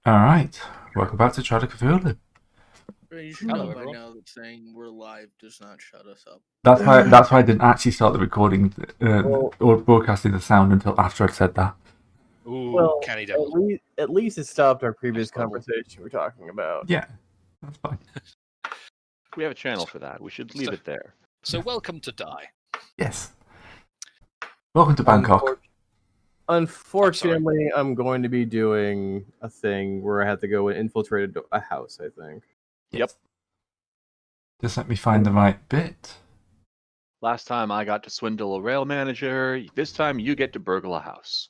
Alright, welcome back to Try to Cthulhu. You should Hello, know by everyone. now that saying we're live does not shut us up. That's why I didn't actually start the recording Well- or broadcasting the sound until after I'd said that. Ooh, Well, canny at devil. least it stopped our previous That's horrible. conversation we're talking about. Yeah, that's fine. We have a channel for that. We should leave it there. So welcome to Die. Yes. Welcome to Bangkok. Unfortunately, I'm going to be doing a thing where I have to go and infiltrate a house, I think. Yep. Just let me find the right bit. Last time I got to swindle a rail manager. This time you get to burgle a house.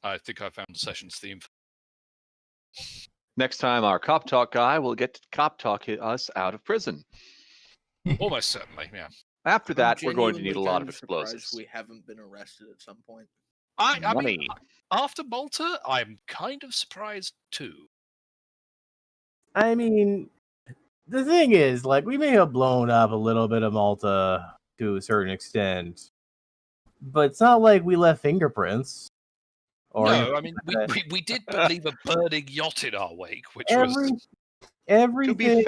I think I found the session's theme. Next time our cop talk guy will get to cop talk us out of prison. Almost certainly, yeah. After that, I'm we're going to need a genuinely lot kind of surprised explosives. We haven't been arrested at some point. I mean, Money. after Malta, I'm kind of surprised too. I mean, the thing is, like, we may have blown up a little bit of Malta to a certain extent, but it's not like we left fingerprints. No, I mean, we did leave a burning yacht in our wake, which was... everything.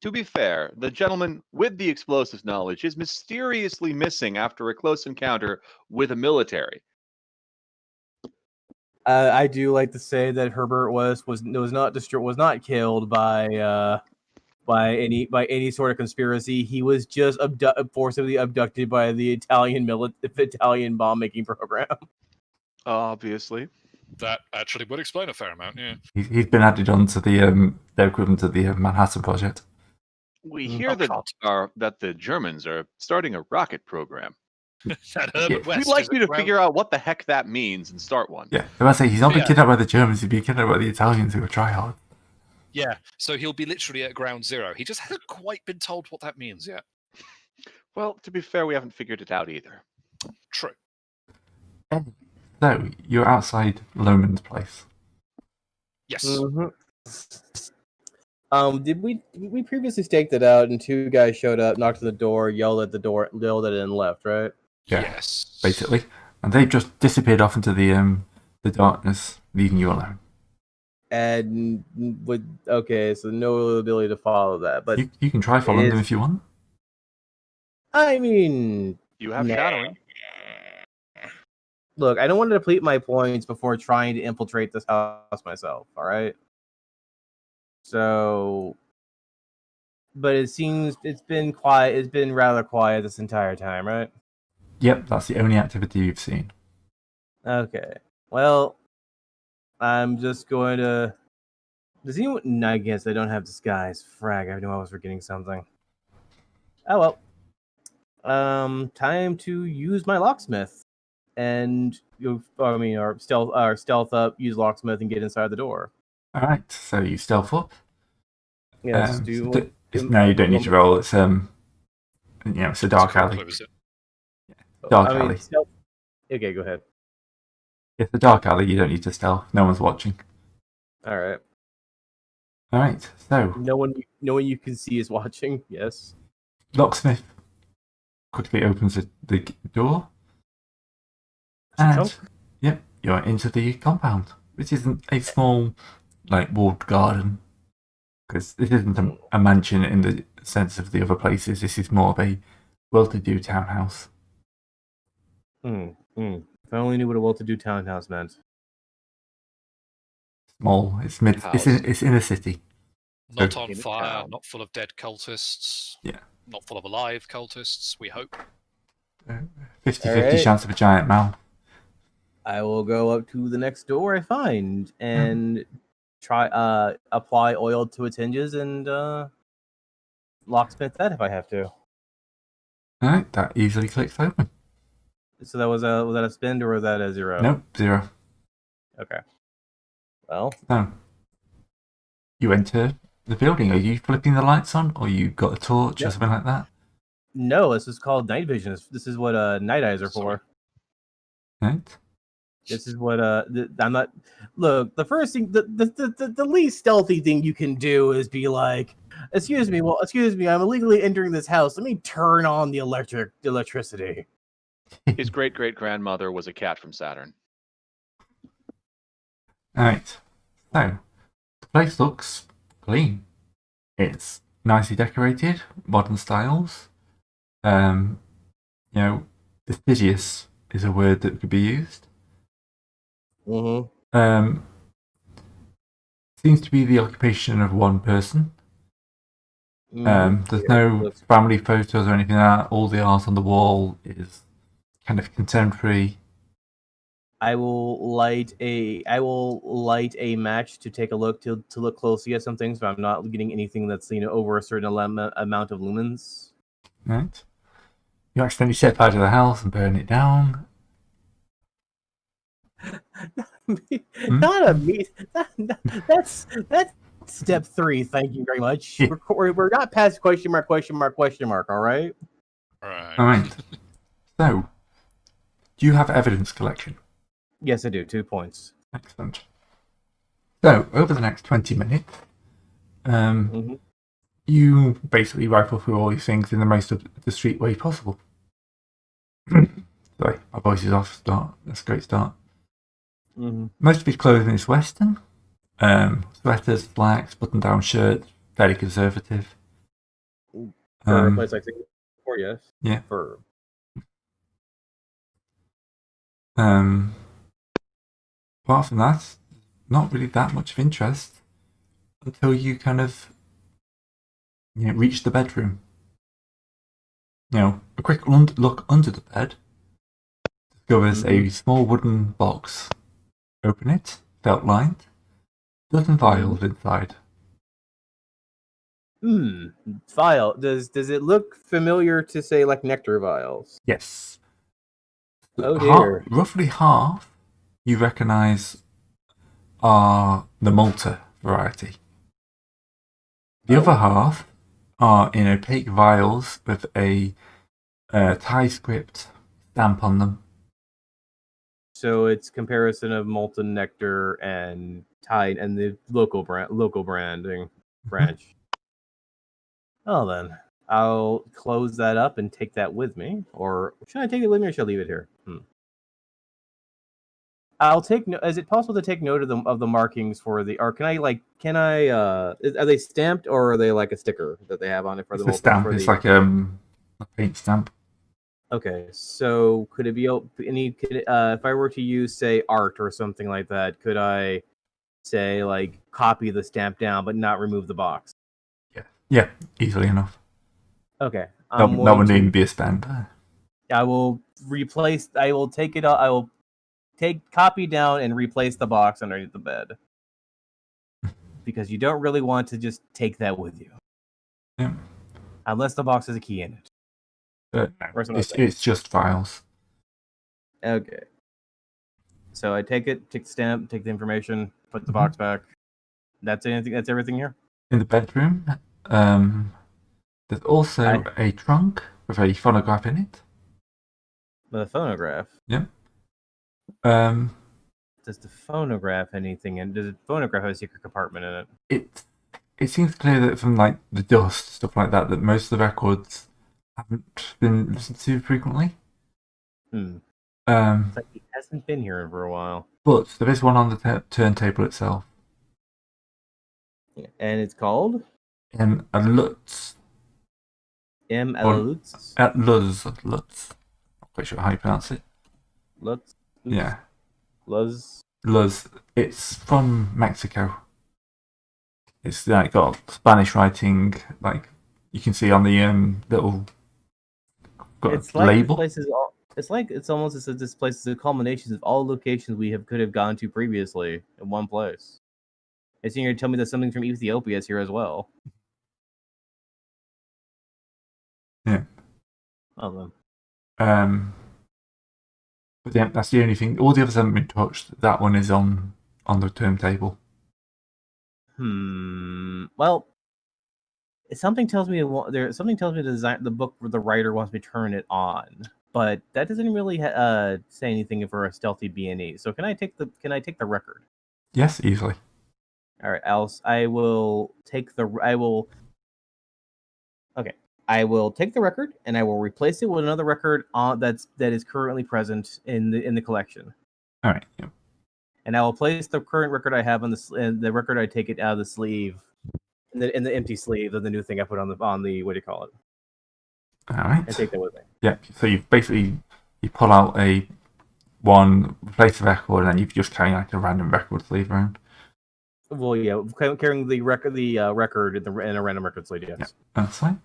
To be fair, the gentleman with the explosives knowledge is mysteriously missing after a close encounter with a military. I do like to say that Herbert was not killed by any sort of conspiracy. He was just forcibly abducted by the Italian bomb making program. Obviously. That actually would explain a fair amount, yeah. He's been added on to the equivalent to the Manhattan Project. We hear that the Germans are starting a rocket program. That Herbert West We'd like is you to around- figure out what the heck that means and start one. Yeah, I must say, he's not been Yeah. kidnapped by the Germans, he's been kidnapped by the Italians who are tryhard. Yeah, so he'll be literally at ground zero. He just hasn't quite been told what that means yet. Well, to be fair, we haven't figured it out either. True. So, you're outside Loman's place. Yes. Mm-hmm. Did we previously staked it out and two guys showed up, knocked on the door, yelled at it, and left, right? Yeah, Yes. basically. And they've just disappeared off into the darkness, leaving you alone. And so no ability to follow that, but You can try following them if you want. I mean, You have Nah. shadowing. look, I don't want to deplete my points before trying to infiltrate this house myself. All right. So, but it seems it's been quiet. It's been rather quiet this entire time, right? Yep, that's the only activity you've seen. Okay. Well, I'm just going to. Does anyone? No, I guess they don't have disguise. Frag! I knew I was forgetting something. Oh well. Time to use my locksmith, and or stealth up, use locksmith, and get inside the door. All right, so you stealth up. Yes. No, you don't need to roll. It's it's a dark alley. Clue, is it? Dark alley. Okay, go ahead. It's a dark alley. You don't need to stealth. No one's watching. All right. All right, so No one you can see is watching. Yes. locksmith quickly opens the door, and yep, you're into the compound, which isn't a small, walled garden, because this isn't a mansion in the sense of the other places. This is more of a well-to-do townhouse. If I only knew what a well-to-do townhouse meant. Small. It's it's in a city. Not Okay. on fire, not full of dead cultists. Yeah. Not full of alive cultists, we hope. 50-50 Alright. chance of a giant mouth. I will go up to the next door I find and try apply oil to its hinges and locksmith that if I have to. All right, that easily clicks open. So that was that a spin or was that a 0? Nope, 0. Okay. Well, So you enter the building. Are you flipping the lights on, or you got a torch or Yep. something like that? no, this is called night vision. This is what night eyes are for. Right. This is what I'm not. Look, the first thing, the least stealthy thing you can do is be like, excuse me, I'm illegally entering this house. Let me turn on the electricity. His great-great-grandmother was a cat from Saturn. Alright. So, the place looks clean. It's nicely decorated, modern styles. Fastidious is a word that could be used. Mm-hmm. Seems to be the occupation of one person. There's no family photos or anything like that. All the art on the wall is kind of contemporary. I will light a match to take a look to look closely at some things, but I'm not getting anything that's over a certain amount of lumens. Right. You accidentally step out of the house and burn it down. Not a meat. That's step 3. Thank you very much. Yeah. We're not past question mark. All right. Right. All right. So, do you have evidence collection? Yes, I do. 2 points. Excellent. So, over the next 20 minutes, you basically rifle through all these things in the most of the street way possible. Sorry, my voice is off. That's a great start. Most of his clothing is Western. Sweaters, slacks, button-down shirts, fairly conservative. For a place like Singapore, yes. Yeah. For apart from that, not really that much of interest until you kind of reach the bedroom. A quick look under the bed discovers a small wooden box. Open it, felt lined, dozen vials inside. Vial. Does it look familiar to say like nectar vials? Yes. Oh dear. Roughly half you recognise are the Malta variety. The other half are in opaque vials with a Thai script stamp on them. So it's comparison of molten nectar and Tide and the local branding branch. Oh, then I'll close that up and take that with me. Or should I take it with me, or should I leave it here? I'll take. Is it possible to take note of the markings for the? Or can I are they stamped, or are they like a sticker that they have on it for the? It's a stamp. It's like a paint stamp. Okay, so could it be if I were to use, say, art or something like that, could I say like copy the stamp down but not remove the box? Yeah, easily enough. Okay, That wouldn't even be a stamp. I will replace. I will take it. I will take copy down and replace the box underneath the bed because you don't really want to just take that with you. Yeah. Unless the box has a key in it. No, it's just files. Okay. So I take it, take the stamp, take the information, put the box back. That's anything. That's everything here. In the bedroom, there's also a trunk with a phonograph in it. With a phonograph. Yep. Does the phonograph anything? And does the phonograph have a secret compartment in it? It seems clear that from like the dust stuff like that most of the records haven't been listened to frequently. It's like he hasn't been here for a while. But there is one on the turntable itself. Yeah. And it's called? Lutz. Lutz? Lutz. Not quite sure how you pronounce it. Lutz? Yeah. Lutz? It's from Mexico. It's like got Spanish writing, like you can see on the little label. It's almost as if this place is a culmination of all locations we could have gone to previously in one place. It's here to tell me that something from Ethiopia is here as well. Yeah. Oh, then. But yeah, that's the only thing. All the others haven't been touched. That one is on the turntable. Well, something tells me the book the writer wants me to turn it on, but that doesn't really say anything for a stealthy B&E. So can I take the record? Yes, easily. All right, I will take the record and I will replace it with another record that is currently present in the collection. All right. Yeah. and I will place the current record I have on the record. I take it out of the sleeve, in the empty sleeve of the new thing I put on the what do you call it? All right. And take that with me. Yeah. So you pull out one, replace the record, and then you just carry like a random record sleeve around. Well, yeah, carrying the record in a random record sleeve. Yes. Yeah, that's fine.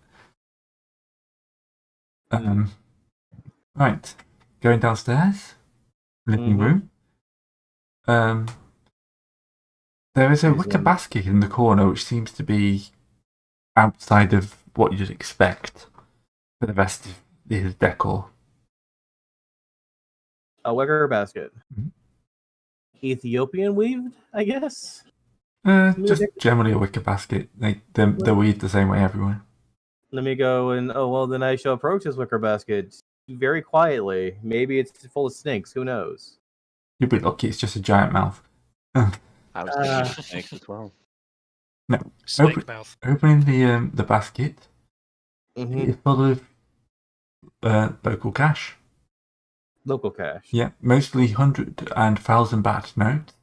Right. Going downstairs, living room. There is a wicker basket in the corner, which seems to be outside of what you'd expect for the rest of his decor. A wicker basket. Mhm. Ethiopian weaved, I guess. Just generally a wicker basket. They're weaved the same way everywhere. Let me go and then I shall approach this wicker basket very quietly. Maybe it's full of snakes. Who knows? You'll be lucky. It's just a giant mouth. I was thinking snakes as well. No. Snake mouth. Opening the basket, Mm-hmm. it's full of local cash. Local cash. Yeah, mostly 100 and 1,000 baht notes,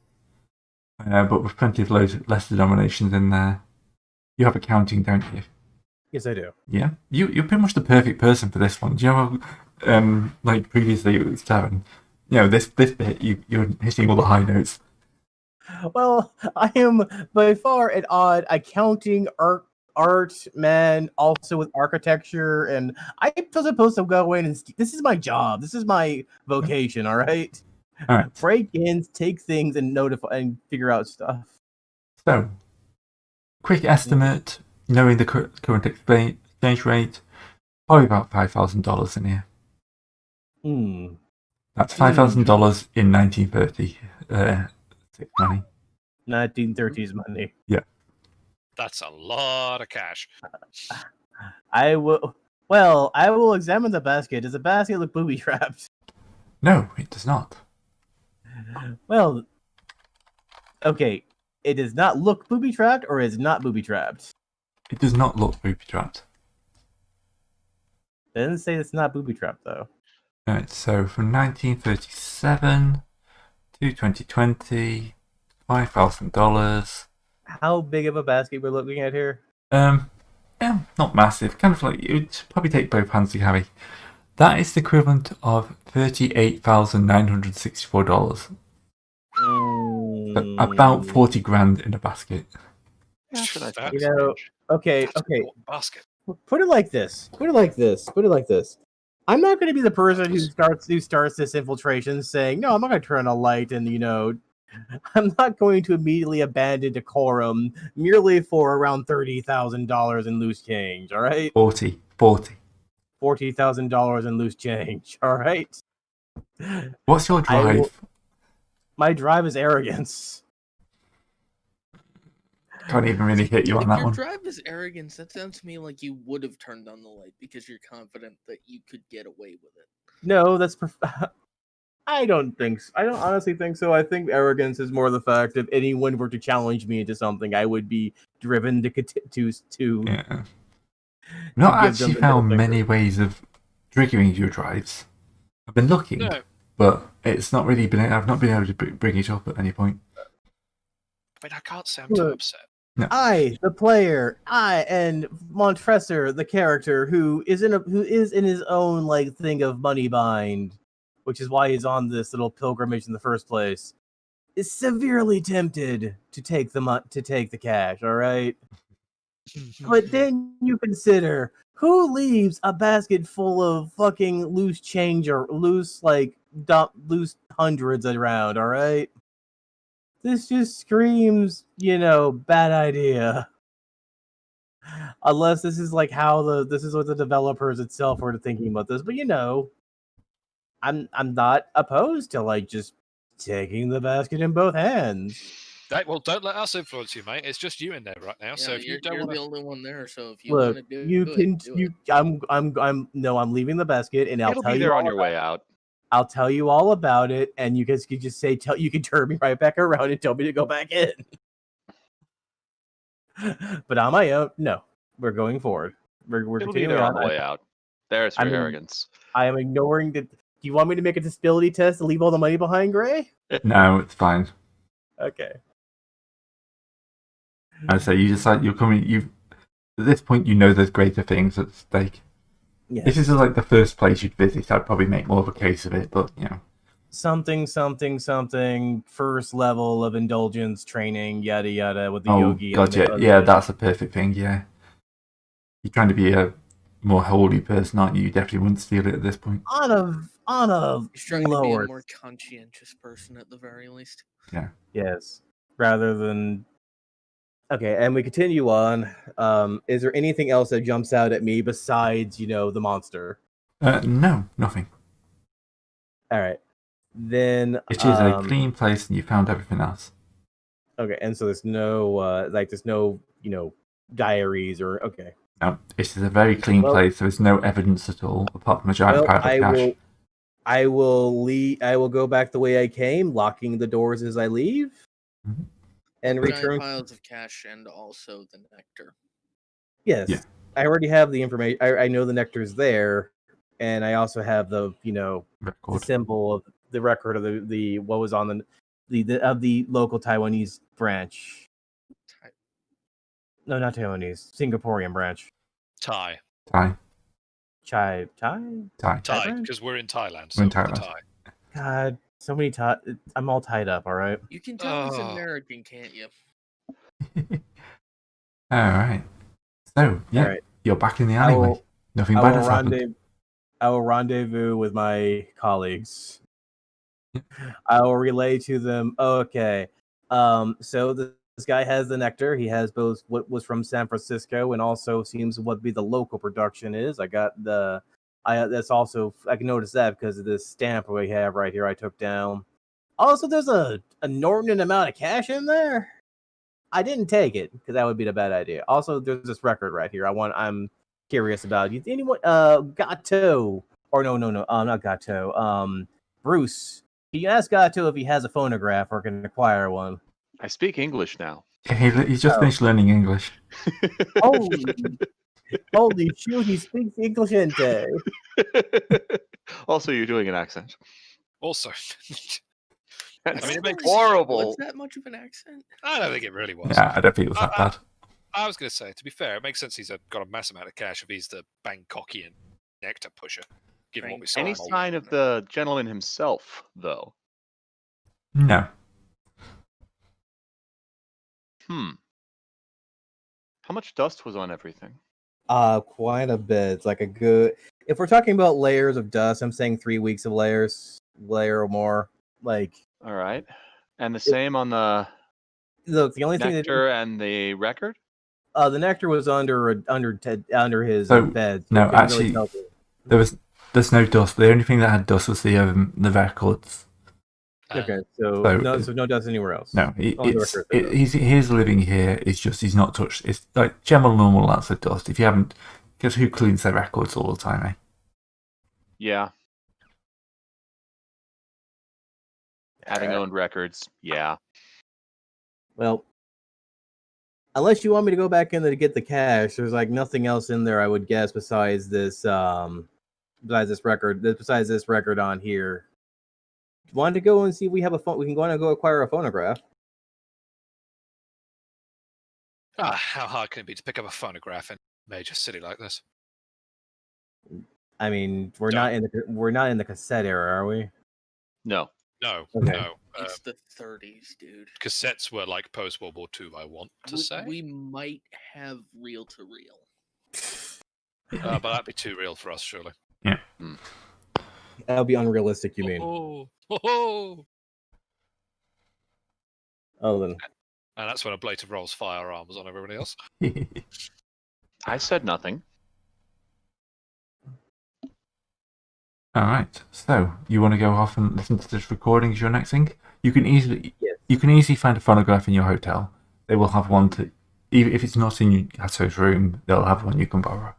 but with plenty of less denominations in there. You have accounting, don't you? Yes, I do. Yeah, you're pretty much the perfect person for this one. Do you know how, like previously it was 7? You know, this bit you're hitting all the high notes. Well, I am by far an odd accounting art man, also with architecture, and I'm supposed to go in and this is my job. This is my vocation. All right. All right. Break in, take things, and notify and figure out stuff. So, quick estimate, knowing the current exchange rate, probably about $5,000 in here. That's $5,000 in 1930 money. 1930s money. Yeah. That's a lot of cash. I will examine the basket. Does the basket look booby trapped? No, it does not. Well, okay. It does not look booby trapped, or is not booby trapped? It does not look booby trapped. It doesn't say it's not booby trapped though. Alright, so from 1937 to 2020, $5,000. How big of a basket we're looking at here? Yeah, not massive. Kind of like it would probably take both hands to carry. That is the equivalent of $38,964. So about 40 grand in a basket. Okay. Basket. Put it like this. I'm not going to be the person who starts this infiltration saying, no, I'm not going to turn on a light and, I'm not going to immediately abandon decorum merely for around $30,000 in loose change, all right? 40. $40,000 in loose change, all right? What's your drive? My drive is arrogance. Can't even really hit you on that If your one. drive is arrogance, that sounds to me like you would have turned on the light because you're confident that you could get away with it. No, that's... I don't think so. I don't honestly think so. I think arrogance is more the fact if anyone were to challenge me into something, I would be driven to Yeah. Not actually found many ways of triggering your drives. I've been looking, but it's not really been. I've not been able to bring it up at any point. I mean, I can't say I'm too upset. No. I, the player, and Montresor, the character, who is in his own thing of money bind, which is why he's on this little pilgrimage in the first place, is severely tempted to take the cash. All right, but then you consider who leaves a basket full of fucking loose change or loose loose hundreds around. All right. This just screams, bad idea. Unless this is this is what the developers itself were thinking about this. But I'm not opposed to just taking the basket in both hands. Well, don't let us influence you, mate. It's just you in there right now. Yeah, so if you don't you're want the only one there. So if you Look, want to do you can. do it. I'm leaving the basket, and It'll be there on your way out. I'll tell you all about it, and you guys could just say, you can turn me right back around and tell me to go back in. But on my own, no, we're going forward. We're It'll be continuing there on. on the way out. There's your arrogance. I am ignoring the. Do you want me to make a disability test to leave all the money behind, Gray? No, it's fine. Okay. I say you decide you're coming. You at this point you know there's greater things at stake. Yes. If this is like the first place you'd visit, I'd probably make more of a case of it. But you know, Something, first level of indulgence training, yada yada, with the oh yogi. gotcha, and yeah, that's a perfect thing. Yeah, you're trying to be a more holy person, aren't you? You definitely wouldn't steal it at this point. on a He's trying to be a lower. more conscientious person at the very least. Yes, rather than. Okay, and we continue on. Is there anything else that jumps out at me besides, the monster? No, nothing. All right, then. It is a clean place, and you found everything else. Okay, and so there's no diaries or okay. No, it is a very clean place. There is no evidence at all, apart from a giant pile of cash. I will leave. I will go back the way I came, locking the doors as I leave, and Giant return. piles of cash and also the nectar. Yes, Yeah. I already have the information. I know the nectar's there, and I also have the the Record. symbol of the record of the what was on the local Taiwanese branch. No, not Taiwanese, Singaporean branch. Thai. Chai, Because we're in Thailand. We're in so the Thailand. Thai. God, so many I'm all tied up. All right. You can tell he's Oh. American, can't you? All right. So yeah, All right. you're back in the alleyway. Nothing bad has happened. I will rendezvous with my colleagues. I will relay to them. Okay. So this guy has the nectar. He has both what was from San Francisco and also seems what be the local production is. I got that's also I can notice that because of this stamp we have right here. I took down. Also, there's a inordinate amount of cash in there. I didn't take it because that would be the bad idea. Also, there's this record right here. I'm curious about. You anyone Gato or no, not Gato. Bruce. Can you ask Gato if he has a phonograph or can acquire one? I speak English now. He's just finished learning English. Holy shoot! He speaks English inte. Also, you're doing an accent. Also, That's I mean, it makes horrible. Was that much of an accent? I don't think it really was. Yeah, I don't think it was that bad. I was going to say, to be fair, it makes sense he's got a mass amount of cash if he's the Bangkokian nectar pusher, given what we saw. Any sign of the gentleman himself, though? No. How much dust was on everything? Quite a bit. It's like a good. If we're talking about layers of dust, I'm saying 3 weeks of layer or more. Like. All right, and the same on the Look, the only nectar and the record. The nectar was under his bed. No, actually, there's no dust. The only thing that had dust was the records. Okay, so no dust anywhere else. No, he's living here. It's just he's not touched. It's like general normal lots of dust. If you haven't, because who cleans their records all the time, eh? Yeah. Having owned records, yeah. Well, unless you want me to go back in there to get the cash, there's like nothing else in there, I would guess, besides this record on here. Want to go and see if we have a phone? We can go and go acquire a phonograph. How hard can it be to pick up a phonograph in a major city like this? I mean, we're not in the cassette era, are we? No. No. It's the 30s, dude. Cassettes were like post World War II. I want to say we might have reel to reel. But that'd be too real for us, surely. Yeah. That would be unrealistic. You mean? Oh, then. And that's when a Blade rolls firearms on everybody else. I said nothing. All right. So you want to go off and listen to this recording as your next thing? You can easily find a phonograph in your hotel. They will have one even if it's not in Gato's room, they'll have one you can borrow.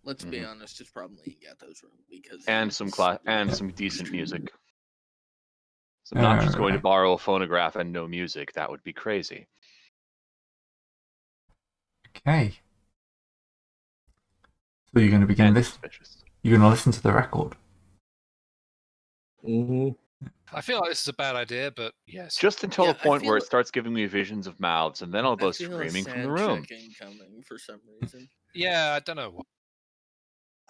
Let's be honest, it's probably in Gato's room because some decent music. So I'm not just going to borrow a phonograph and no music. That would be crazy. Okay. So you're going to begin this. You're going to listen to the record. Mm-hmm. I feel like this is a bad idea, but yes. Just until Yeah, a point where I it starts giving me visions of mouths, and then I'll go feel a screaming from the sad room. check incoming for some reason. Yeah, I don't know what.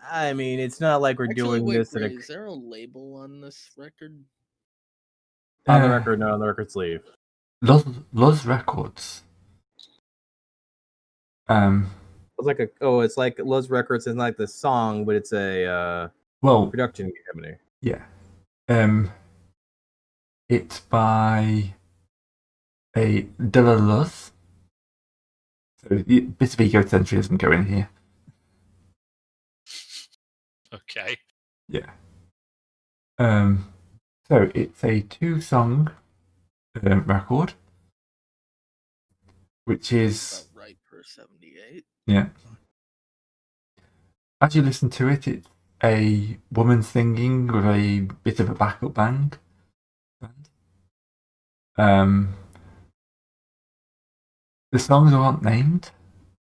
I mean, it's not like we're Actually, doing wait, this Gray, is there a label on this record? on the record, not on the record sleeve. Los Records. It's like it's like Los Records is not like the song, but it's a Well, production company. yeah. It's by a De La Luz. So a bit of egocentrism going here. Okay. Yeah. So it's a 2-song record, which is About right per 78. yeah. As you listen to it, it's a woman singing with a bit of a backup band. The songs aren't named.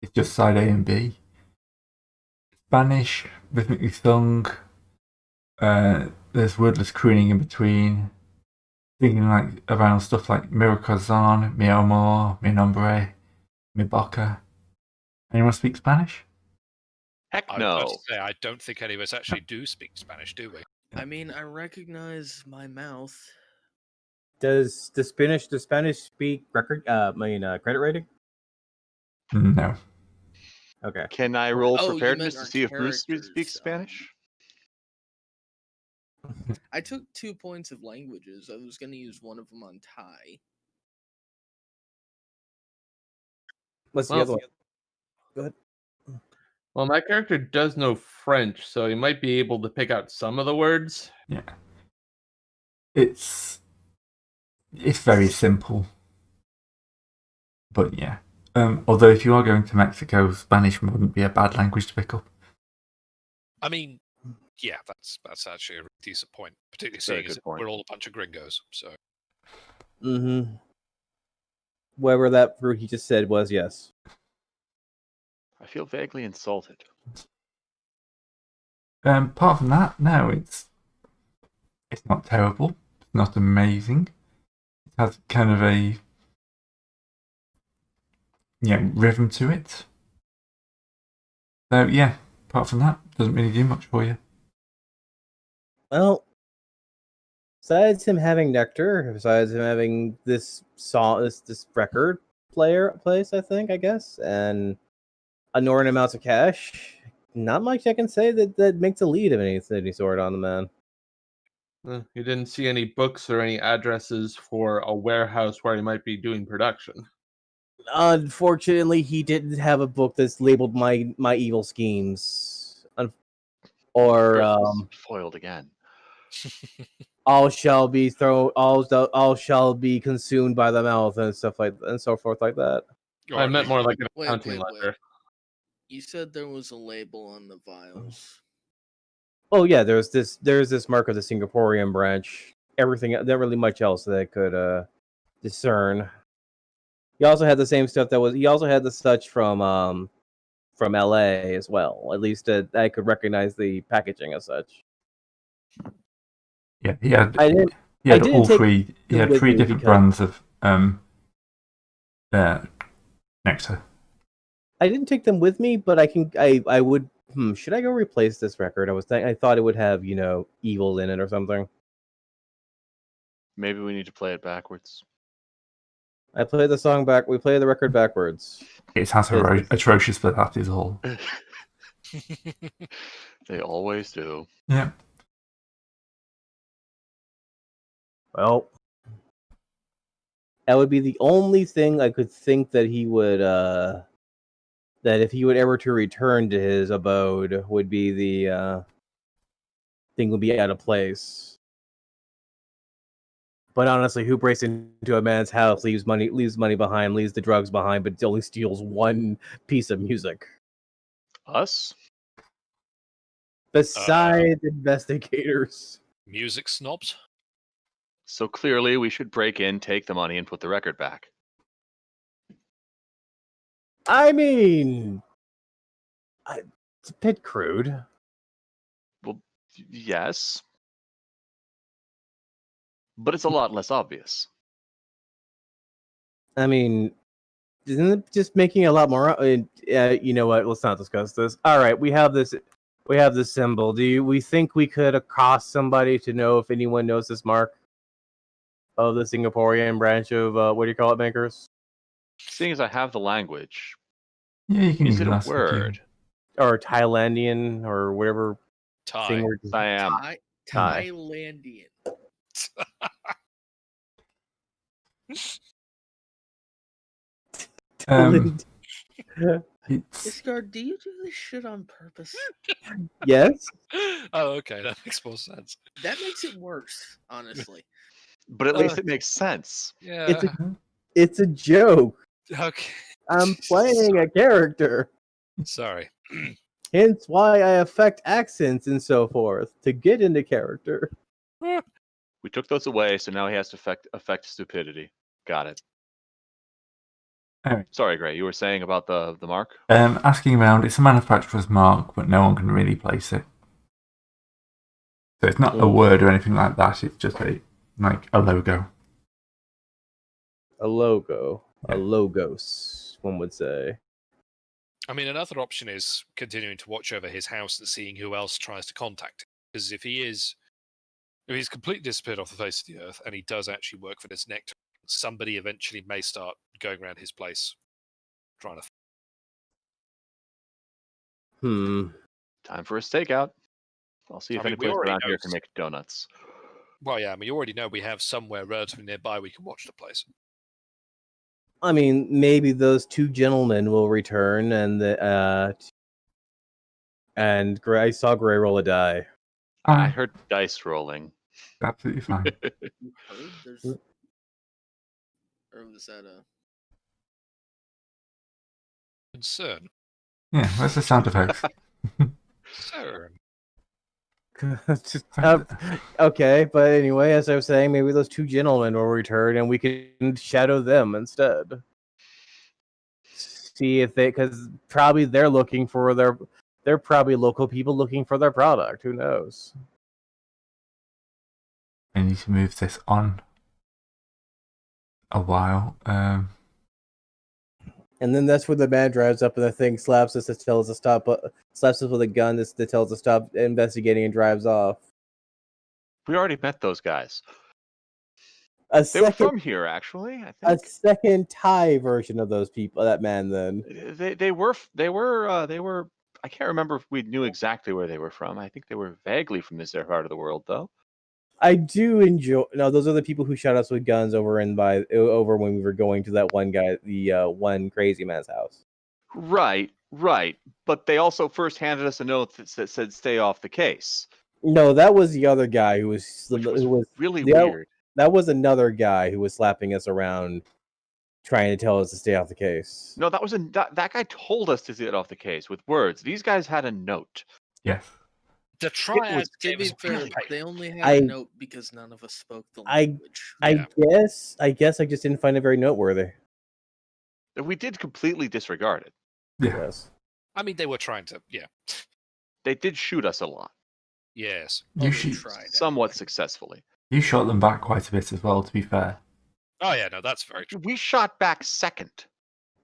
It's just side A and B. Spanish, rhythmically sung. There's wordless crooning in between. Singing like around stuff like Mi Corazon, Mi Amor, Mi Nombre, Mi Boca. Anyone speak Spanish? Heck I was about no. to say, I don't think any of us actually do speak Spanish, do we? I mean, I recognize my mouth. Does the Spanish speak record? Credit rating? No. Okay. Can I roll Oh, you preparedness meant to our see if Bruce characters, speaks Spanish? I took 2 points of languages. I was going to use one of them on Thai. What's the Well, other one? Go ahead. Well, my character does know French, so he might be able to pick out some of the words. Yeah. It's very simple. But yeah. Although if you are going to Mexico, Spanish wouldn't be a bad language to pick up. I mean, yeah, that's actually a decent point, particularly Very seeing as good point. we're all a bunch of gringos. So Mm-hmm. Whatever that fruit he just said was, yes. I feel vaguely insulted. Apart from that, no, it's not terrible. It's not amazing. It has kind of a rhythm to it. So yeah, apart from that, doesn't really do much for you. Well, besides him having nectar, besides him having this song, this record place, I guess, and inordinate amounts of cash, not much I can say that makes a lead of any sort on the man. You didn't see any books or any addresses for a warehouse where he might be doing production. Unfortunately, he didn't have a book that's labeled my evil schemes, or Bruce is foiled again. all shall be all shall be consumed by the mouth and stuff and so forth like that. I meant more like an Wait, accounting wait, letter. wait. You said there was a label on the vials. Oh yeah, there's this mark of the Singaporean branch. Everything, not really much else that I could discern. He also had the same stuff he also had the such from LA as well. At least I could recognize the packaging as such. Yeah, he had I didn't all take three. He them had with 3 me different because- brands of nectar. I didn't take them with me, but I would. Should I go replace this record? I thought it would have evil in it or something. Maybe we need to play it backwards. I played the song back. We played the record backwards. It has atrocious, but that is all. They always do. Yeah. Well, that would be the only thing I could think that he would that if he would ever to return to his abode would be the thing would be out of place. But honestly, who breaks into a man's house, leaves money behind, leaves the drugs behind, but only steals one piece of music? Us? Besides investigators. music snobs. So clearly we should break in, take the money, and put the record back. I mean, it's a bit crude. Well, yes. but it's a lot less obvious. I mean, isn't it just making it a lot more? You know what? Let's not discuss this. All right, we have this. We have this symbol. We think we could accost somebody to know if anyone knows this mark of the Singaporean branch of what do you call it, bankers? Seeing as I have the language, Yeah, you can is use it a last word? Or Thailandian or whatever thing Tie. we're Siam. Thai. Thailandian. It's Discard, do you do this shit on purpose? Yes. Oh, okay, that makes more sense. That makes it worse, honestly. But at least it makes sense. Yeah. It's a joke. Okay. I'm playing a character. Sorry. Hence why I affect accents and so forth to get into character. We took those away, so now he has to affect stupidity. Got it. Alright. Sorry, Gray. You were saying about the mark? asking around. It's a manufacturer's mark, but no one can really place it. So it's not a word or anything like that. It's just a logo. A logo. Yeah. A logos, one would say. I mean, another option is continuing to watch over his house and seeing who else tries to contact him. Because if he's completely disappeared off the face of the earth and he does actually work for this nectar, somebody eventually may start going around his place trying to. Time for a stakeout. I'll see if any place around here can make donuts. Well, yeah, I mean, you already know we have somewhere relatively nearby we can watch the place. I mean, maybe those two gentlemen will return, and I saw Gray roll a die. I heard dice rolling. Absolutely fine. You heard? There's. Or was that a. Concern. Yeah, where's the sound effects? Concern. Okay, but anyway, as I was saying, maybe those two gentlemen will return, and we can shadow them instead. See if because probably they're looking for they're probably local people looking for their product. Who knows? I need to move this on a while. And then that's where the man drives up and the thing slaps us to tell us to stop. Slaps us with a gun that tells us to stop investigating and drives off. We already met those guys. They were from here, actually. I A think second Thai version of those people. That man. Then they were. I can't remember if we knew exactly where they were from. I think they were vaguely from this part of the world, though. I do enjoy. No, those are the people who shot us with guns over when we were going to that one guy, the one crazy man's house. Right. But they also first handed us a note that said "Stay off the case." No, that was the other guy who was really weird. That was another guy who was slapping us around, trying to tell us to stay off the case. No, that was that guy told us to get off the case with words. These guys had a note. Yes. The triad To be fair, gave us they only had a note because none of us spoke the language. I guess I just didn't find it very noteworthy. We did completely disregard it. Yeah. Yes. I mean, they were trying to, yeah. They did shoot us a lot. Yes. You tried somewhat successfully. You shot them back quite a bit as well, to be fair. Oh yeah, no, that's very true. We shot back second.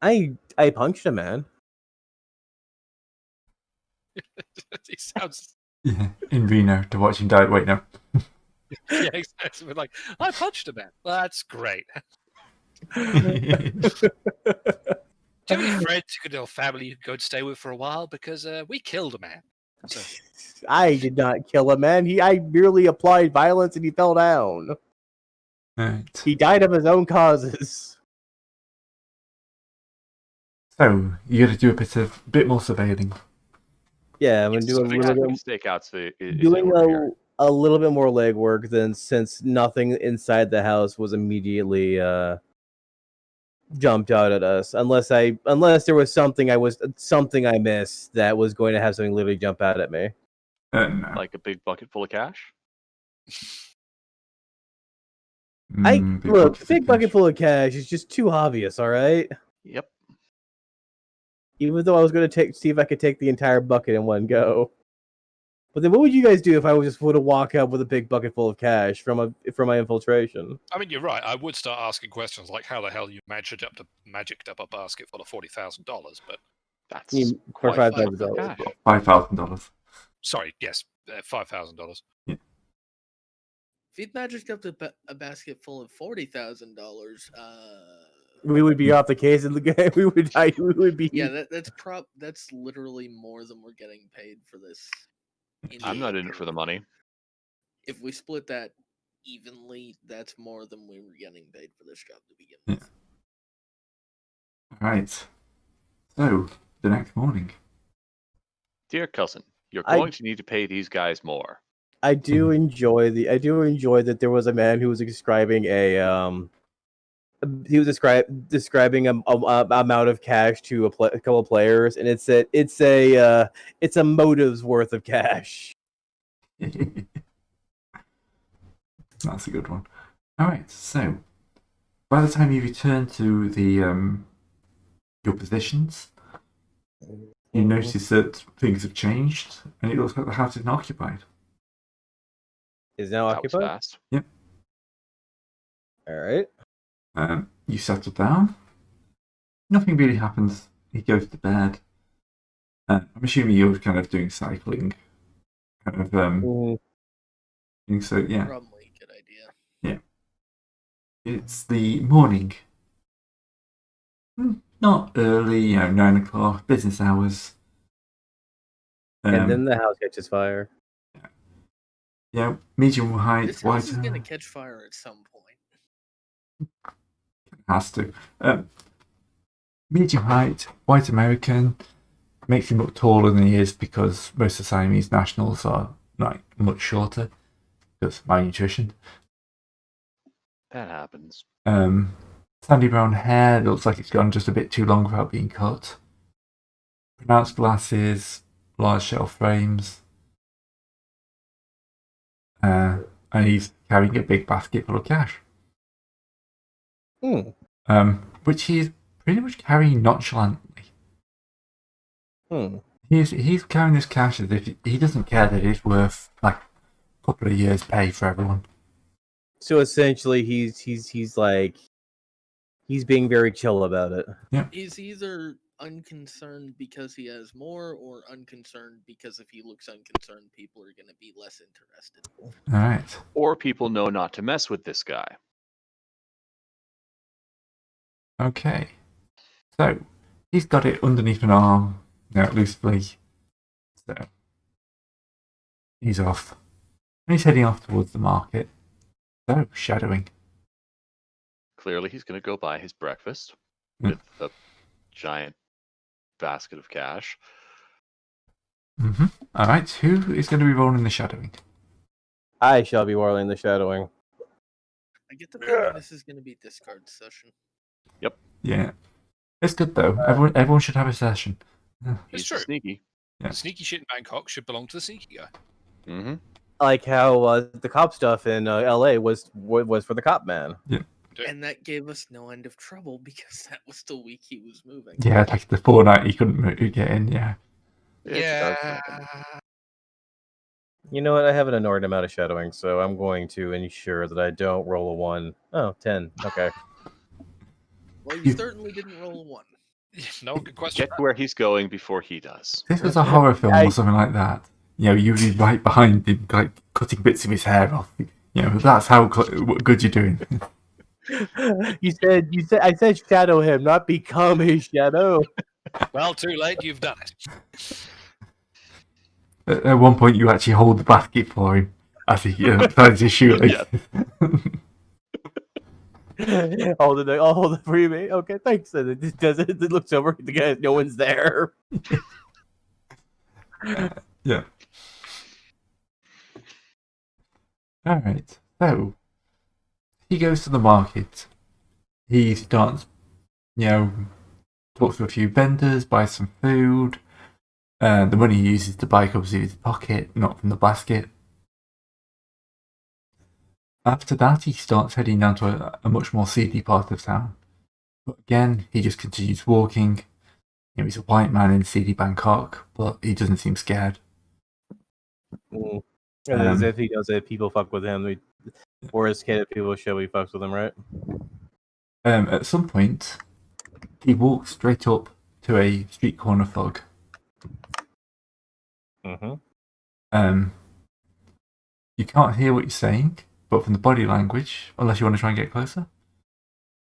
I punched a man. He sounds. Yeah, in Reno to watch him die. Wait, no. Yeah, exactly. We're like, I punched a man. Well, that's great. Do you have any friends you could know family you could go and stay with for a while? Because we killed a man. So. I did not kill a man. I merely applied violence and he fell down. Right. He died of his own causes. So you got to do a bit more surveilling. Yeah, I'm gonna do a little bit. Stakeouts. Doing a little bit more legwork than since nothing inside the house was immediately jumped out at us, unless there was something I missed that was going to have something literally jump out at me. No. Like a big bucket full of cash. Big bucket full of cash is just too obvious. All right. Yep. Even though I was going to see if I could take the entire bucket in one go. But then, what would you guys do if I was just to walk out with a big bucket full of cash from my infiltration? I mean, you're right. I would start asking questions like how the hell you magicked up a basket full of $40,000, but That's For quite $5,000. cash. $5,000. sorry, yes, $5,000. If you'd magicked up a basket full of $40,000, We would be off the case in the game. We would be. yeah, that's literally more than we're getting paid for this. I'm not in it for the money. If we split that evenly, that's more than we were getting paid for this job to begin with. All right. So, the next morning. Dear cousin, you're I- going to need to pay these guys more. I do enjoy that there was a man who was describing describing a amount of cash to a couple of players, and it's a motive's worth of cash. That's a good one. All right. So, by the time you return to the your positions, you notice that things have changed, and it looks like the house is not occupied. Is now That was occupied. fast. All right. You settle down. Nothing really happens. He goes to bed. I'm assuming you're kind of doing cycling, kind of thing. So yeah, Probably a good idea. it's the morning. Not early, 9 o'clock, business hours. And then the house catches fire. Medium height, This white house is gonna catch fire at some point. has to. Medium height, white American, makes him look taller than he is because most of the Siamese nationals are like much shorter because malnutrition. That happens. Sandy brown hair looks like it's gone just a bit too long without being cut. Pronounced glasses, large shelf frames. And he's carrying a big basket full of cash. Which he's pretty much carrying nonchalantly. He's carrying this cash as if he doesn't care that it's worth like a couple of years' pay for everyone. So essentially, he's being very chill about it. He's either unconcerned because he has more, or unconcerned because if he looks unconcerned, people are going to be less interested. All right. Or people know not to mess with this guy. Okay. So he's got it underneath an arm, loosely. So he's off. And he's heading off towards the market. So shadowing. Clearly, he's going to go buy his breakfast with a giant basket of cash. All right. Who is going to be rolling the shadowing? I shall be rolling the shadowing. I get the feeling this is going to be discard session. Yeah. It's good though. Everyone should have a session. He's true. sneaky. Yeah. The sneaky shit in Bangkok should belong to the sneaky guy. Mm-hmm. Like how the cop stuff in L.A. was for the cop man. And that gave us no end of trouble because that was the week he was moving. Yeah, like the fortnight he couldn't get in. Yeah. You know what? I have an inordinate amount of shadowing, so I'm going to ensure that I don't roll a 1. Oh, 10. Okay. Well, you certainly didn't roll a 1. No, good question. Get to where he's going before he does. This was a horror film or something like that. You'd be right behind him, like cutting bits of his hair off. That's how good you're doing. I said shadow him, not become his shadow. Well, too late. You've done it. At one point, you actually hold the basket for him as he tries to shoot it. I'll hold it for you, mate. Okay, thanks. And it does it. It looks over. The guy, no one's there. Yeah. All right. So he goes to the market. He starts, talks to a few vendors, buys some food. The money he uses to buy comes in his pocket, not from the basket. After that, he starts heading down to a much more seedy part of town. But again, he just continues walking. He's a white man in seedy Bangkok, but he doesn't seem scared. As Um, if he knows that people fuck with him. Worst case, if people show he fucks with them, right? At some point, he walks straight up to a street corner thug. Mm-hmm. You can't hear what he's saying, but from the body language, unless you want to try and get closer.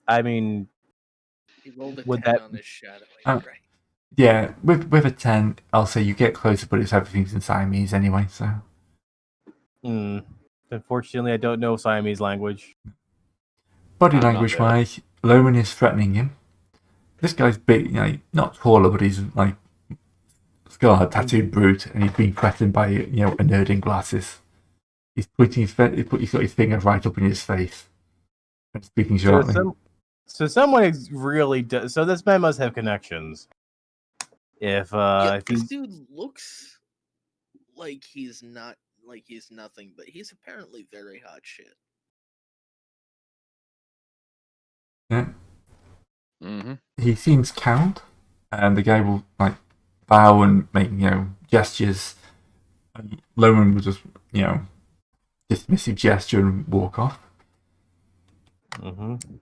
I mean, He rolled a Would 10 that- on his shadowing, Uh, right? Yeah, with a 10, I'll say you get closer, but it's everything's in Siamese anyway, so. unfortunately, I don't know Siamese language. Body I'm not language there. wise, Loman is threatening him. This guy's big, not taller, but he's like scarred, tattooed brute, and he's being threatened by a nerd in glasses. He's pointing he's got his finger right up in his face and speaking shortly. So someone is really does. So this man must have connections. If if This he's dude looks like he's nothing, but he's apparently very hot shit. Yeah. Mm-hmm. He seems cowed, and the guy will bow and make gestures. And Loman will just dismissive gesture and walk off. Mhm.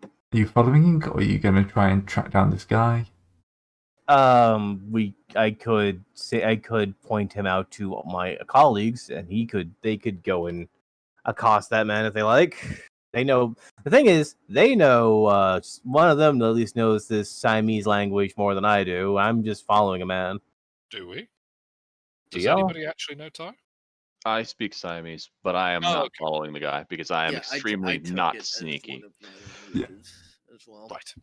Are you following him, or are you going to try and track down this guy? I could point him out to my colleagues, and they could go and accost that man if they like. They know the thing is they know. One of them at least knows this Siamese language more than I do. I'm just following a man. Do we? Do Does y'all? anybody actually know Thai? I speak Siamese, but I am Oh, not okay. following the guy because I am Yeah, I extremely took not it as sneaky. one of my languages as well. Right.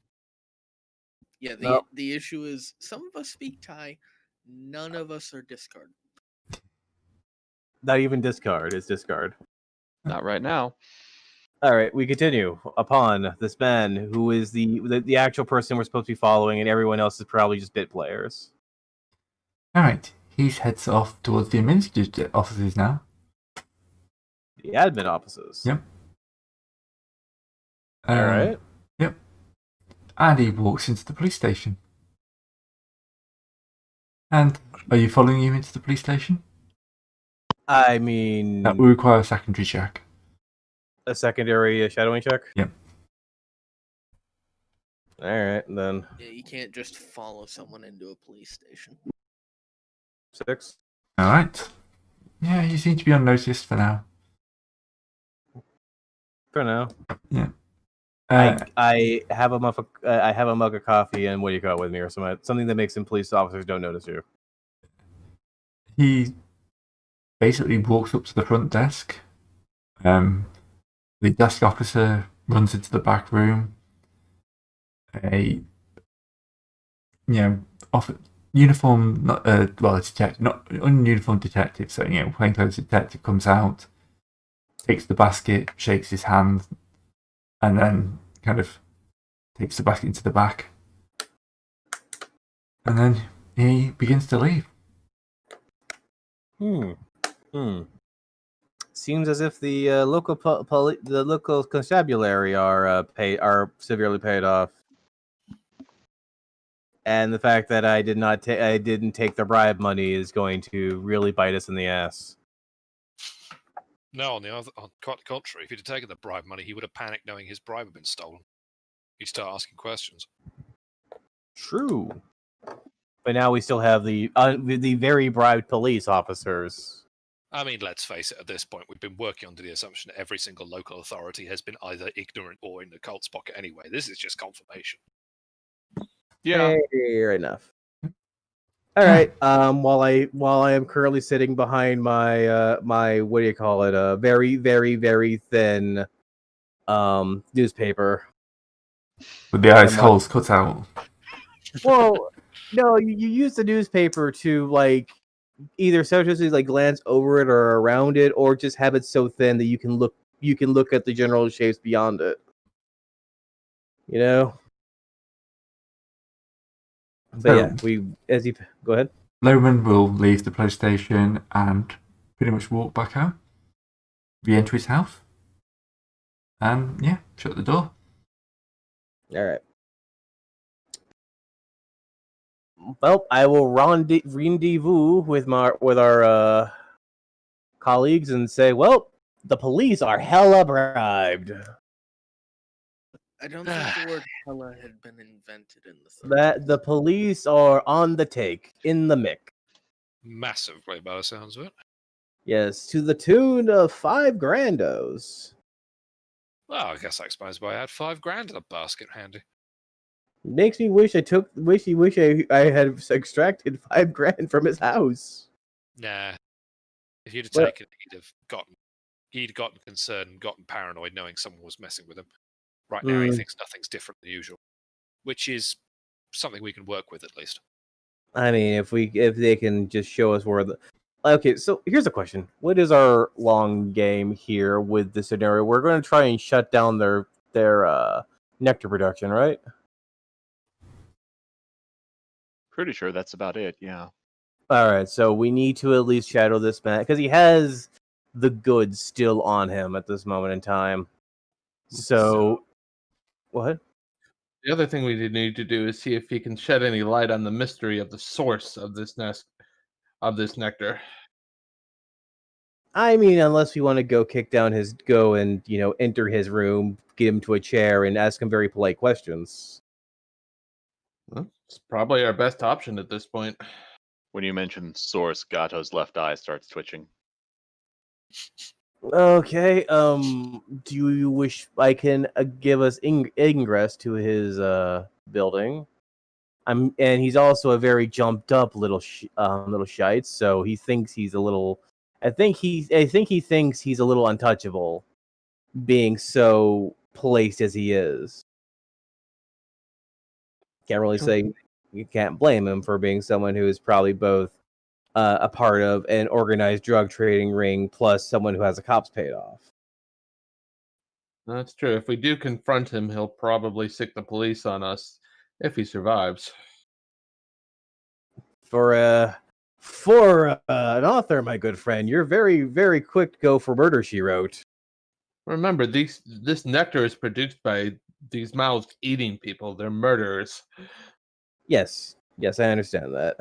Yeah, No. the issue is some of us speak Thai, none of us are discard. Not even discard. It's discard. Not right now. All right, we continue upon this man who is the actual person we're supposed to be following, and everyone else is probably just bit players. All right, he heads off towards the administrative offices now. The admin offices. Yep. All right. Yep. And he walks into the police station. And are you following him into the police station? I mean, That will require a secondary check. a secondary shadowing check. Yep. All right, then Yeah, you can't just follow someone into a police station. 6. All right. Yeah, you seem to be unnoticed for now. For now. Yeah. I have a mug of coffee and what do you call it with me, or something that makes them police officers don't notice you. He basically walks up to the front desk. The desk officer runs into the back room. A uniform, not a detective, not ununiformed detective. So plainclothes detective comes out, takes the basket, shakes his hand, and then kind of takes the basket into the back, and then he begins to leave. Seems as if the the local constabulary are severely paid off, and the fact that I didn't take the bribe money is going to really bite us in the ass. No, on quite the contrary. If he'd have taken the bribe money, he would have panicked knowing his bribe had been stolen. He'd start asking questions. True, but now we still have the very bribed police officers. I mean, let's face it, at this point, we've been working under the assumption that every single local authority has been either ignorant or in the cult's pocket anyway. This is just confirmation. Yeah. Fair enough. All right. While I am currently sitting behind my my what do you call it? A very very very thin newspaper. With the ice holes cut out. Well, no, you use the newspaper to either subconsciously glance over it or around it, or just have it so thin that you can look at the general shapes beyond it. You know. But yeah, go ahead. Loman will leave the police station and pretty much walk back home. Re-enter his house. And shut the door. All right. Well, I will rendezvous with our colleagues and say, well, the police are hella bribed. I don't think the word hella had been invented in the 30s. That the police are on the take, in the mick. Massively, by the sounds of it. Yes, to the tune of $5,000. Well, I guess that explains why I had $5,000 in the basket handy. Makes me wish I had extracted $5,000 from his house. Nah. If you'd have Well- taken it, he'd gotten concerned and gotten paranoid knowing someone was messing with him. Right now, he thinks nothing's different than usual, which is something we can work with at least. I mean, if they can just show us where the... Okay, so here's a question. What is our long game here with the scenario? We're going to try and shut down their nectar production, right? Pretty sure that's about it. Yeah. All right, so we need to at least shadow this man because he has the goods still on him at this moment in time. So what? The other thing we need to do is see if he can shed any light on the mystery of the source of this nectar. I mean, unless we want to go and enter his room, get him to a chair, and ask him very polite questions. Well, it's probably our best option at this point. When you mention source, Gato's left eye starts twitching. Okay. Do you wish I can give us ingress to his building? And he's also a very jumped up little shite, so he thinks he's a little. I think he thinks he's a little untouchable, being so placed as he is. Can't really say you can't blame him for being someone who is probably both a part of an organized drug trading ring plus someone who has the cops paid off. That's true. If we do confront him, he'll probably sick the police on us if he survives. For an author, my good friend, you're very, very quick to go for murder, she wrote. Remember, this nectar is produced by these mouths eating people. They're murderers. Yes, I understand that.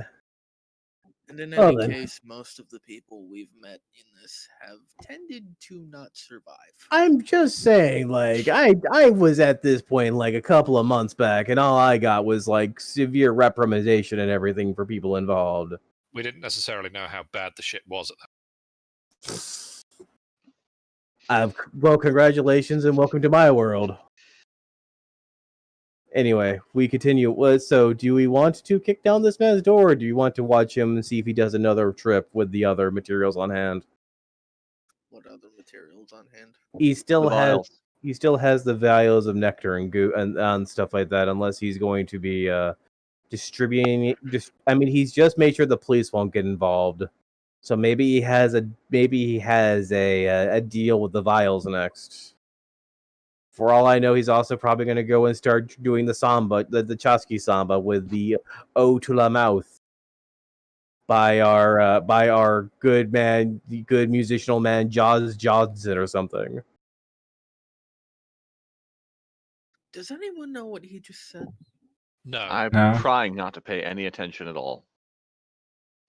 And in Well, any then. case, most of the people we've met in this have tended to not survive. I'm just saying, like, I was at this point like a couple of months back, and all I got was like severe reprimandation and everything for people involved. We didn't necessarily know how bad the shit was at that. Well, congratulations and welcome to my world. Anyway, we continue. So, do we want to kick down this man's door, or do you want to watch him and see if he does another trip with the other materials on hand? What other materials on hand? He still The has vials. the values of nectar and goo and stuff like that, unless he's going to be distributing it. He's just made sure the police won't get involved. So maybe he has a deal with the vials next. For all I know, he's also probably going to go and start doing the samba, the Chasqui samba with the "O to la Mouth" by our good man, the good musical man, Jaws Johnson or something. Does anyone know what he just said? No. I'm No. trying not to pay any attention at all.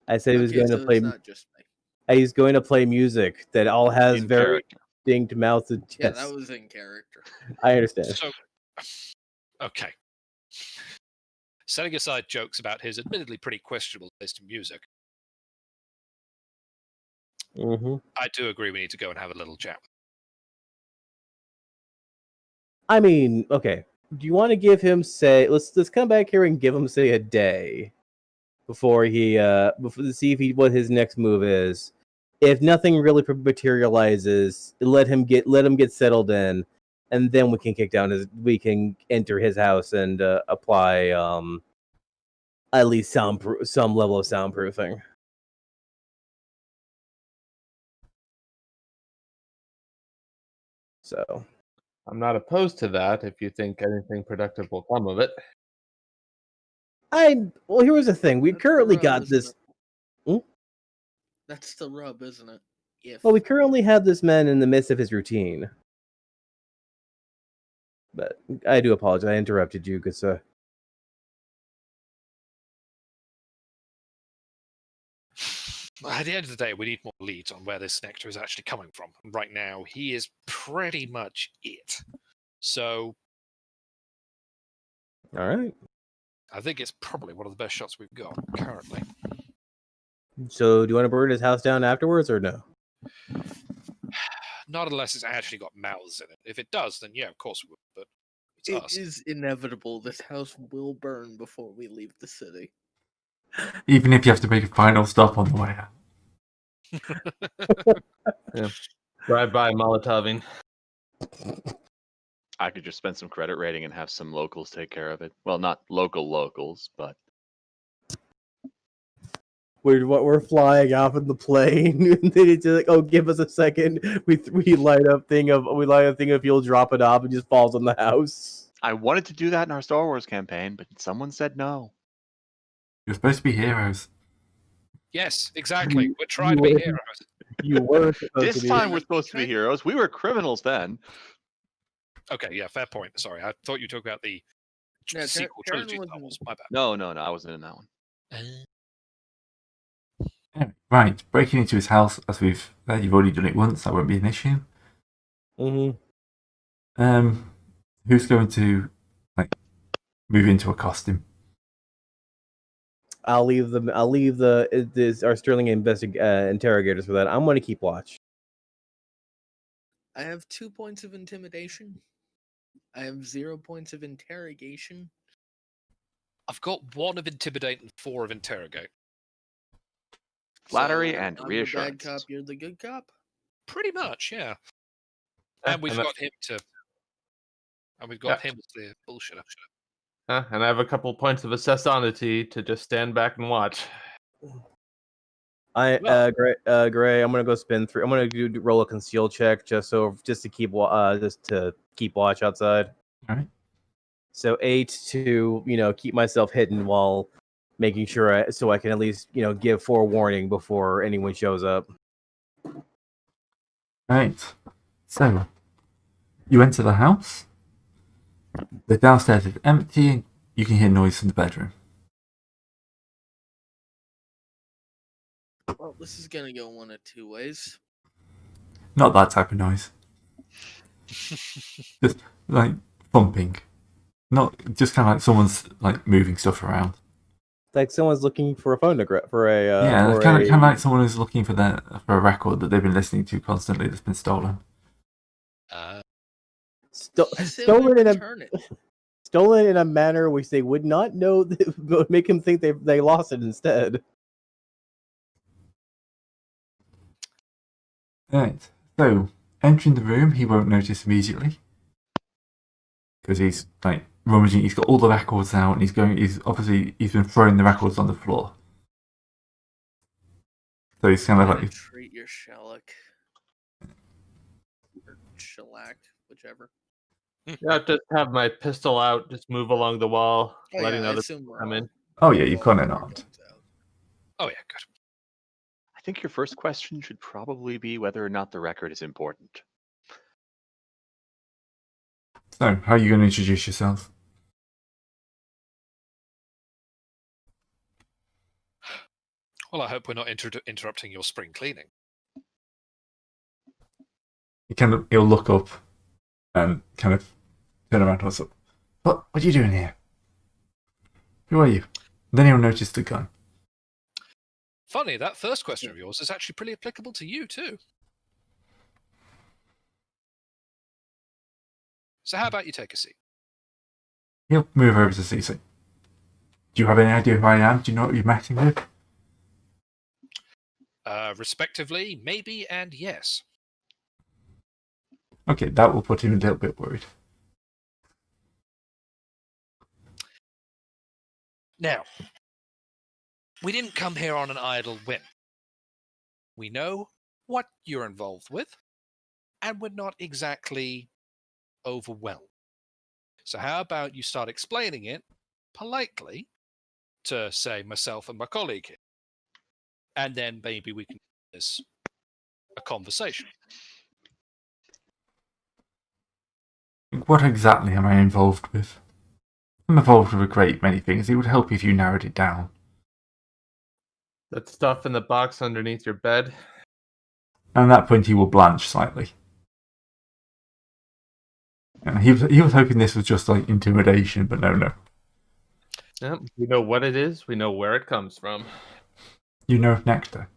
I said he was Okay, going so to play. it's not just me. He's going to play music that all has In very character. distinct mouths. Yeah, that was in character. I understand. So, okay. Setting aside jokes about his admittedly pretty questionable taste in music, Mm-hmm. I do agree we need to go and have a little chat. I mean, okay. Do you want to give him let's come back here and give him a day before to see if what his next move is. If nothing really materializes, let him get settled in, and then we can enter his house and apply at least some level of soundproofing. So I'm not opposed to that if you think anything productive will come of it. well, here was the thing. We That's the currently rub, got isn't this. it? That's the rub, isn't it? If Well, we currently have this man in the midst of his routine. But I do apologize. I interrupted you because At the end of the day, we need more leads on where this nectar is actually coming from. And right now, he is pretty much it. So All right. I think it's probably one of the best shots we've got currently. So, do you want to burn his house down afterwards, or no? Not unless it's actually got mouths in it. If it does, then yeah, of course we will. But it's It us. is inevitable. This house will burn before we leave the city. Even if you have to make a final stop on the way out. Drive by Molotoving. I could just spend some credit rating and have some locals take care of it. Well, not locals, but We're flying off in the plane, and then it's like, oh, give us a second. We light up thing of fuel, drop it off, and just falls on the house. I wanted to do that in our Star Wars campaign, but someone said no. You're supposed to be heroes. Yes, exactly. We're trying to you be were- heroes. You were supposed This to be. time we're supposed to be heroes. We were criminals then. Okay, yeah, fair point. Sorry, I thought you talked about the Yeah, sequel Karen trilogy. wasn't- That was my bad. No, I wasn't in that one. Anyway, right, breaking into his house, as you've already done it once, that won't be an issue. Mm-hmm. Who's going to move into a costume? I'll leave our Sterling interrogators for that. I'm going to keep watch. I have 2 points of intimidation. I have 0 points of interrogation. I've got 1 of intimidate and 4 of interrogate. Flattery So, and I'm reassurance. the bad cop, you're the good cop. Pretty much, yeah. And we've got him to. And we've got him as the bullshitter. And I have a couple points of assessonity to just stand back and watch. Gray, I'm gonna go spin through. I'm gonna roll a conceal check just to keep watch outside. All right. So 8 to keep myself hidden while making sure so I can at least give forewarning before anyone shows up. Right. So, you enter the house. The downstairs is empty. You can hear noise from the bedroom. Well, this is gonna go one of 2 ways. Not that type of noise. Just like thumping. Not just kind of like someone's like moving stuff around. Like someone's looking for a phonograph for a Yeah, for kind a- of like someone who's looking for a record that they've been listening to constantly that's been stolen. Silly, stolen in a manner which they would not know would make him think they lost it instead. Right. So, entering the room, he won't notice immediately because he's like rummaging. He's got all the records out, and he's been throwing the records on the floor. So he's kind of like treat your shellac. Or shellac, whichever. Yeah, just have my pistol out, just move along the wall, Oh, letting yeah, I other assume people we're come all- in. Oh yeah, you've got all it our armed. guns out. Oh, yeah, good. I think your first question should probably be whether or not the record is important. So, how are you going to introduce yourself? Well, I hope we're not interrupting your spring cleaning. He'll look up and kind of turn around and up. What are you doing here? Who are you? Then he'll notice the gun. Funny, that first question of yours is actually pretty applicable to you, too. So how about you take a seat? He'll move over to Cece. Do you have any idea who I am? Do you know what you're messing with? Respectively, maybe and yes. Okay, that will put him a little bit worried. Now, we didn't come here on an idle whim. We know what you're involved with, and we're not exactly overwhelmed. So how about you start explaining it politely to, say, myself and my colleague here, and then maybe we can have this a conversation. What exactly am I involved with? I'm involved with a great many things. It would help if you narrowed it down. That stuff in the box underneath your bed. And at that point, he will blanch slightly. And he was hoping this was just like intimidation, but no. Yep. We know what it is. We know where it comes from. You know of nectar.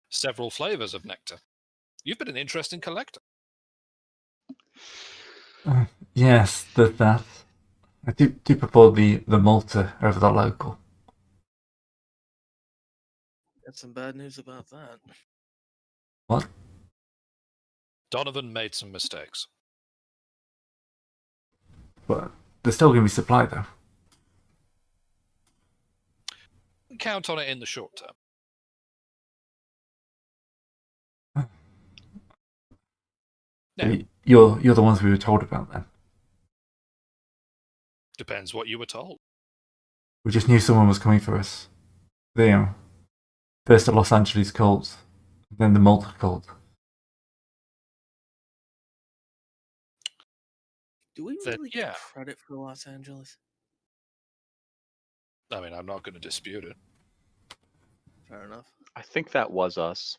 Several flavors of nectar. You've been an interesting collector. Yes, there's that. I do prefer the Malta over the local. Got some bad news about that. What? Donovan made some mistakes. But there's still going to be supply, though. Count on it in the short term. So you're the ones we were told about then. Depends what you were told. We just knew someone was coming for us. First the Los Angeles cult, then the Malta cult. Do we Then, really yeah. get credit for Los Angeles? I mean, I'm not going to dispute it. Fair enough. I think that was us.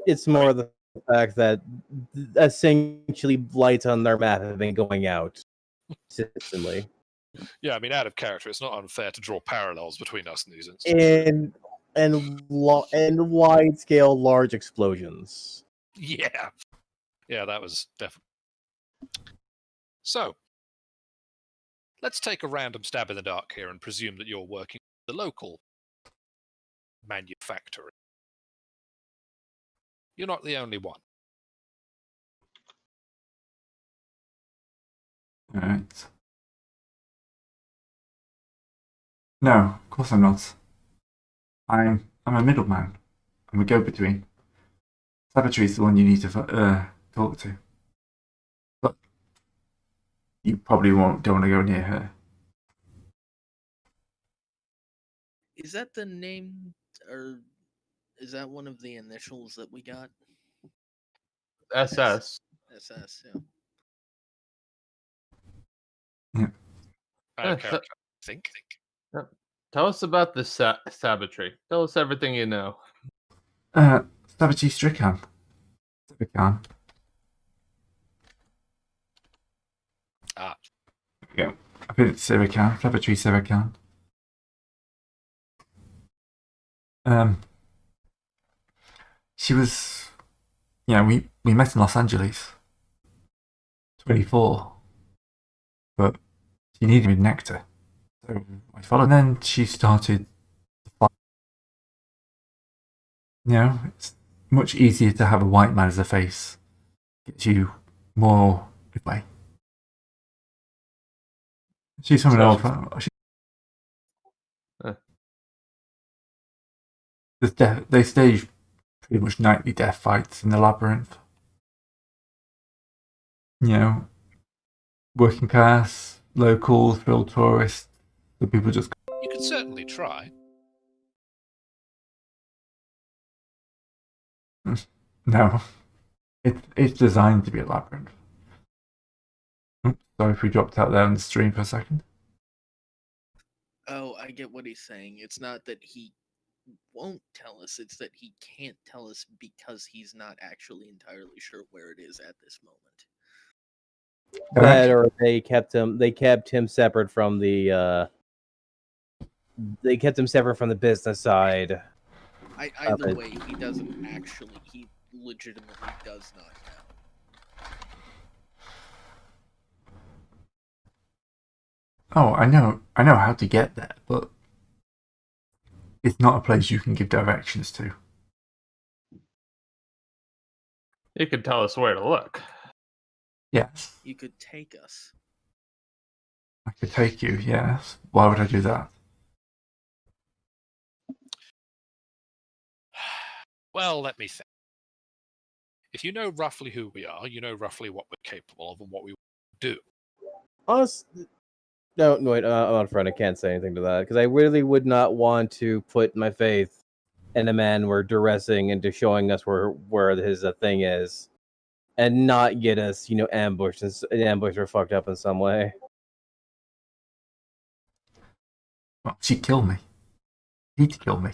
It's more the fact that essentially lights on their map have been going out consistently. Yeah, I mean, out of character, it's not unfair to draw parallels between us and these instances. And wide scale large explosions. Yeah. Yeah, that was definitely. So, let's take a random stab in the dark here and presume that you're working with the local manufacturer. You're not the only one. Alright. No, of course I'm not. I'm a middleman. I'm a go-between. Savagery's the one you need to talk to. But you probably don't want to go near her. Is that the name, or is that one of the initials that we got? SS. SS, Yeah. Out of character, I think. Tell us about the savagery. Tell us everything you know. Savagey Strican. Ah. Yeah. I think it's Sirican. Savagery Sirican. She was, we met in Los Angeles. 24. But she needed nectar. So I followed. And then she started to fight. It's much easier to have a white man as a face. Gets you more way. She's from an old family. They stage pretty much nightly death fights in the labyrinth. Working class, local, thrill tourists, the people just. You could certainly try. No, it's designed to be a labyrinth. Oops, sorry if we dropped out there on the stream for a second. Oh, I get what he's saying. It's not that he won't tell us, it's that he can't tell us because he's not actually entirely sure where it is at this moment. That or they kept him separate from the business side. Either way, he legitimately does not know. Oh, I know how to get there, but it's not a place you can give directions to. You can tell us where to look. Yes. You could take us. I could take you, yes. Why would I do that? Well, let me think. If you know roughly who we are, you know roughly what we're capable of and what we do. No, wait, I'm on front. I can't say anything to that because I really would not want to put my faith in a man we're duressing into showing us where his thing is, and not get us, ambushed or fucked up in some way. Well, she'd kill me. He'd kill me.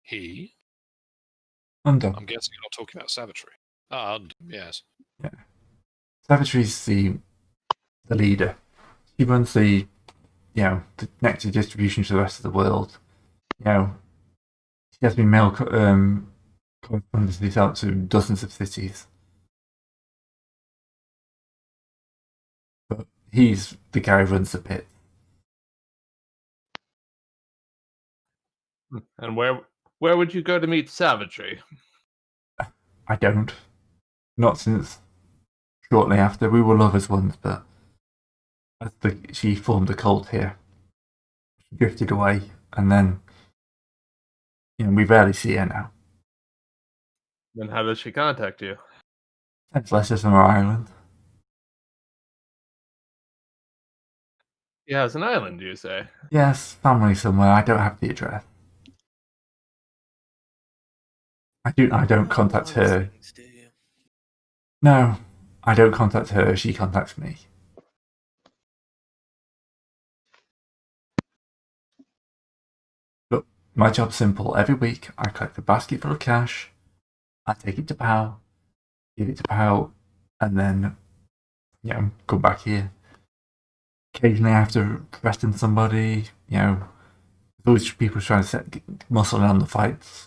He? Undone. I'm guessing you're not talking about savagery. Ah, yes. Savagery's the leader. He runs the nectar distribution to the rest of the world. He has been mail correspondences out to dozens of cities. But he's the guy who runs the pit. And where would you go to meet savagery? I don't. Not since shortly after. We were lovers once, but as she formed a cult here, she drifted away, and then we rarely see her now. Then how does she contact you? Sends letters from her island. She has an island, you say? Yes, family somewhere. I don't have the address. I don't contact her. No, I don't contact her. She contacts me. Look, my job's simple. Every week, I collect a basket full of cash. I take it to Pal, give it to Pal, and then, come back here. Occasionally, I have to threaten somebody. There's always people trying to set muscle on the fights.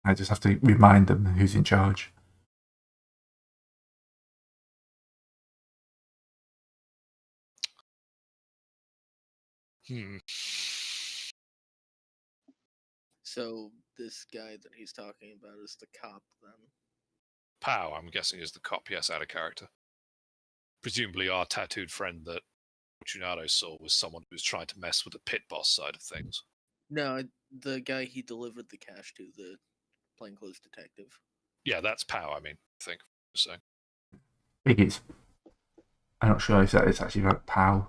I just have to remind them who's in charge. So this guy that he's talking about is the cop, then. Pow, I'm guessing, is the cop, yes, out of character. Presumably our tattooed friend that Fortunato saw was someone who was trying to mess with the pit boss side of things. No, the guy he delivered the cash to, the plainclothes detective. Yeah, that's Pow, I think. So. I think I'm not sure if that is actually about Pow,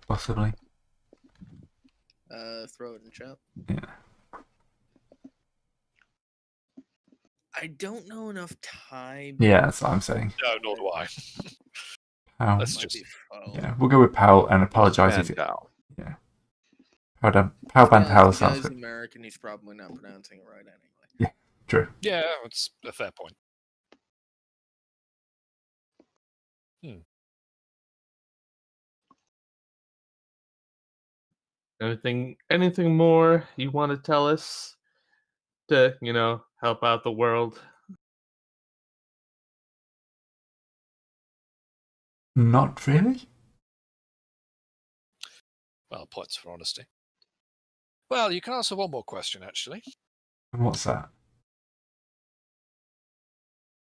possibly. Throw it in chat. Yeah. I don't know enough Thai. Yeah, that's what I'm saying. No, nor do I. Pow. Let's just. Yeah, we'll go with Pow and apologise if it. Pal. Yeah. Pow Ban Pow sounds good. good. American, he's probably not pronouncing it right anyway. Yeah, true. Yeah, it's a fair point. Anything more you want to tell us to, help out the world? Not really. Well, points for honesty. Well, you can answer one more question, actually. What's that?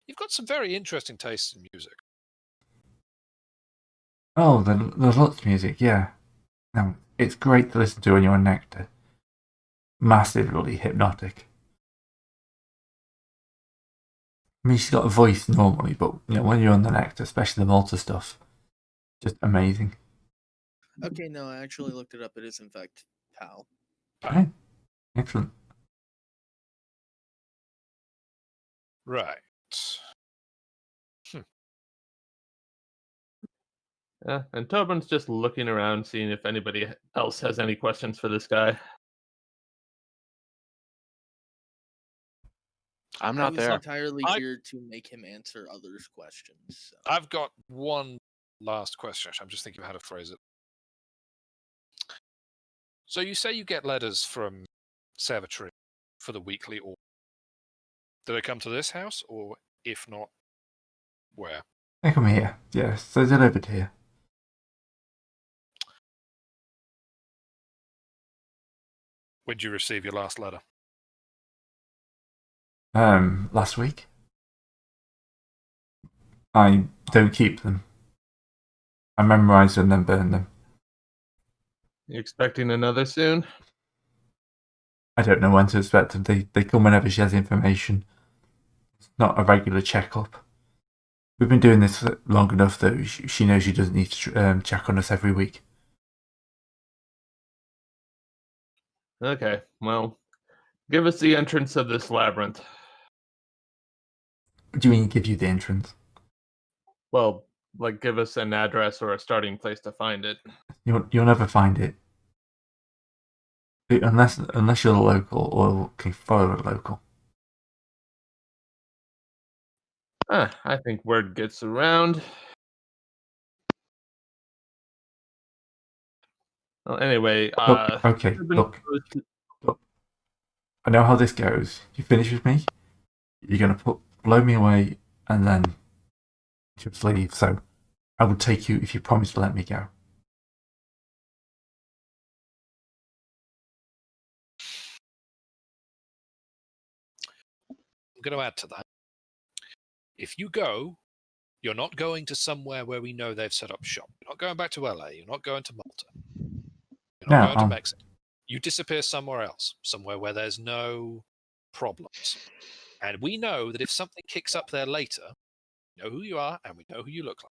You've got some very interesting tastes in music. Oh, the Lutz music, yeah. No, it's great to listen to when you're on Nectar. Massively hypnotic. I mean, she's got a voice normally, but when you're on the Nectar, especially the Malta stuff, just amazing. Okay, no, I actually looked it up. It is in fact Pal. Okay. Excellent. Right. And Tobin's just looking around, seeing if anybody else has any questions for this guy. I'm I not was there. entirely here to make him answer others' questions. So. I've got one last question. I'm just thinking of how to phrase it. So you say you get letters from Savagery for the weekly order. Do they come to this house, or if not, where? They come here. Yes, they're delivered here. When did you receive your last letter? Last week. I don't keep them. I memorise them and then burn them. You expecting another soon? I don't know when to expect them. They come whenever she has information. It's not a regular checkup. We've been doing this long enough that she knows she doesn't need to check on us every week. Okay, well, give us the entrance of this labyrinth. Do you mean give you the entrance? Well, give us an address or a starting place to find it. You'll never find it. Unless you're a local or can follow a local. I think word gets around. Well, anyway, Okay, everybody look. goes to- I know how this goes. You finish with me, you're gonna blow me away, and then just leave. So I will take you if you promise to let me go. I'm going to add to that. If you go, you're not going to somewhere where we know they've set up shop. You're not going back to LA. You're not going to Malta. You're not going to Mexico. You disappear somewhere else, somewhere where there's no problems. And we know that if something kicks up there later, we know who you are and we know who you look like.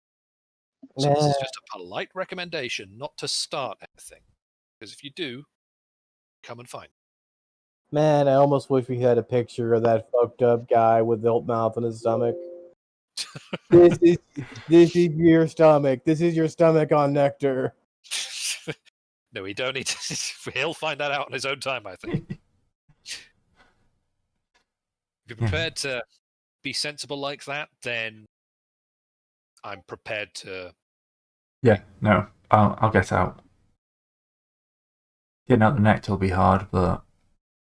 So this is just a polite recommendation not to start anything. Because if you do, come and find. Man, I almost wish we had a picture of that fucked up guy with the mouth in his stomach. This is your stomach. This is your stomach on nectar. No, we don't need to. He'll find that out on his own time, I think. If you're prepared to be sensible like that, then I'm prepared to. Yeah, no, I'll get out. Getting out the nectar will be hard, but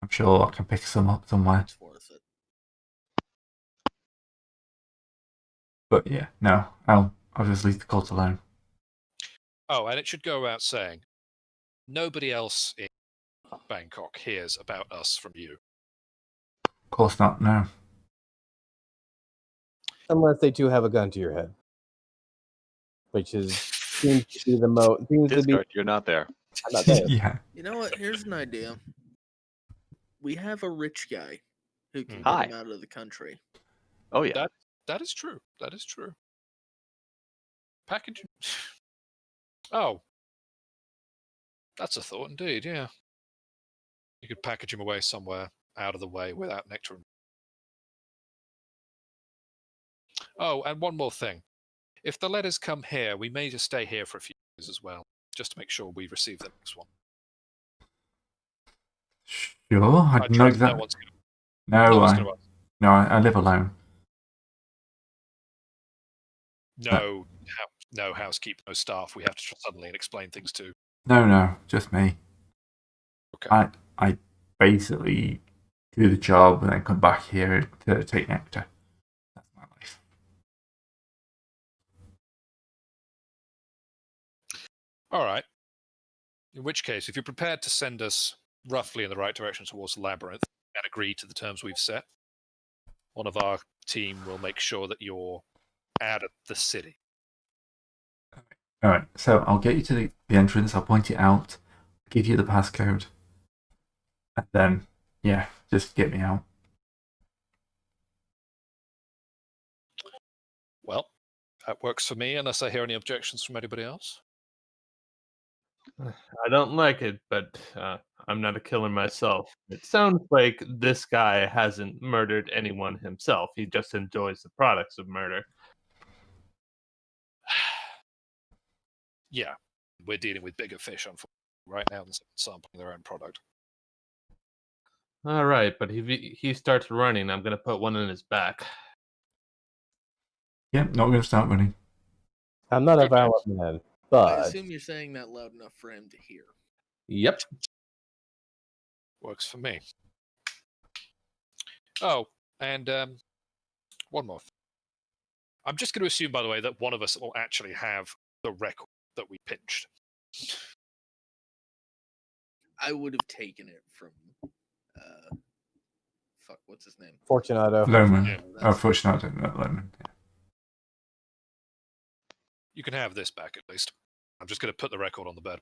I'm sure I can pick some up somewhere. It's worth it. But yeah, no, I'll just leave the cult alone. Oh, and it should go without saying, nobody else in Bangkok hears about us from you. Of course not. No. Unless they too have a gun to your head, which seems to be the most. Discard, you're not there. I'm not there. Yeah. You know what? Here's an idea. We have a rich guy who can Hi. get him out of the country. Oh yeah. That is true. That is true. Packaging. Oh. That's a thought indeed, yeah. You could package him away somewhere out of the way without nectar. Oh, and one more thing. If the letters come here, we may just stay here for a few years as well, just to make sure we receive the next one. Sure, I know trust exactly. no one's gonna ask. No, I live alone. No housekeeper, no staff. We have to suddenly explain things to. No, just me. Okay. I basically do the job and then come back here to take nectar. That's my life. All right. In which case, if you're prepared to send us roughly in the right direction towards the labyrinth and agree to the terms we've set, one of our team will make sure that you're out of the city. All right, so I'll get you to the entrance. I'll point it out, give you the passcode, and then just get me out. Well, that works for me, unless I hear any objections from anybody else. I don't like it, but I'm not a killer myself. It sounds like this guy hasn't murdered anyone himself. He just enjoys the products of murder. Yeah, we're dealing with bigger fish, unfortunately, right now than sampling their own product. All right, but if he starts running, I'm going to put one in his back. Yeah, not going to start running. I'm not a Okay. violent man, I but assume you're saying that loud enough for him to hear. Yep. Works for me. Oh, and one more thing. I'm just going to assume, by the way, that one of us will actually have the record that we pinched. I would have taken it from what's his name? Fortunato. Loman. Yeah, Oh, Fortunato, not Loman. Yeah. You can have this back, at least. I'm just going to put the record on the bed.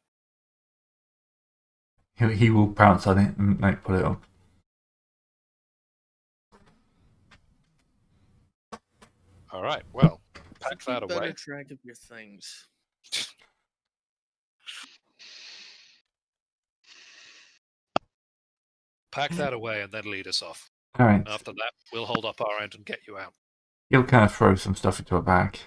He will pounce on it and pull it up. All right, well, pack Keep that better away. track of your things. Pack that away and then lead us off. All right. After that, we'll hold up our end and get you out. He'll kind of throw some stuff into a bag.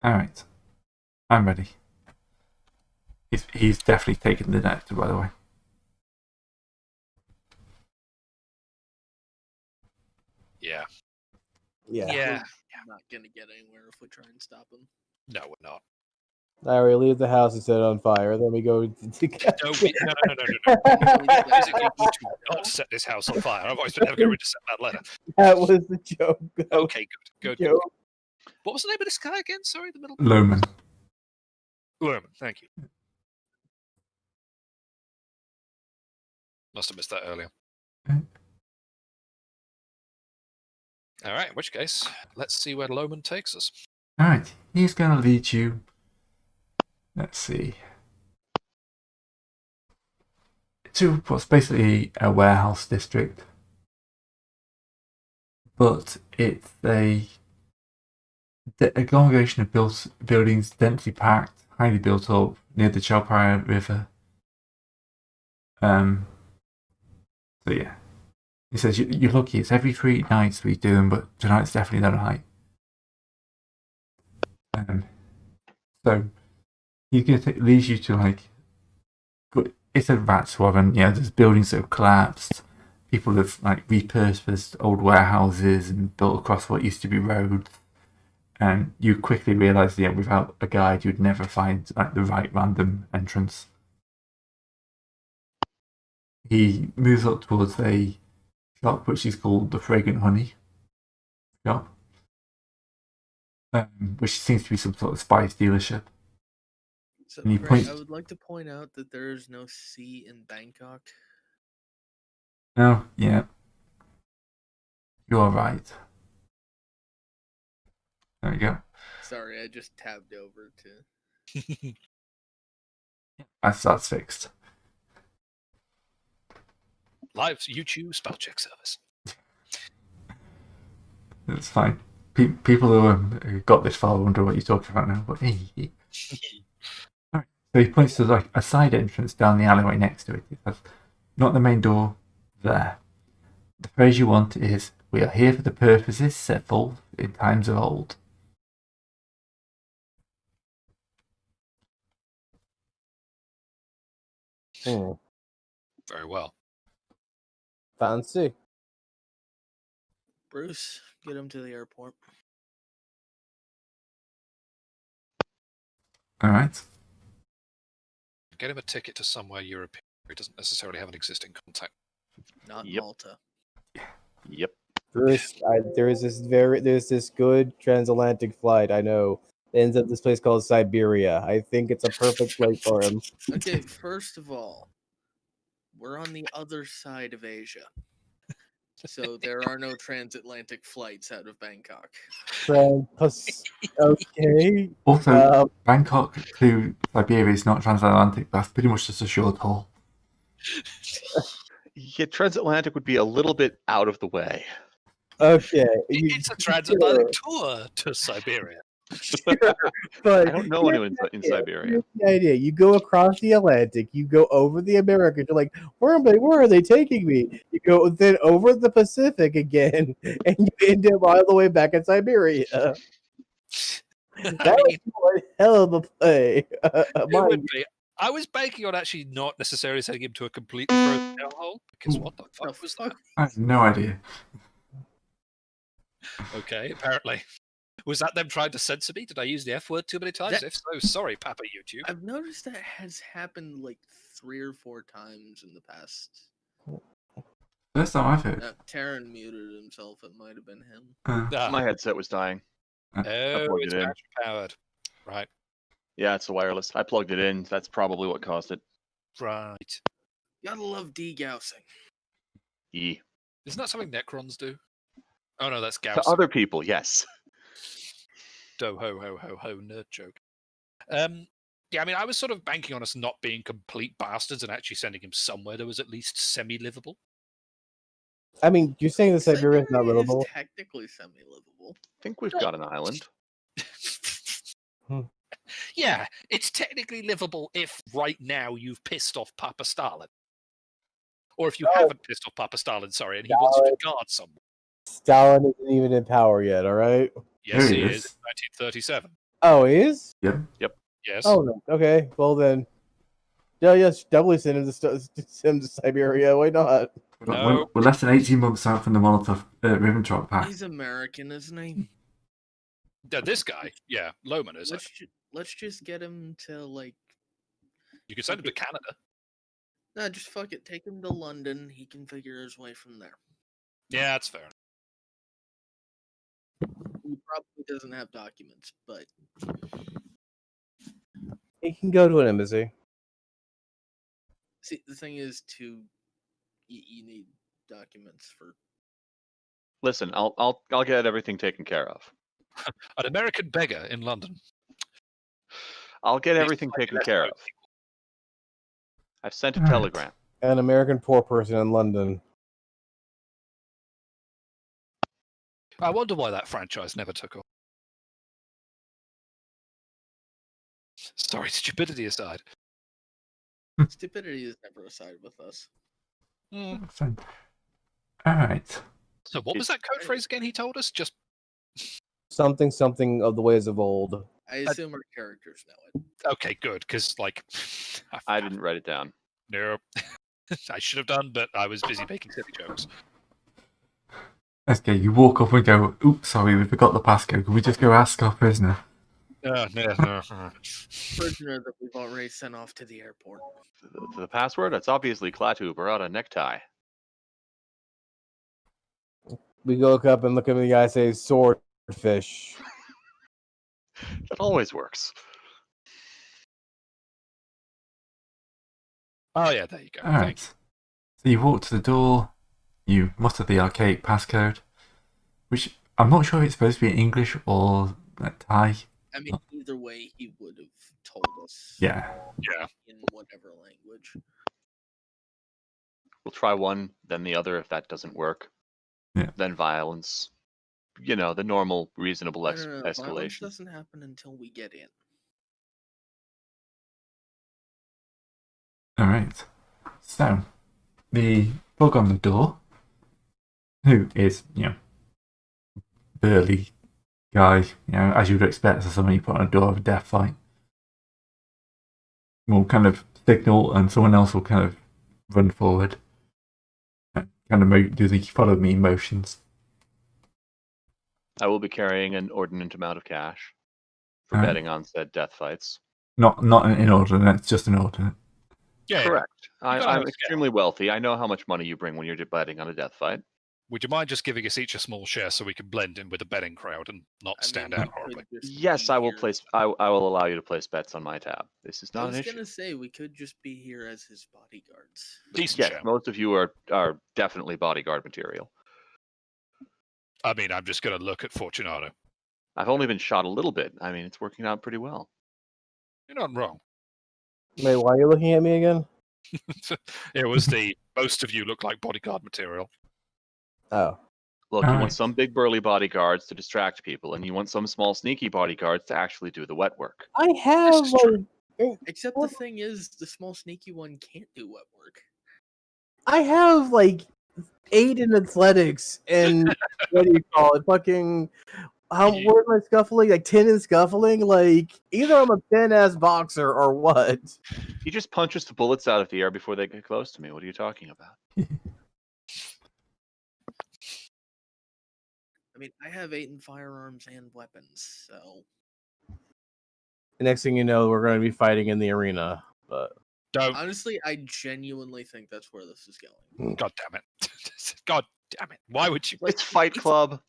All right. I'm ready. He's definitely taken the nectar, by the way. Yeah. Yeah. Yeah. We're not gonna get anywhere if we try and stop him. No, we're not. Larry, leave the house and set it on fire. Then we go. No, no. Physically need to not set this house on fire. Otherwise, we're never going to set that letter. That was the joke. Okay, good. Joke. What was the name of this guy again? Sorry, the middle. Loman. Lerman, thank you. Must have missed that earlier. All right, in which case, let's see where Loman takes us. All right, he's going to lead you. Let's see. To what's basically a warehouse district, but it's a congregation of buildings densely packed, highly built up near the Chopra River. So yeah, he says you're lucky. It's every 3 nights we do them, but tonight's definitely not a night. So he's going to lead you to like. It's a rat swab, and there's buildings that have collapsed. People have like repurposed old warehouses and built across what used to be roads. And you quickly realise, without a guide, you'd never find like the right random entrance. He moves up towards a shop which is called the Fragrant Honey shop, which seems to be some sort of spice dealership. So, And he Greg, points- I would like to point out that there is no sea in Bangkok. Oh, yeah. You're right. There we go. Sorry, I just tabbed over to. That's fixed. Live YouTube spell check service. It's fine. People who got this far wonder what you're talking about now. But Alright. So he points to like a side entrance down the alleyway next to it. He says, "Not the main door. There. The phrase you want is, 'We are here for the purposes set forth in times of old.'" Very well. Fancy. Bruce, get him to the airport. All right. Get him a ticket to somewhere European where he doesn't necessarily have an existing contact. Not Yep. Malta. Yep. Bruce, there's this good transatlantic flight. I know. It ends up this place called Siberia. I think it's a perfect place for him. Okay, first of all, we're on the other side of Asia. So there are no transatlantic flights out of Bangkok. Okay. Also, Bangkok to Siberia is not transatlantic. That's pretty much just a short haul. Yeah, transatlantic would be a little bit out of the way. Okay. It's a transatlantic tour to Siberia. But I don't know anyone in Siberia. Here's the idea: you go across the Atlantic, you go over the Americas. You're like, where are they taking me? You go then over the Pacific again, and you end up all the way back in Siberia. That was one hell of a play. It would be. I was banking on actually not necessarily sending him to a completely frozen hellhole, because what the fuck was that? I have no idea. Okay, apparently. Was that them trying to censor me? Did I use the F word too many times? If so, sorry, Papa YouTube. I've noticed that has happened like 3 or 4 times in the past. First time I've heard. Taryn muted himself. It might have been him. Ah, My headset was dying. oh, plugged it's it in. battery powered. Right, Yeah, it's the wireless. I plugged it in. That's probably what caused it. right. Gotta love degaussing. E. Isn't that something Necrons do? Oh no, that's To Gauss. other people, yes. Do ho ho ho ho nerd joke. Yeah, I mean, I was sort of banking on us not being complete bastards and actually sending him somewhere that was at least semi-livable. I mean, you're saying the Siberia is not Siberia livable? is technically semi-livable. I think we've got an island. Yeah, it's technically livable if right now you've pissed off Papa Stalin. Or if you haven't pissed off Papa Stalin, sorry, and he wants you to guard someone. Stalin isn't even in power yet. All right. Yes, There he he is. is. 1937. Oh, he is? Yep. Yes. Oh no. Okay. Well then, Yeah, yes, definitely send him to Siberia. Why not? No. We're less than 18 months out from the Molotov Ribbentrop Pact. He's American, isn't he? This guy, yeah, Lohman is. Let's just get him to like. You could send him to Canada. Nah, just fuck it. Take him to London. He can figure his way from there. Yeah, that's fair. He probably doesn't have documents, but He can go to an embassy. see, the thing is, you need documents for. Listen, I'll get everything taken care of. An American beggar in London. I'll get He's everything like taken an care of. escort. I've sent a Alright. telegram. An American poor person in London. I wonder why that franchise never took off. Sorry, stupidity aside. Stupidity is never a side with us. Fine. Alright. So what was that code phrase again he told us? Just Something of the ways of old. I assume our characters know it. okay, good, because like I didn't write it down. No. I should have done, but I was busy making silly jokes. Okay, you walk up and go, oops, sorry, we forgot the passcode. Can we just go ask our prisoner? No. Prisoner that we've already sent off to the airport. The password? That's obviously Klaatu Barada necktie. We go look up and look at the guy, say swordfish. That always works. Oh yeah, there you go. Alright. Thanks. So you walk to the door, you muster the archaic passcode, which I'm not sure if it's supposed to be in English or like, Thai. I mean, either way, he would have told us. Yeah. Yeah. In whatever language. We'll try one, then the other if that doesn't work. Yeah. Then violence. You know, the normal, reasonable No, Violence escalation. doesn't happen until we get in. Alright. So, the bug on the door, who is, burly guy, as you would expect for somebody put on a door of a death fight, will kind of signal and someone else will kind of run forward and kind of do the follow me motions. I will be carrying an ordinate amount of cash for Alright. betting on said death fights. Not in order, it's just an ordinate. Yeah. Correct. gotta have I'm a extremely wealthy. I know how much money you bring when you're betting on a death fight. Would you mind just giving us each a small share so we can blend in with the betting crowd and not stand out horribly? Yes, I will place. I will allow you to place bets on my tab. This is I not was an issue. gonna say we could just be here as his bodyguards. Decent Yes, share. most of you are definitely bodyguard material. I mean, I'm just going to look at Fortunato. I've only been shot a little bit. I mean, it's working out pretty well. You're not wrong. Wait, why are you looking at me again? It was the most of you look like bodyguard material. Oh. Look, you Alright. want some big burly bodyguards to distract people, and you want some small sneaky bodyguards to actually do the wet work. I have is true. Except the thing is, the small sneaky one can't do wet work. I have 8 in athletics and what do you call it? Fucking where's my scuffling? 10 in scuffling? Either I'm a thin ass boxer or what? He just punches the bullets out of the air before they get close to me. What are you talking about? I mean, I have 8 in firearms and weapons, so The next thing you know, we're going to be fighting in the arena. But Don't. honestly, I genuinely think that's where this is going. God damn it. God damn it. Why would you? It's Fight Club.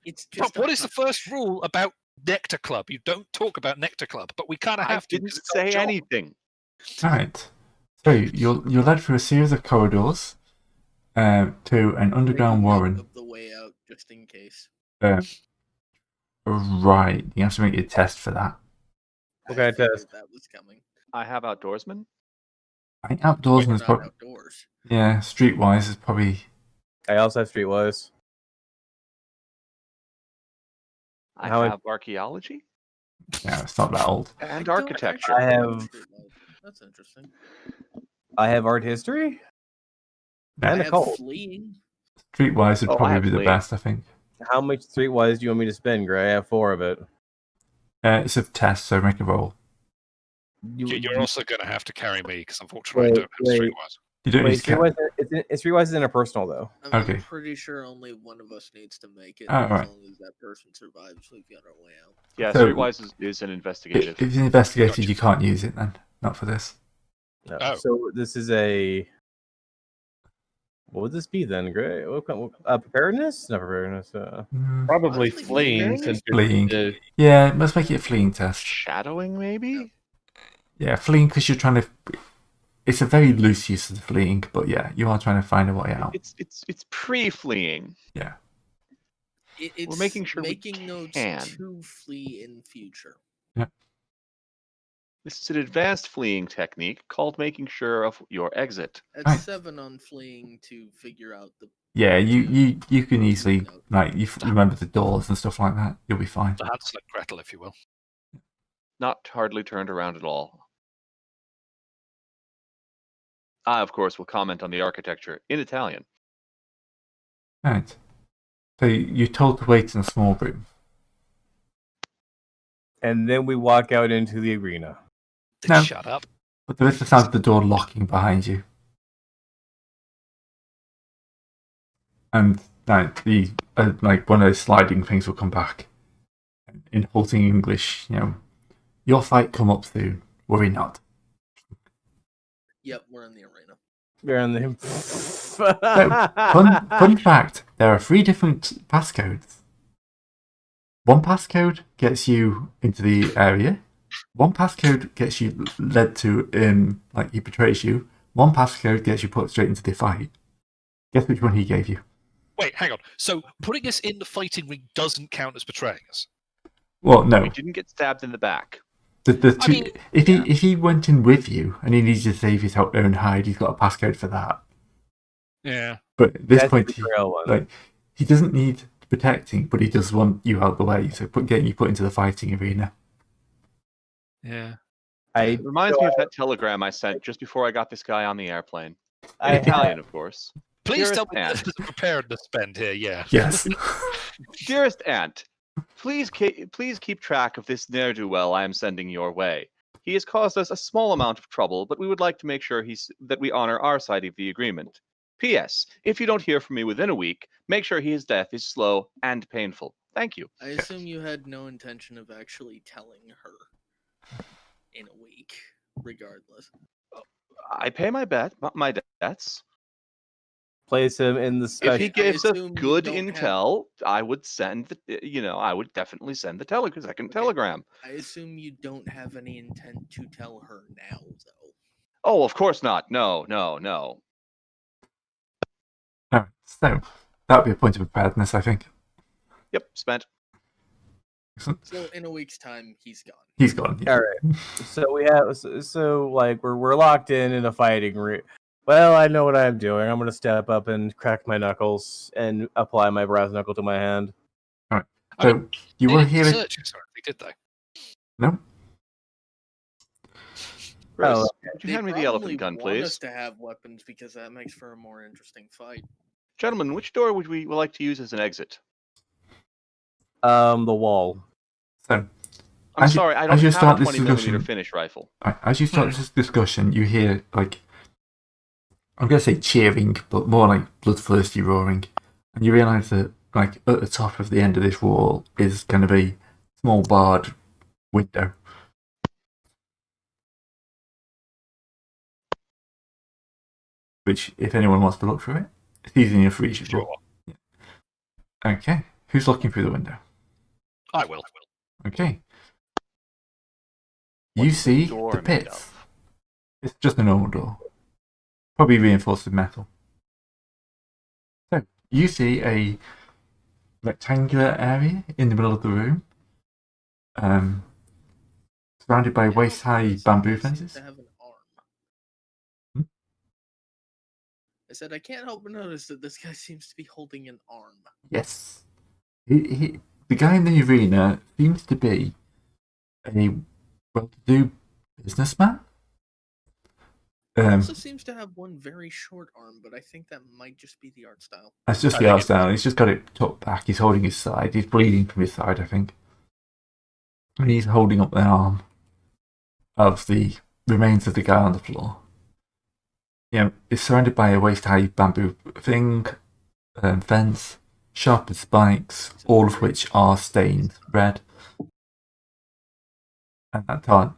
It's just. But what is the first rule about Nectar Club? You don't talk about Nectar Club, but we kind of I have to. didn't 'cause it's our say job. anything. Alright. So you're led through a series of corridors to an underground warren. Of the way out, just in case. Right. You have to make your test for that. What kind of I figured test? that was coming. I have outdoorsman. I think outdoorsman We're is not probably outdoors. streetwise is probably I also have streetwise. I How I- have archaeology it's not that old. and I don't architecture. actually I know have- streetlight. That's interesting. I have art history Yeah. and I a have cult. fleeing. Streetwise would Oh, I probably have be the fleeing. best, I think. How much streetwise do you want me to spend, Gray? I have 4 of it. It's a test, so make a roll. You're also going to have to carry me because unfortunately I don't have Streetwise. You don't need Wait, to carry. Streetwise is interpersonal though. I'm Okay. pretty sure only one of us needs to make it. Oh, as right. long as that person survives, we've got our way out. Yeah, So- Streetwise is an investigative. If it's investigated, Gotcha. you can't use it then. Not for this. No. Oh. So this is a. What would this be then? Great. Preparedness? No preparedness. Probably Honestly, fleeing. very Since Fleeing. you're- Yeah, let's make it a fleeing test. Shadowing, maybe? Yeah, fleeing because you're trying to. It's a very loose use of fleeing, but yeah, you are trying to find a way out. It's pre-fleeing. Yeah. It's making sure we making notes can. to flee in future. This is an advanced fleeing technique called making sure of your exit. At Right. 7 on fleeing to figure out the. Yeah, you can easily No. like remember the doors and stuff like that. You'll be fine. The Hansel and Gretel, if you will. Not hardly turned around at all. I, of course, will comment on the architecture in Italian. Right. So you're told to wait in a small room. And then we walk out into the arena. No. Shut up. But there is the sound of the door locking behind you. And like the like one of those sliding things will come back. In halting English, your fight come up soon. Worry not. Yep, we're in the arena. We're in the. Fun fact, there are 3 different passcodes. One passcode gets you into the area. One passcode gets you led to, like he betrays you. One passcode gets you put straight into the fight. Guess which one he gave you? Wait, hang on. So putting us in the fighting ring doesn't count as betraying us? Well, no. We didn't get stabbed in the back. The I two, mean, if he went in with you and he needs to save his own hide, he's got a passcode for that. Yeah. But at this That's point, the betrayal one. like he doesn't need protecting, but he does want you out of the way. So getting you put into the fighting arena. Yeah. It reminds me of that telegram I sent just before I got this guy on the airplane. In I Italian, of course. Please Dearest tell me Aunt. there's a preparedness spend here, yeah. Yes. Dearest Aunt, please keep track of this ne'er-do-well I am sending your way. He has caused us a small amount of trouble, but we would like to make sure that we honor our side of the agreement. P.S. If you don't hear from me within a week, make sure his death is slow and painful. Thank you. I assume you had no intention of actually telling her in a week, regardless. I pay my debts. place him in the If special. he gives us assume you good don't have- intel, I would send I would definitely send the second Okay. telegram. I assume you don't have any intent to tell her now, though. Oh, of course not. No. No, so that would be a point of preparedness, I think. Yep, spent. Excellent. So in a week's time, he's gone. He's gone. Yeah. All right. So we have like we're locked in a fighting room. Well, I know what I'm doing. I'm gonna step up and crack my knuckles and apply my brass knuckle to my hand. I So mean, you They will didn't hear it. search us or anything, did they? No. Chris, Oh, would you They hand me the probably elephant gun, want us please? to have weapons because that makes for a more interesting fight. Gentlemen, which door would we like to use as an exit? The wall. So I'm As you- sorry, I as don't you have start a this 20mm discussion- finish rifle. as you start this discussion, you hear like I'm gonna say cheering, but more like bloodthirsty roaring, and you realise that like at the top of the end of this wall is going to be a small barred window. Which, if anyone wants to look through it, it's easy enough reachable. Sure. Okay, who's looking through the window? I will. Okay. You What's the see door the made pits. of? It's just a normal door. Probably reinforced with metal. So, you see a rectangular area in the middle of the room, surrounded by waist-high bamboo fences. To have an arm. Hmm? I said I can't help but notice that this guy seems to be holding an arm. Yes. The guy in the arena seems to be a well-to-do businessman. Also seems to have one very short arm, but I think that might just be the art style. That's just I the think art it- style. He's just got it tucked back. He's holding his side. He's bleeding from his side, I think. And he's holding up an arm. of the remains of the guy on the floor. It's surrounded by a waist-high bamboo fence, sharp as spikes, all of which are stained red. And that are,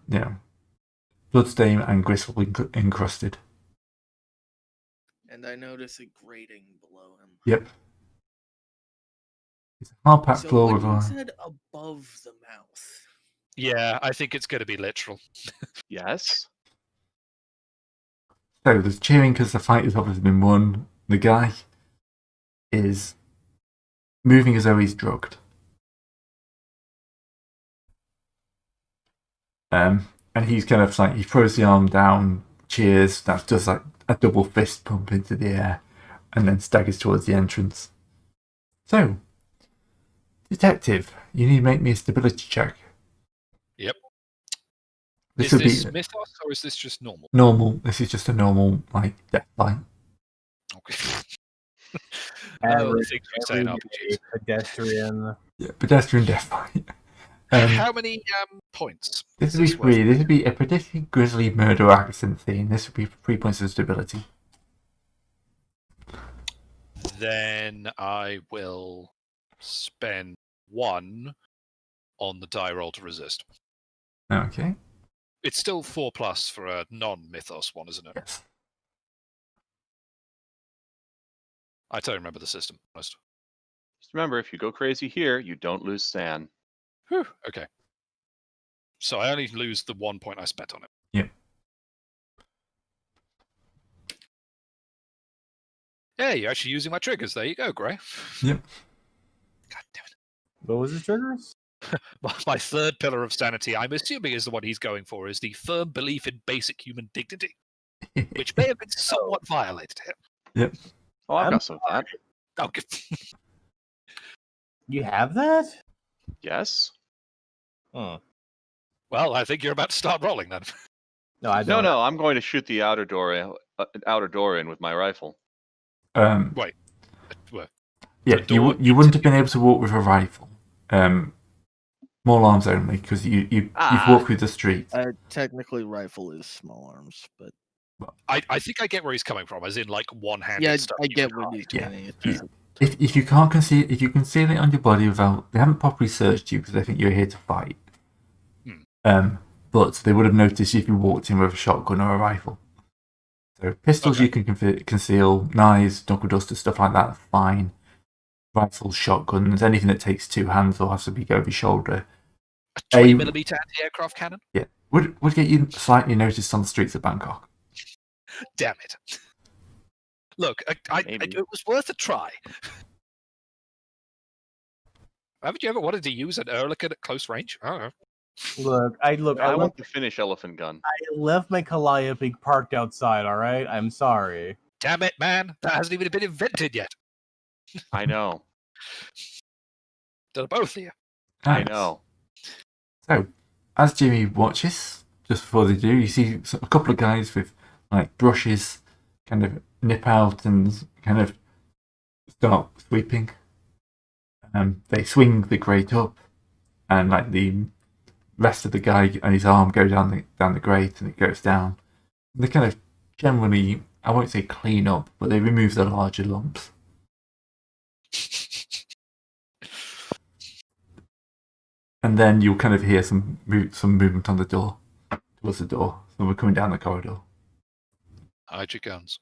bloodstain and gristle encrusted. And I notice a grating below him. Yep. It's a hard-packed So floor when with you a... said above the mouth, Yeah, I think it's going to be literal. Yes. So there's cheering because the fight has obviously been won. The guy is moving as though he's drugged. And he's kind of like, he throws the arm down, cheers, that does like a double fist pump into the air, and then staggers towards the entrance. So, detective, you need to make me a stability check. Yep. This Is would this be mythos or is this just normal? normal. This is just a normal, like, death fight. Okay. Oh, the things you say in everyday RPGs. pedestrian. Yeah, pedestrian death fight. How many points? This is would be this worth? 3. This would be a particularly grisly murder accident scene. This would be 3 points of stability. Then I will spend 1 on the die roll to resist. Okay. It's still 4+ for a non-mythos one, isn't it? Yes. I totally remember the system. Honest. Just remember, if you go crazy here, you don't lose Stan. Whew, okay. So I only lose the 1 point I spent on it. Yep. Yeah, you're actually using my triggers. There you go, Gray. Yep. God damn it. What was his triggers? My third pillar of sanity, I'm assuming is the one he's going for, is the firm belief in basic human dignity, which may have been somewhat violated here. Yep. Oh, I've I'm got some of that. Okay. You have that? Yes. Hmm. Well, I think you're about to start rolling then. No, I No, don't. no, I'm going to shoot the outer door in with my rifle. Wait. Well, Yeah, The door you wouldn't have into- been able to walk with a rifle. Small arms only, because you've walked through the street. technically rifle is small arms, but I think I get where he's coming from, as in like one-handed yeah, stuff. I you get can where hide. he's Yeah. getting. It's just If you can't conceal, if you conceal it on your body without, they haven't properly searched you because they think you're here to fight. But they would have noticed if you walked in with a shotgun or a rifle. So pistols Okay. you can conceal, knives, knuckle dusters, stuff like that, fine. Rifles, shotguns, anything that takes 2 hands or has to be over your shoulder. A 20mm anti-aircraft cannon? Yeah, would get you slightly noticed on the streets of Bangkok. Damn it. Look, Maybe. it was worth a try. Haven't you ever wanted to use an Ehrlichman at close range? I don't know. Look, I I want the Finnish elephant gun. left my Calliope parked outside, alright? I'm sorry. Damn it, man. That hasn't even been invented yet. I know. To both of you. I Nice. know. So, as Jimmy watches, just before they do, you see a couple of guys with like brushes kind of nip out and kind of start sweeping. They swing the grate up, and like the rest of the guy and his arm go down the grate, and it goes down. They kind of generally, I won't say clean up, but they remove the larger lumps. And then you'll kind of hear some movement on the door, towards the door. So we're coming down the corridor. Hide your guns.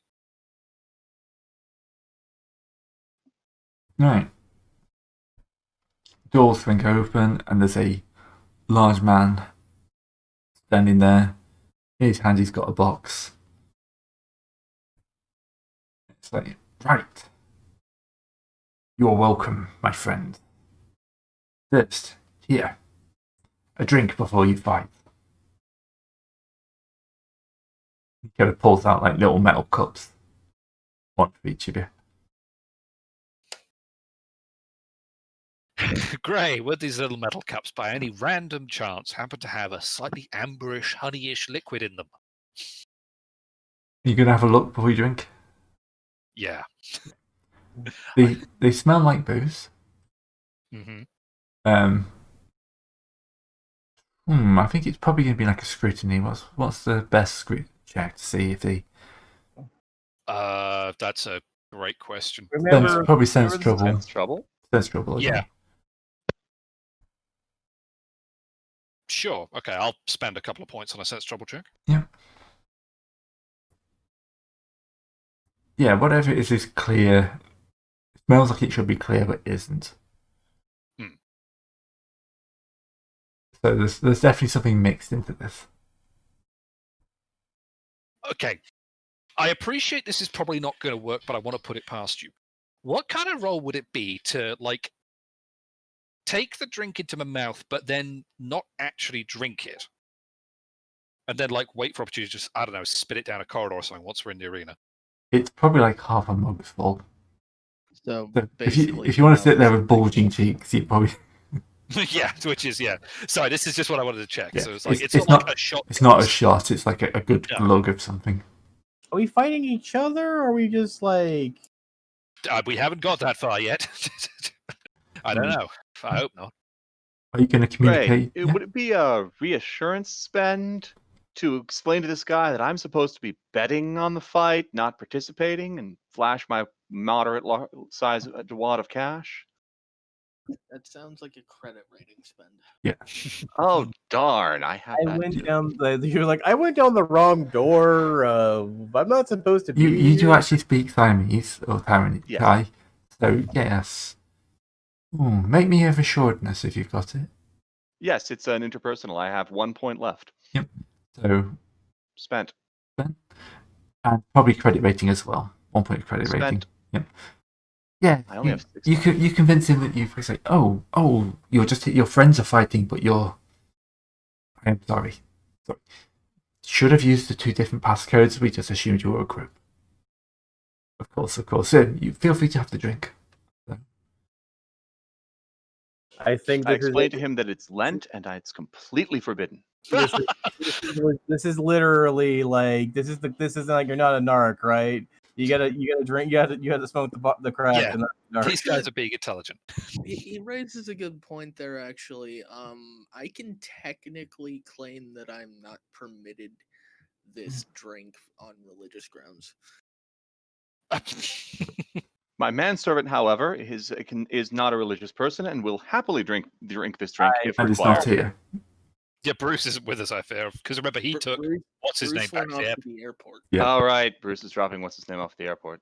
Right. Doors swing open, and there's a large man standing there. In his hand, he's got a box. It's like, right. You're welcome, my friend. First, here, a drink before you fight. He kind of pulls out like little metal cups, one for each of you. Gray, would these little metal cups by any random chance happen to have a slightly amberish, honeyish liquid in them? You gonna have a look before you drink? Yeah. They smell like booze. Mm-hmm. I think it's probably going to be like a scrutiny. What's the best check to see if they That's a great question. Remember, probably sense remember trouble. Sense trouble. Sense trouble. Okay. Yeah. Sure. Okay, I'll spend a couple of points on a sense trouble check. Yeah, whatever it is clear. It smells like it should be clear, but isn't. Hmm. So there's definitely something mixed into this. Okay. I appreciate this is probably not going to work, but I want to put it past you. What kind of role would it be to, like, take the drink into my mouth, but then not actually drink it? And then, like, wait for opportunity to just, I don't know, spit it down a corridor or something once we're in the arena. It's probably like half a mug's full. So So basically, if you want to sit there now with bulging cheeks, you probably Yeah, which is, yeah. Sorry, this is just what I wanted to check. Yeah, So it's like, it's it's not like a shot. it's not a glass. shot. It's like a good Yeah. glug of something. Are we fighting each other, or are we just like? We haven't got that far yet. I don't know. I hope not. Are you going to communicate? Great. Would it be a reassurance spend to explain to this guy that I'm supposed to be betting on the fight, not participating, and flash my moderate size wad of cash? that sounds like a credit rating spend. Oh darn! I have I that went too. down the. You're like, I went down the wrong door. I'm not supposed to be. You do here." actually speak Siamese or Thai, Yes. so yes. Make me of assuredness if you've got it. Yes, it's an interpersonal. I have 1 point left. So Spent. and probably credit rating as well. 1 point credit rating. Spent. Yep. Yeah. I only have 6 You left. you convince him that you say, oh, you're just your friends are fighting, but you're. I'm sorry. Should have used the 2 different passcodes. We just assumed you were a group. Of course. So you feel free to have the drink. I think I this is explained to him that it's Lent and it's completely forbidden. this is literally like this isn't like you're not a narc, right? You gotta drink. You gotta smoke the crack. Yeah. And not These guys are being intelligent. He raises a good point there. Actually, I can technically claim that I'm not permitted this drink on religious grounds. My manservant, however, is not a religious person and will happily drink this drink if And it's required. not here. Yeah, Bruce isn't with us, I fear. Because remember, he took what's his name back went to off the to airport. the airport. Yeah. All right, Bruce is dropping what's his name off the airport.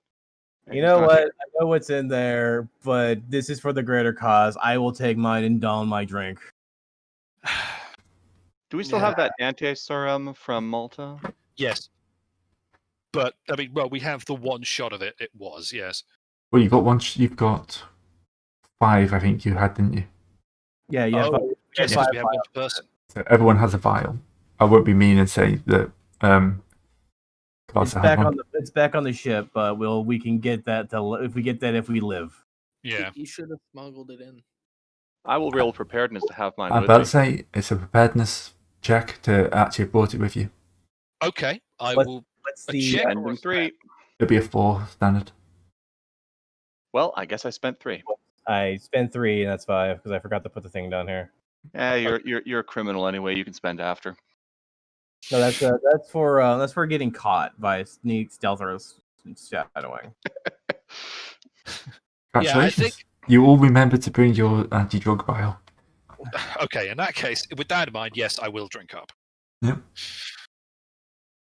You know what? I know what's in there, but this is for the greater cause. I will take mine and down my drink. Do we still have that anti-serum from Malta? Yes. But, I mean, well, we have the one shot of it. It was, yes. Well, you've got one. You've got 5. I think you had, didn't you? Yeah. Yes, five, because we have five. one per person. So everyone has a vial. I won't be mean and say that. It's back on the ship, but we can get that if we live. Yeah. He should have smuggled it in. I will roll preparedness to have mine I'm with about me. to say it's a preparedness check to actually have brought it with you. Okay. I What- will. What's A the check? Spending 3. It'll be a 4 standard. Well, I guess I spent 3. I spent 3 and that's 5 because I forgot to put the thing down here. You're a criminal anyway. You can spend after. No, that's for getting caught by stealth or shadowing. Congratulations. think- You all remember to bring your anti-drug vial. Okay, in that case, with that in mind, yes, I will drink up. Yep.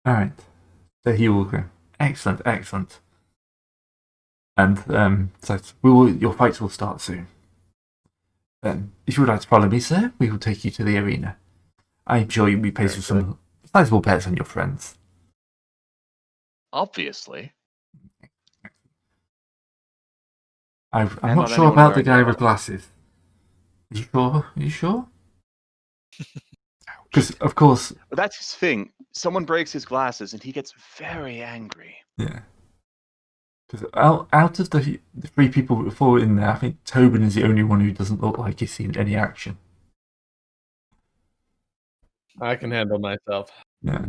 All right. So he will go. Excellent. And so your fights will start soon. If you would like to follow me, sir, we will take you to the arena. I'm sure you'll be placed with some sizable bets on your friends. Obviously. I'm And not on sure anyone about the wearing guy yellow. with glasses. Are you sure? Because, of course, But that's his thing. Someone breaks his glasses and he gets very angry. yeah. Because out of the 3 people before in there, I think Tobin is the only one who doesn't look like he's seen any action. I can handle myself. Yeah.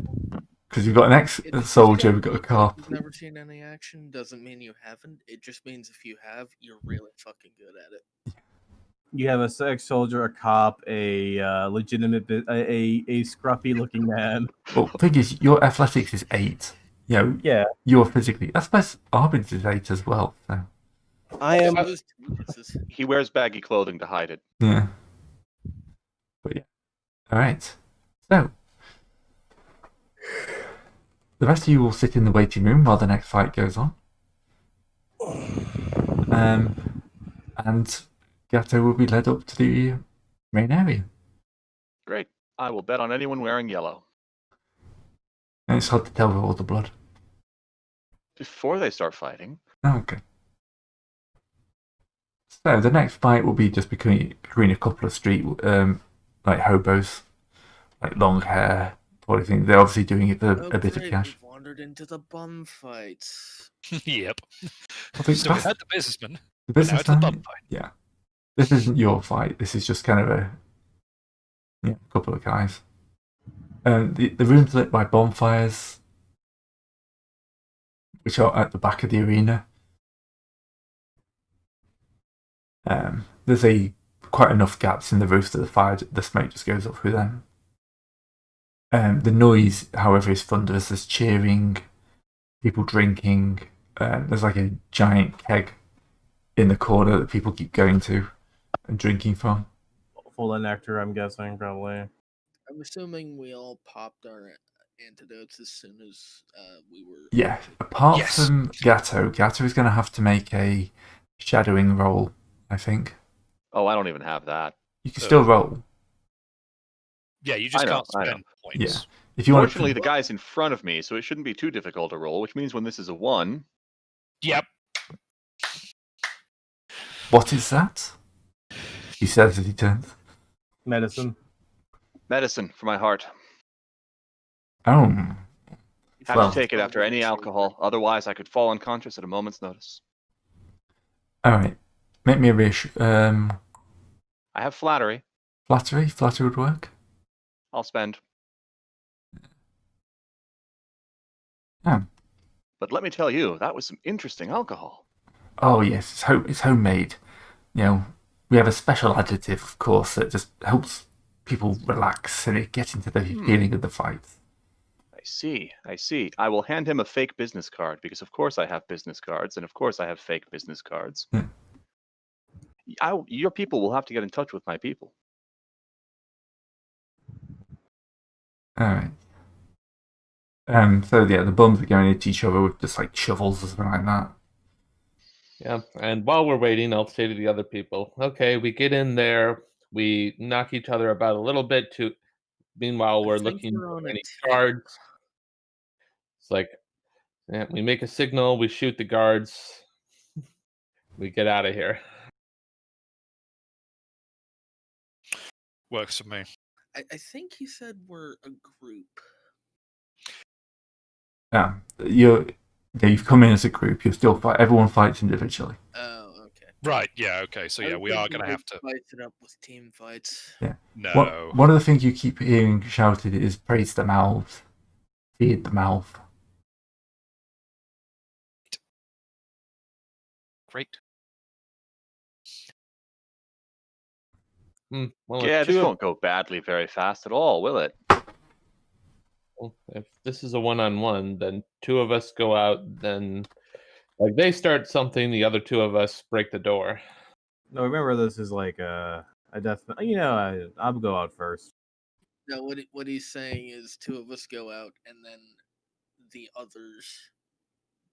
Because you've got an ex-soldier, we've got a cop. You've never seen any action doesn't mean you haven't. It just means if you have, you're really fucking good at it. You have a sex soldier, a cop, a legitimate, a scruffy looking man. Well, thing is, your athletics is 8. You know, Yeah, you're physically. I suppose Arbin's is 8 as well. So I am. So is Tejas'. He wears baggy clothing to hide it. yeah. But yeah. All right. So the rest of you will sit in the waiting room while the next fight goes on. And Gato will be led up to the main area. Great. I will bet on anyone wearing yellow. And it's hard to tell with all the blood. Before they start fighting. Oh, okay. So the next fight will be just between a couple of street like hobos, like long hair, sort of thing. They're obviously doing it for a bit of great, cash. we've wandered into the bum fights. Yep. I think So we that's had the businessman. the But now business it's the bum man. fight. Yeah. This isn't your fight. This is just kind of a couple of guys. The room's lit by bonfires, which are at the back of the arena. There's quite enough gaps in the roof that the smoke just goes up through them. The noise, however, is thunderous. There's cheering, people drinking. There's like a giant keg in the corner that people keep going to and drinking from. Full of nectar, I'm guessing, probably. I'm assuming we all popped our antidotes as soon as we were. Yeah, apart Yes. from Gato is going to have to make a shadowing roll, I think. Oh, I don't even have that. You can still roll. Yeah, you just I know, can't I know. spend points. If you want Fortunately, the guy's in front of me, so it shouldn't be too difficult to roll, which means when this is a 1, Yep. What is that? He says as he turns. Medicine. medicine for my heart. Oh. Have Well- to take it after any alcohol, otherwise I could fall unconscious at a moment's notice. Alright. Make me a I have flattery. flattery. Flattery would work. I'll spend. Oh. But let me tell you, that was some interesting alcohol. Oh yes, it's homemade. You know, we have a special additive, of course, that just helps people relax and get into the feeling of the fight. I see. I will hand him a fake business card, because of course I have business cards, and of course I have fake business cards. Hmm. Your people will have to get in touch with my people. Alright. So yeah, the bums are going into each other with just like shovels or something like that. Yeah, and while we're waiting, I'll say to the other people, okay, we get in there, we knock each other about a little bit. Meanwhile, we're I think looking you're for on a any 10. guards. It's like, yeah, we make a signal, we shoot the guards, we get out of here. Works for me. I think he said we're a group. Yeah, you've come in as a group. You still fight. Everyone fights individually. Oh, okay. Right, yeah, okay. So I yeah, was we are thinking going to we'd have to... spice it up with team fights. No. One of the things you keep hearing shouted is praise the mouth, feed the mouth. Great. Well, Yeah, if this two of won't go badly very fast at all, will it? Well, if this is a one-on-one, then two of us go out, then like they start something, the other two of us break the door. No, remember this is like a death. I'll go out first. No, what he's saying is two of us go out and then the others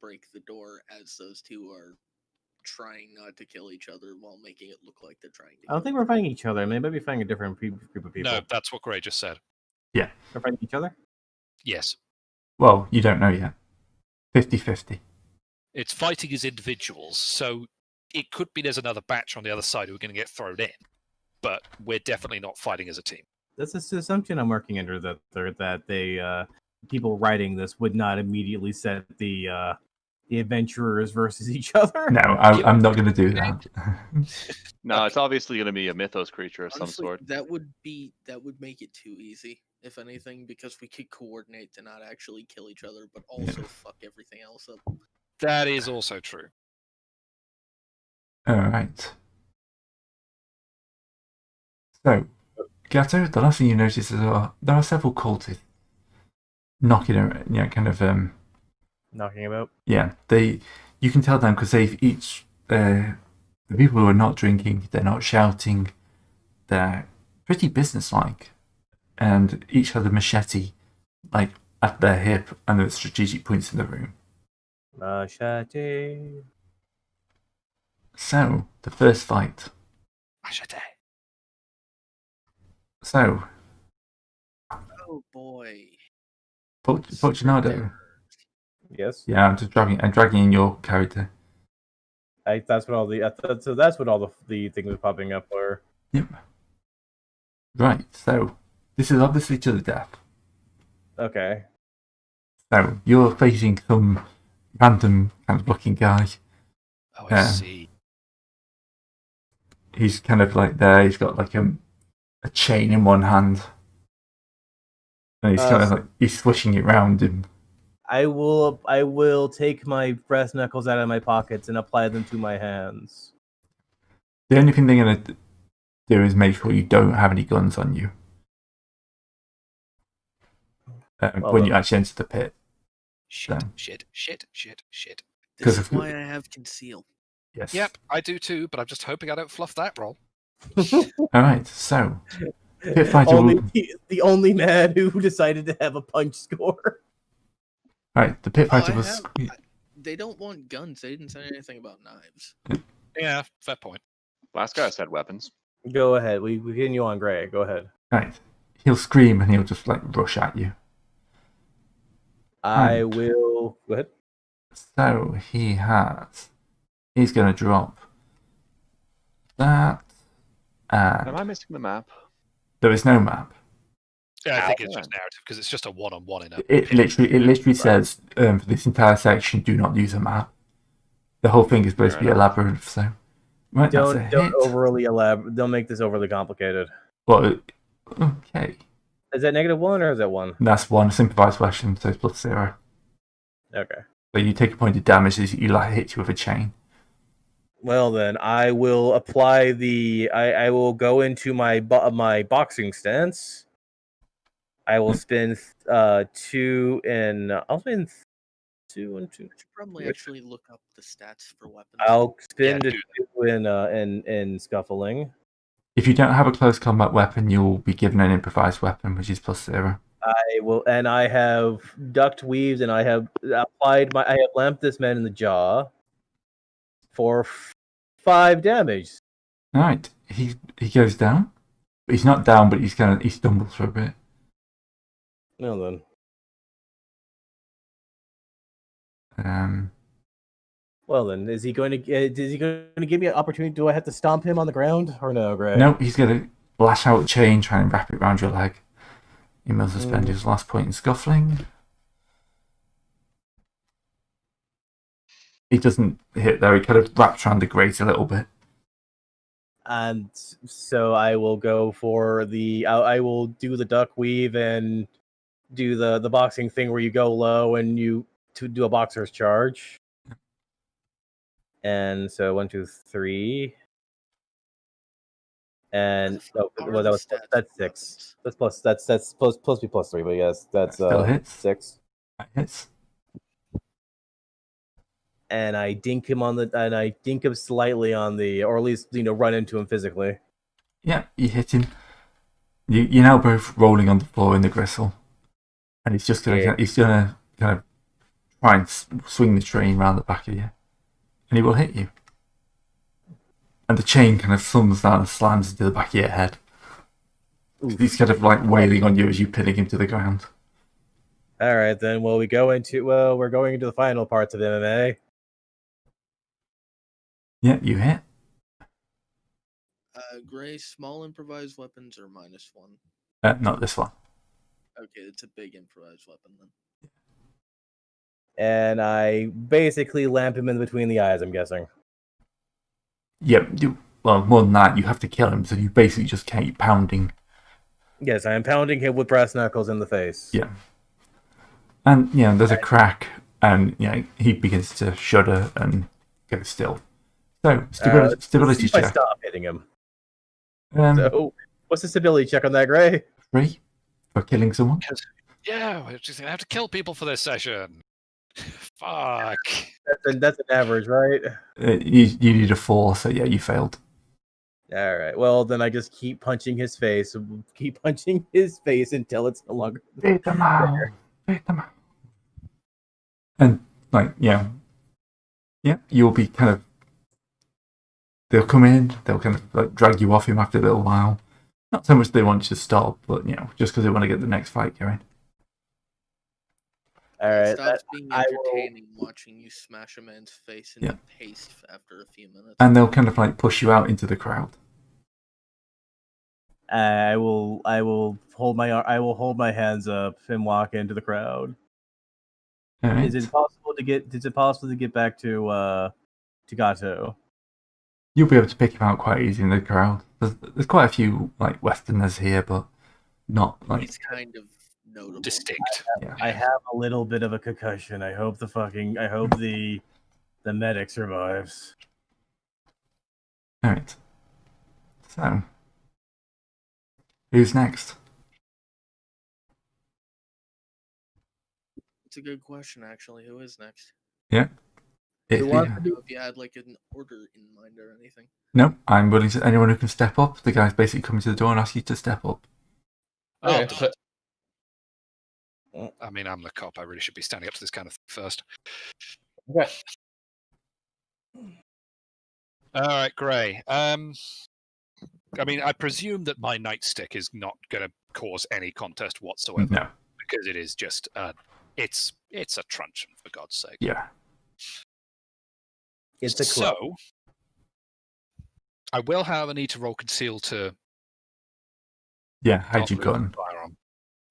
break the door as those two are trying not to kill each other while making it look like they're trying to. I don't think we're fighting each other. I mean, maybe fighting a different group of people. No, that's what Gray just said. We're fighting each other. Yes. Well, you don't know yet. 50-50. It's fighting as individuals, so it could be there's another batch on the other side who are going to get thrown in, but we're definitely not fighting as a team. That's the assumption I'm working under, that they people writing this would not immediately set the adventurers versus each other. No, I'm not going to do that. No, it's obviously going to be a mythos creature of some Honestly, sort. that would make it too easy, if anything, because we could coordinate to not actually kill each other, but also fuck everything else up. That is also true. All right. So, Gatto, the last thing you notice is there are several cultists knocking around, kind of, Knocking about. yeah, you can tell them because they've each, the people who are not drinking, they're not shouting, they're pretty businesslike, and each has a machete, like, at their hip and at strategic points in the room. Machete. So, the first fight. Machete. So, Oh boy. Fortunato. Yes. Yeah, I'm dragging in your character. That's what all the so that's what all the things are popping up are. Yep. Right, so this is obviously to the death. Okay. So you're facing some random kind of looking guy. Oh, I Yeah. see. He's kind of like there. He's got like a chain in one hand, and he's kind of like he's swishing it round him. I will take my brass knuckles out of my pockets and apply them to my hands. The only thing they're gonna do is make sure you don't have any guns on you when you actually enter the pit. Shit, So. shit. This is of- why I have conceal. Yes. Yep, I do too, but I'm just hoping I don't fluff that roll. All right. So pit fighter. The only man who decided to have a punch score. Right. The pit fighter was. They don't want guns. They didn't say anything about knives. Yeah, fair point. Last guy said weapons. Go ahead. We continue on Gray. Go ahead. Right. He'll scream and he'll just like rush at you. I will. Go ahead. So he's going to drop that. Am I missing the map? There is no map. Yeah, I think it's just narrative because it's just a one-on-one in a. It literally says for this entire section, do not use a map. The whole thing is supposed to be a labyrinth. So right, Don't overly elaborate. Don't make this overly complicated. Well, okay. Is that -1 or is that 1? That's one improvised weapon, so it's +0. Okay. So you take a point of damage as you hit you with a chain. Well then, I will apply the. I will go into my boxing stance. I will spend 2 and I'll spend 2 and 2. I should probably actually look up the stats for weapons. I'll spend Yeah, a 2 in scuffling. If you don't have a close combat weapon, you'll be given an improvised weapon, which is +0. I will, and I have ducked, weaved, and I have applied I have lamped this man in the jaw for 5 damage. All right, he goes down, but he's not down, but he stumbles for a bit. Well then, is he going to give me an opportunity? Do I have to stomp him on the ground or no, Gray? No, he's going to lash out a chain, try and wrap it around your leg. He must spend his last point in scuffling. He doesn't hit there. He kind of wraps around the grate a little bit. And so I will go for I will do the duck weave and do the boxing thing where you go low and you to do a boxer's charge. And so 1, 2, 3. And that's 6. That's supposed to be +3, but yes, that's Still hits. 6. That hits. And I dink him slightly on the, or at least run into him physically. Yeah, you hit him. You're now both rolling on the floor in the gristle, and he's gonna kind of try and swing the train around the back of you, and he will hit you. And the chain kind of thumbs down and slams into the back of your head. Oof. He's kind of like wailing on you as you pinning him to the ground. All right, then. Well, we're going into the final parts of MMA. Yeah, you hit. Gray, small improvised weapons are -1. Not this one. Okay, it's a big improvised weapon then. And I basically lamp him in between the eyes, I'm guessing. Yeah, well, more than that, you have to kill him, so you basically just keep pounding. Yes, I am pounding him with brass knuckles in the face. Yeah. And, there's a crack, and, he begins to shudder and go still. So, stability see if I check. stop hitting him. So, What's the stability check on that, Gray? 3 for killing someone. Yeah, we're just gonna have to kill people for this session. Fuck. That's an average, right? You need a 4, so yeah, you failed. All right. Well, then I just keep punching his face. Keep punching his face until it's no longer. Beat them out. Beat them out. And like, yeah, you'll be kind of. They'll come in. They'll kind of like drag you off him after a little while. Not so much they want you to stop, but just because they want to get the next fight going. All It right. stops being I will- entertaining watching you smash a man's face into paste after a few minutes. And they'll kind of like push you out into the crowd. I will hold my hands up and walk into the crowd. All right. Is it possible to get back to Gato? You'll be able to pick him out quite easy in the crowd. There's quite a few like Westerners here, but not like. He's kind of notable. Distinct. Yeah. I have a little bit of a concussion. I hope the medic survives. All right. So, who's next? It's a good question, actually. Who is next? If Who you- wants I don't know if you had like an order in mind or anything. No, I'm willing to. Anyone who can step up. The guy's basically coming to the door and ask you to step up. Oh, Okay, so- I mean, I'm the cop. I really should be standing up to this kind of thing first. Okay. All right, Gray. I mean, I presume that my nightstick is not going to cause any contest whatsoever No. because it is just it's a truncheon, for God's sake. Yeah. It's a club. So I will, however, need to roll conceal to Yeah. Hide your not remove gun. the firearm.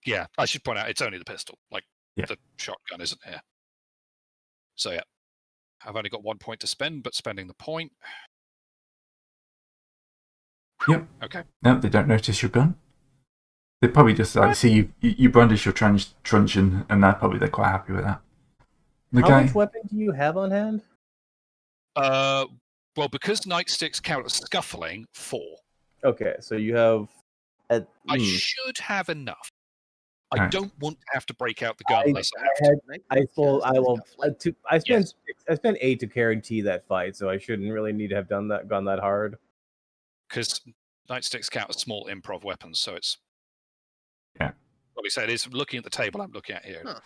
Yeah, I should point out it's only the pistol. Like Yeah. the shotgun isn't here. So yeah, I've only got 1 point to spend, but spending the point. Yep. Okay. No, they don't notice your gun. They probably just like see you brandish your truncheon, and they're quite happy with that. The How guy. much weapon do you have on hand? Well, because nightsticks count as scuffling, 4. Okay, so you have. I should have enough. I Alright. don't want to have to break out the gun unless I have to. I spent 8 to guarantee that fight, so I shouldn't really need to have gone that hard. Because nightsticks count as small improv weapons, so it's. Yeah. What we said is looking at the table I'm looking at here. Huh.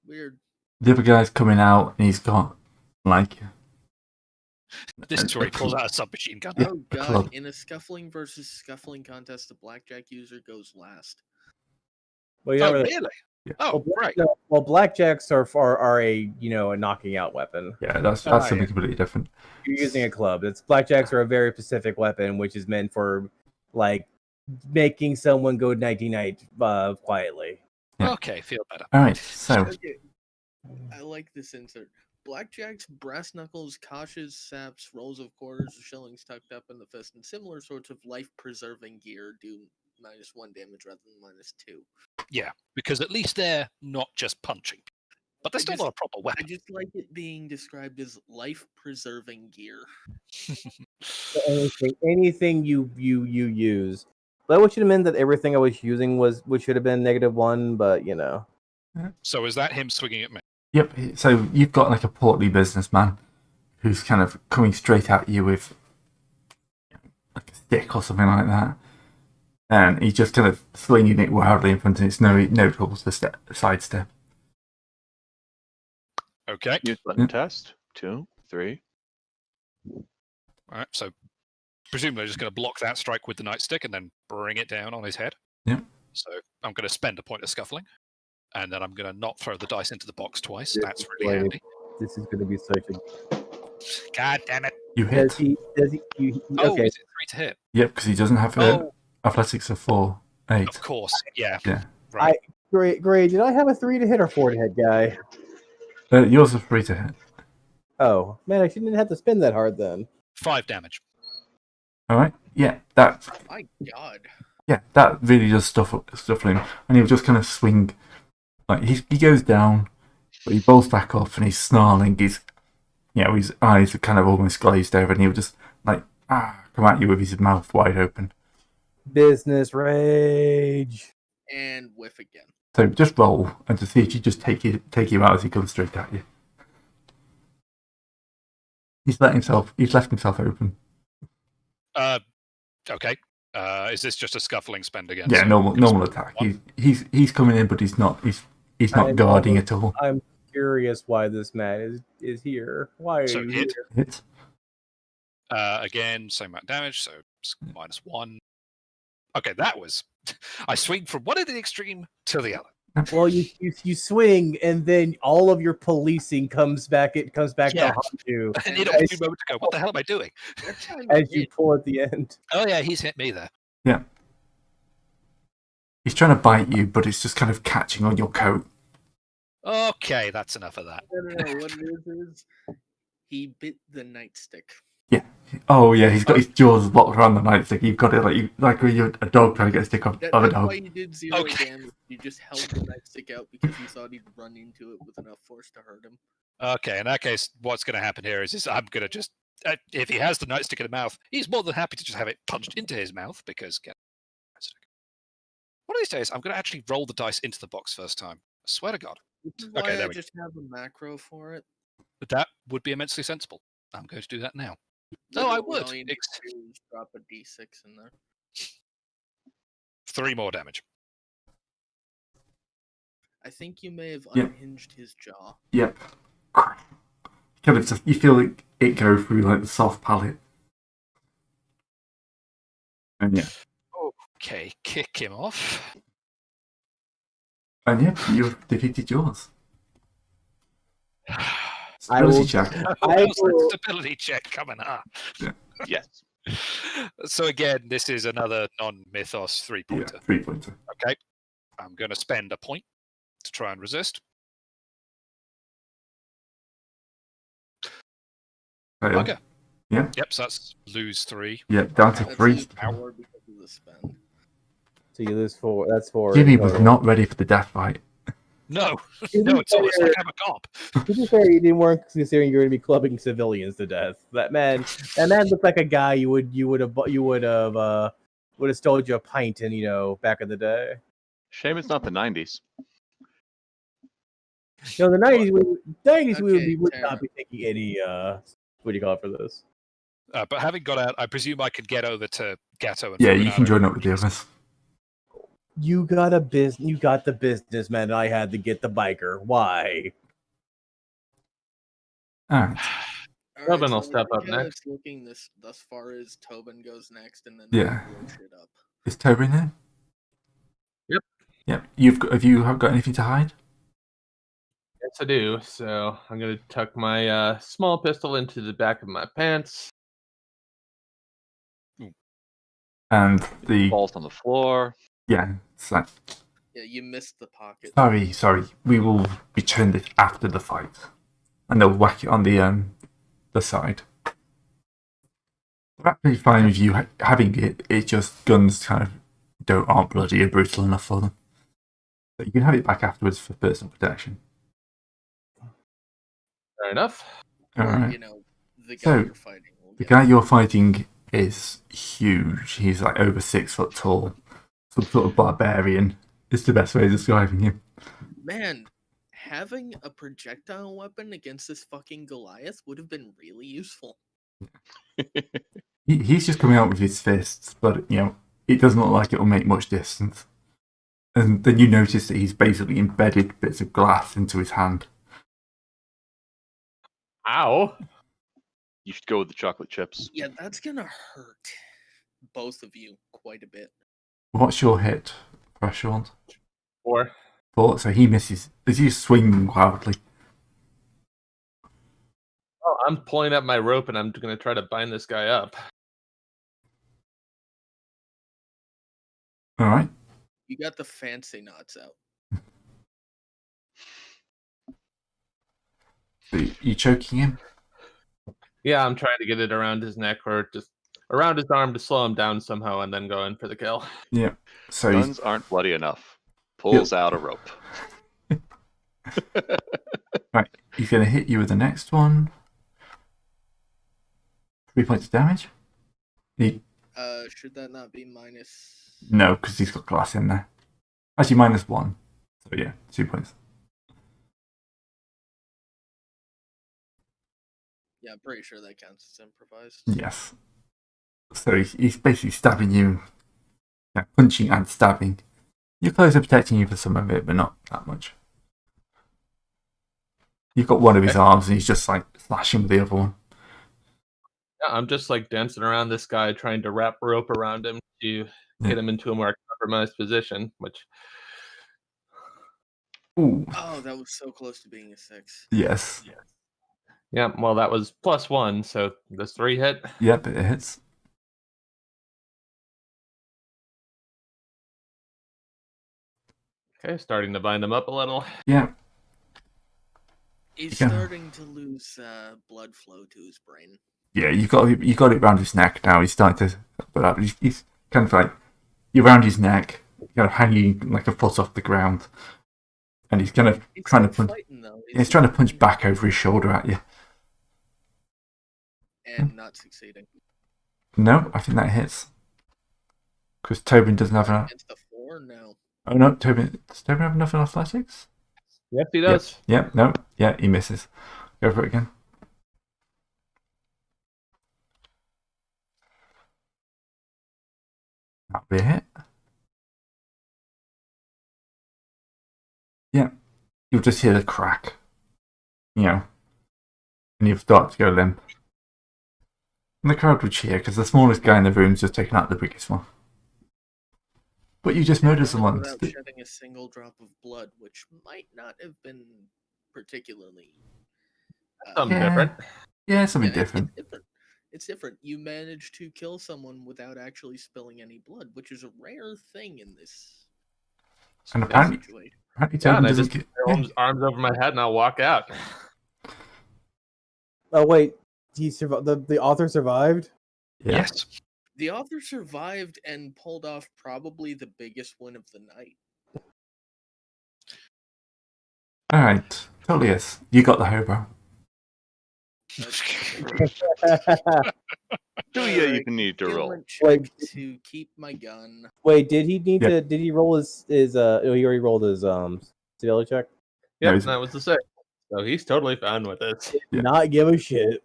Weird. The other guy's coming out, and he's got like. This is where he a pulls cl- out a submachine gun. Yeah, Oh a god, club. in a scuffling versus scuffling contest, the blackjack user goes last. Well, you Oh, don't really. really? Yeah. Oh, right. No, well, blackjacks are a a knocking out weapon. Yeah, that's yeah. something completely different. You're using a club. Blackjacks are a very specific weapon, which is meant for like making someone go nighty night quietly. Yeah. Okay, feel better. All right, so Okay. I like this insert. Blackjacks, brass knuckles, caches, saps, rolls of quarters, or shillings tucked up in the fist, and similar sorts of life-preserving gear do -1 damage rather than -2. Yeah, because at least they're not just punching. But they're still not a proper I weapon. just like it being described as life-preserving gear. Anything you use. That would should have meant that everything I was using should have been -1, but So is that him swinging at me? yep. So you've got like a portly businessman who's kind of coming straight at you with like a stick or something like that, and he's just kind of swinging it wildly in front of it's no trouble to sidestep. Okay. Use button test. 2, 3. All right. So presumably they're just going to block that strike with the nightstick and then bring it down on his head. Yeah. So I'm going to spend a point of scuffling, and then I'm going to not throw the dice into the box twice. That's really handy. this is going to be such a. God damn it! You hit. Does he? Oh, Okay. is it 3 to hit? Yep, because he doesn't have Oh, athletics of 4, 8. of course. Yeah. Yeah. Right. Great. Did I have a 3 to hit or 4 to hit, guy? Yours are 3 to hit. Oh man, I shouldn't have to spin that hard then. 5 damage. All right. Yeah, that My god. that really does stuff him, and he'll just kind of swing. Like he goes down, but he rolls back up, and he's snarling. His eyes are kind of almost glazed over, and he'll just like come at you with his mouth wide open. Business rage. And whiff again. So just roll and to see if you just take him out as he comes straight at you. He's left himself open. Okay. Is this just a scuffling spend again? Yeah, So normal attack. one. He's coming in, but he's not I'm guarding almost- at all. I'm curious why this man is here. Why are So you hit. here? Hit. Again, same amount of damage, so it's -1. Okay, that was. I swing from one end of the extreme to the other. Well, you swing, and then all of your policing comes back. It comes back Yeah. to haunt you I need a few moments to go. What the hell am I doing? That time as you hit. pull at the end. Oh yeah, he's hit me there. He's trying to bite you, but it's just kind of catching on your coat. Okay, that's enough of that. No. What it is he bit the nightstick. Oh yeah, he's got his jaws locked around the nightstick. You've got it like when you're a dog trying to get a stick of a That's why dog. you did 0 Okay. damage. You just held the nightstick out because you thought he'd run into it with enough force to hurt him. Okay, in that case, what's going to happen here is I'm going to just. If he has the nightstick in the mouth, he's more than happy to just have it punched into his mouth because. One of these days, I'm going to actually roll the dice into the box first time. I swear to God. Which is why Okay, I there we just have a macro for it. But that would be immensely sensible. I'm going to do that now. No, I Literally would. all you need to do is drop a d6 in there. 3 more damage. I think you may have Yeah. unhinged his jaw. Yep. Kind of just, you feel it go through like the soft palate. And yeah. Okay, kick him off. And yeah, you've defeated yours. I will- Stability check. I How's that will- stability check coming up? Yes. So again, this is another non-mythos Yeah, 3-pointer. 3-pointer. Okay, I'm going to spend a point to try and resist. Fail. Okay. Yeah. Yep, so that's lose 3. Yeah, down to That's 3. his power because of the spend. So you lose 4. That's 4. Jimmy in was total. not ready for the death fight. No, To no, be it's almost fair- like I'm a cop. To be fair, you didn't weren't considering you're going to be clubbing civilians to death. That man looked like a guy you would have stole you a pint in back in the day. Shame it's not the 90s. The 90s we Okay, would Tara. not be taking any what do you call it for this? But having got out, I presume I could get over to Gatto and Yeah, Fernando. you can join up with the others. You got the businessman, and I had to get the biker. Why? Alright. Tobin will so step I up think how next. It's looking thus far as Tobin goes next, and then Yeah. we'll blow shit up. Is Tobin there? Yep. Yep. Have you got anything to hide? Yes, I do. So I'm going to tuck my small pistol into the back of my pants. And the Falls on the floor. yeah, it's like Yeah, you missed the pocket. sorry. We will return this after the fight, and they'll whack it on the side. They're actually fine with you having it. It's just guns kind of aren't bloody or brutal enough for them. But you can have it back afterwards for personal protection. Fair enough. Or, Alright. the guy So, you're fighting. Will The get guy it. you're fighting is huge. He's like over 6 foot tall. Some sort of barbarian is the best way of describing him. Man, having a projectile weapon against this fucking Goliath would have been really useful. He's just coming out with his fists, but it doesn't look like it'll make much distance. And then you notice that he's basically embedded bits of glass into his hand. Ow. You should go with the chocolate chips. Yeah, that's gonna hurt both of you quite a bit. What's your hit threshold? 4. 4. So he misses. As you swing wildly. Oh, I'm pulling up my rope and I'm going to try to bind this guy up. All right. You got the fancy knots out. So you choking him? Yeah, I'm trying to get it around his neck or just around his arm to slow him down somehow and then go in for the kill. Yeah. So he's, Guns aren't bloody enough. Pulls out a rope. right. He's going to hit you with the next one. 3 points of damage. He Should that not be minus? No, because he's got glass in there. Actually, -1. So yeah, 2 points. Yeah, I'm pretty sure that counts as improvised. Yes. So he's basically stabbing you, punching and stabbing. Your clothes are protecting you for some of it, but not that much. You've got one of his arms, and he's just like slashing with the other one. Yeah, I'm just like dancing around this guy, trying to wrap rope around him to get him into a more compromised position, which. Ooh. Oh, that was so close to being a 6. Yes. Yeah, well, that was +1, so does 3 hit? Yep, it hits. Okay, starting to bind him up a little. Yeah. He's Yeah. starting to lose blood flow to his brain. Yeah, you got it around his neck now. He's starting to, but he's kind of like you're around his neck, kind of hanging like a foot off the ground, and he's kind of trying to punch. Fighting, though. He's trying to punch back over his shoulder at you. And not succeeding. No, I think that hits. Because Tobin doesn't have enough. Against the 4? No. Oh no, does Tobin have enough in athletics? Yes, he does. Yep, no, yeah, he misses. Go for it again. That'll be a hit. Yeah, you'll just hear the crack. And you've started to go limp. And the crowd would cheer because the smallest guy in the room's just taken out the biggest one. But you just murdered someone. Without shedding a single drop of blood, which might not have been particularly Something different. Yeah, something different. It's different. You managed to kill someone without actually spilling any blood, which is a rare thing in this And apparently situation. Tobin I doesn't just arms over my head and I'll walk out. Oh wait, he survived. The author survived. Yeah. Yes. The author survived and pulled off probably the biggest win of the night. Alright, Tullius, you got the hobo. Do you even need to roll? Check to keep my gun. Wait, did he need to? Did he roll his? Oh, he already rolled his stability check. Yep, No, that was the 6. So he's totally fine with it. Yeah. Not give a shit.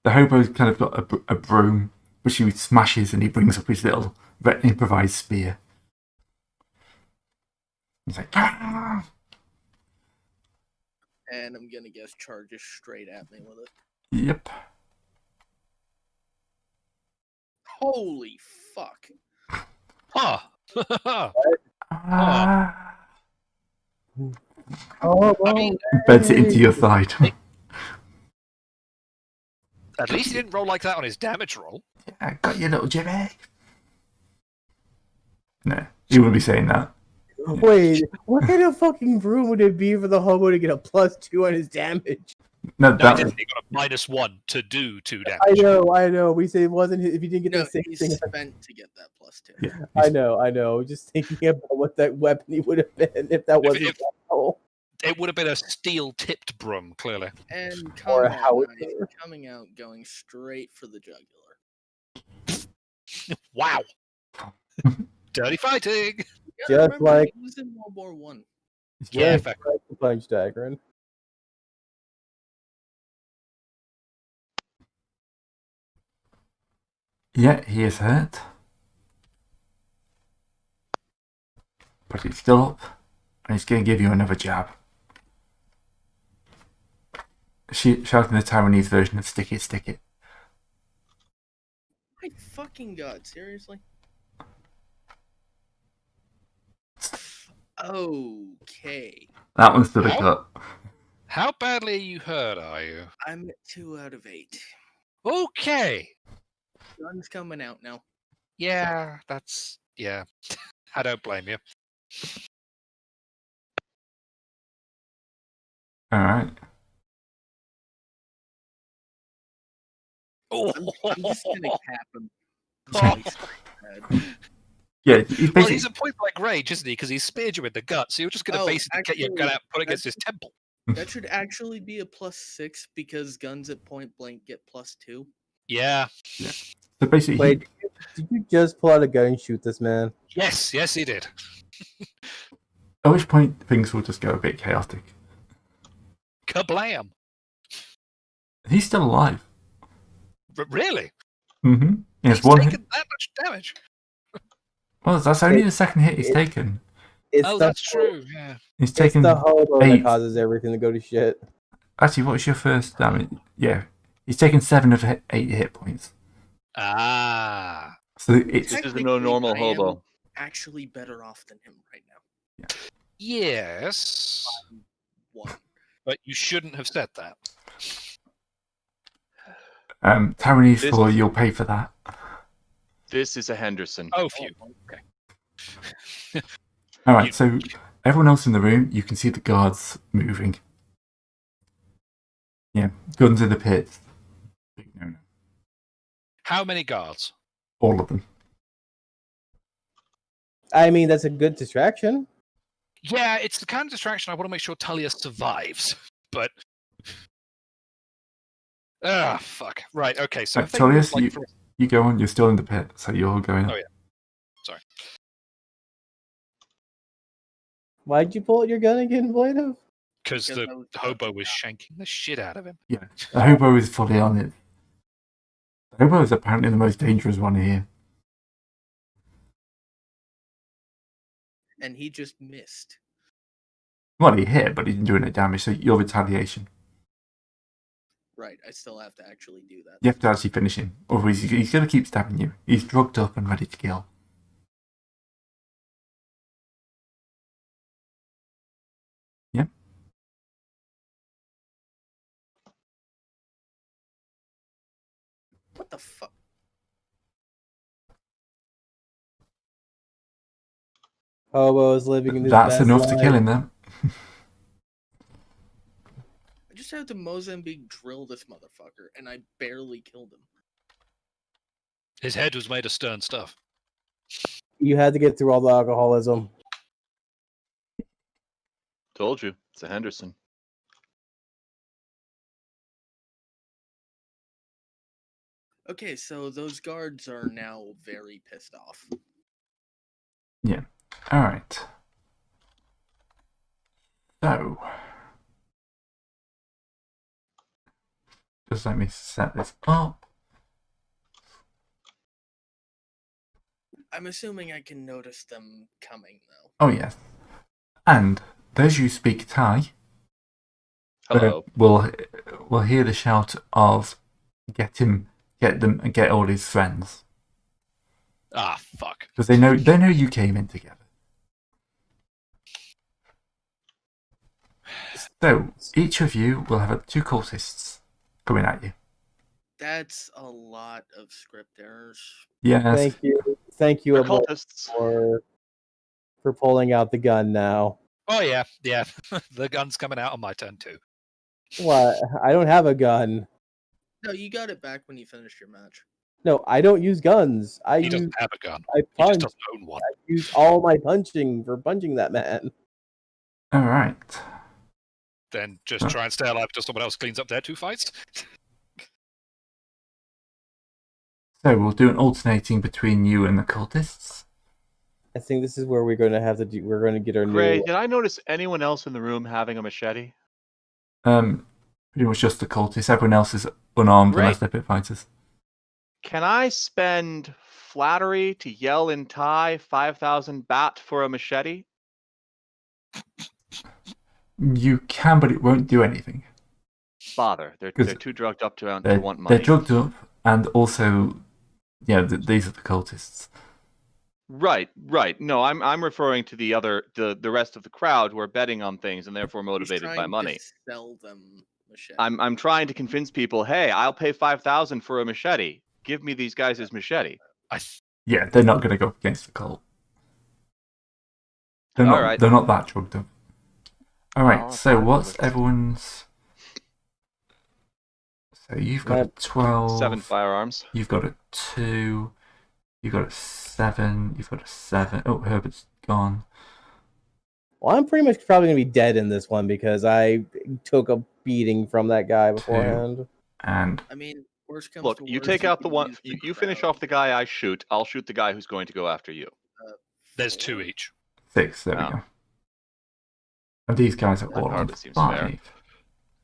The hobo's kind of got a broom, which he smashes and he brings up his little improvised spear. He's like, ah! And I'm gonna guess charges straight at me with it. Yep. Holy fuck. Huh. Ah. Oh, I mean, Beds it into your side. at least he didn't roll like that on his damage roll. Yeah, got you, little Jimmy. No, he wouldn't be saying that. wait, what kind of fucking broom would it be for the hobo to get a +2 on his damage? No, No, that he got a -1 to do 2 damage. I know. We said it wasn't if he didn't get No, the same he's thing. spent to get that +2. Yeah. I know. Just thinking about what that weapon he would have been if that wasn't. It would have been a steel-tipped broom, clearly. And Or combat how it- knife coming out, going straight for the jugular. Wow. Dirty fighting. You gotta Just remember, like- he was in World War One. Yeah, Just fair. like the punch dagger. Yeah, he is hurt. But he's still up. And he's going to give you another jab. Shouting the Taiwanese version of stick it, stick it. My fucking god, seriously? Okay. That one's to the How? cut. How badly are you hurt, are you? I'm at 2 out of 8. Okay. Gun's coming out now. Yeah, that's... Yeah. I don't blame you. Alright. Oh, I'm just gonna cap him. Twice. Yeah, he's well, basically... he's a point-blank range, isn't he? Because he speared you in the gut, so you're just going to Oh, basically get your gun actually, out and put it against his temple. That should actually be a +6 because guns at point blank get +2. Yeah. So basically, Wait, did you Did you just pull out a gun and shoot this man? Yes, he did. At which point things will just go a bit chaotic. Kablam! He's still alive. Really? Mm-hmm. Yes, He's one taken hit. that much damage. Well, that's only the second hit he's taken. It's Oh, the, that's true. Yeah. He's It's taken the hobo 8. that causes everything to go to shit. Actually, what was your first damage? Yeah, he's taken 7 of 8 hit points. Ah. So it's This is no normal I am hobo. actually better off than him right now. Yes. One. But you shouldn't have said that. Tyrannese This- 4, you'll pay for that. This is a Henderson. Oh, phew. Okay. All right, so everyone else in the room, you can see the guards moving. Yeah, guns in the pits. Big no-no. How many guards? All of them. I mean, that's a good distraction. Yeah, it's the kind of distraction I want to make sure Talia survives. But. Ah, fuck. Right, okay, so if they Talia, move, like, you go on, you're still in the pit, so you're going. Oh, yeah. Sorry. Why'd you pull out your gun again, Blado? Because Because the I was hobo was shanking the shit out of him. Yeah, the hobo is fully on it. The hobo is apparently the most dangerous one here. And he just missed. Well, he hit, but he didn't do any damage, so your retaliation. Right, I still have to actually do that. You have to actually finish him, otherwise he's going to keep stabbing you. He's drugged up and ready to kill. Yeah. What the fuck? Hobo is living in his That's best enough life. to kill him then. I just had to Mozambique drill this motherfucker, and I barely killed him. His head was made of stern stuff. You had to get through all the alcoholism. Told you, it's a Henderson. Okay, so those guards are now very pissed off. Yeah. Alright. So. Just let me set this up. I'm assuming I can notice them coming, though. Oh, yes. And those who speak Thai Hello. will hear the shout of get them, and get all his friends. Ah, fuck. Because they know you came in together. So, each of you will have 2 cultists coming at you. That's a lot of script errors. Yes. Thank you, They're Abo, cultists. for pulling out the gun now. Oh, yeah. The gun's coming out on my turn, too. What? I don't have a gun. No, you got it back when you finished your match. No, I don't use guns. He doesn't have a gun. I He just punch. doesn't own one. I use all my punching for punching that man. Alright. Then just try and stay alive until someone else cleans up their 2 fights. So, we'll do an alternating between you and the cultists. I think this is where we're going to have to do. We're going to get our Gray, new. did I notice anyone else in the room having a machete? Pretty much just the cultists. Everyone else is unarmed Great. unless they're pit fighters. Can I spend flattery to yell in Thai 5,000 baht for a machete? You can, but it won't do anything. Bother. They're 'Cause too drugged up to They're, want money. they're drugged up, and also, yeah, these are the cultists. Right. No, I'm referring to the rest of the crowd who are betting on things and therefore motivated by money. To sell them machete. I'm trying to convince people, hey, I'll pay 5,000 for a machete. Give me these guys' machete. Yeah, they're not going to go up against the cult. They're Alright. not that drugged up. Alright, Oh, so fine, what's let's- everyone's... So you've got a 12... 7 firearms. You've got a 2... You've got a 7... You've got a 7... Oh, Herbert's gone. Well, I'm pretty much probably going to be dead in this one because I took a beating from that guy beforehand. And I mean, Worst comes Look, to you worst, take out the can one. use You finish crowd. off the guy I shoot. I'll shoot the guy who's going to go after you. There's 2 4? each. 6. There we Oh. go. And these guys are That all on hardly seems 5. fair.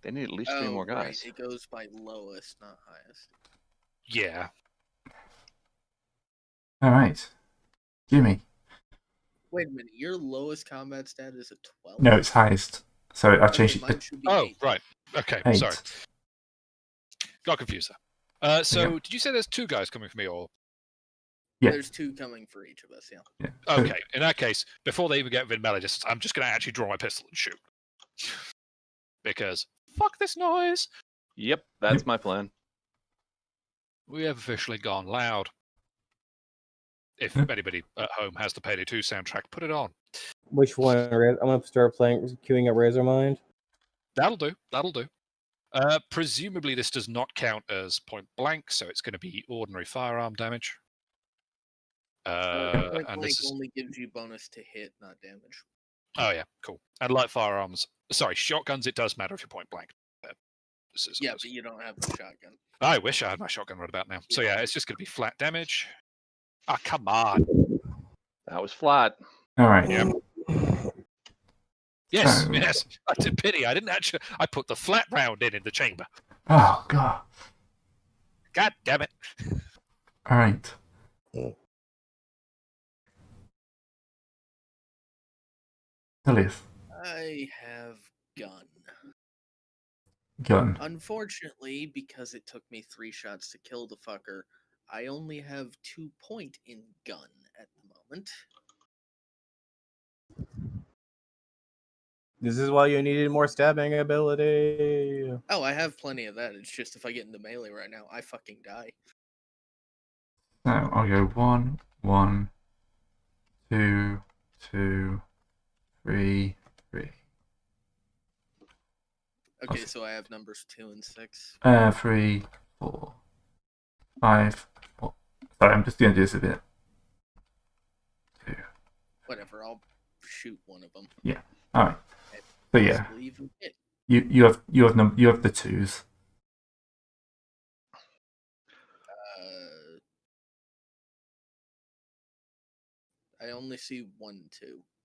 They need at least 3 more Right. guys. It goes by lowest, not highest. Yeah. All right, Jimmy. Wait a minute. Your lowest combat stat is a 12? No, it's highest. So I Okay, changed it mine to should be Oh, 8. right. Okay, 8. sorry. Got confused there. So, Yeah. did you say there's 2 guys coming for me, or? Yeah. There's 2 coming for each of us, yeah. Yeah. So- Okay, in that case, before they even get within melee distance, I'm just going to actually draw my pistol and shoot. Because, fuck this noise! Yep, that's Yep. my plan. We have officially gone loud. If Yep. anybody at home has the Payday 2 soundtrack, put it on. Which one? I'm gonna start queuing up Razormind. That'll do, that'll do. Presumably this does not count as point blank, so it's going to be ordinary firearm damage. Point And blank this is... only gives you bonus to hit, not damage. Oh yeah, cool. And light firearms, sorry, shotguns, it does matter if you're point blank. Yeah, but you don't have the shotgun. I wish I had my shotgun right about now. So yeah, it's just going to be flat damage. Ah, come on. That was flat. All right. Yep. Yes, So- yes. That's a pity. I didn't actually... I put the flat round in the chamber. Oh god. God damn it. All right. Elias, I have gun. gun. Unfortunately, because it took me 3 shots to kill the fucker, I only have 2 point in gun at the moment. This is why you needed more stabbing ability. Oh, I have plenty of that. It's just if I get into melee right now, I fucking die. So I'll go 1, 1, 2, 2, 3, 3. Okay, so I have numbers 2 and 6. 3, 4, 5, 4. Sorry, I'm just going to do this a bit. 2. Whatever, I'll shoot one of them. All right. So yeah, Even hit. you have the 2s. I only see 1,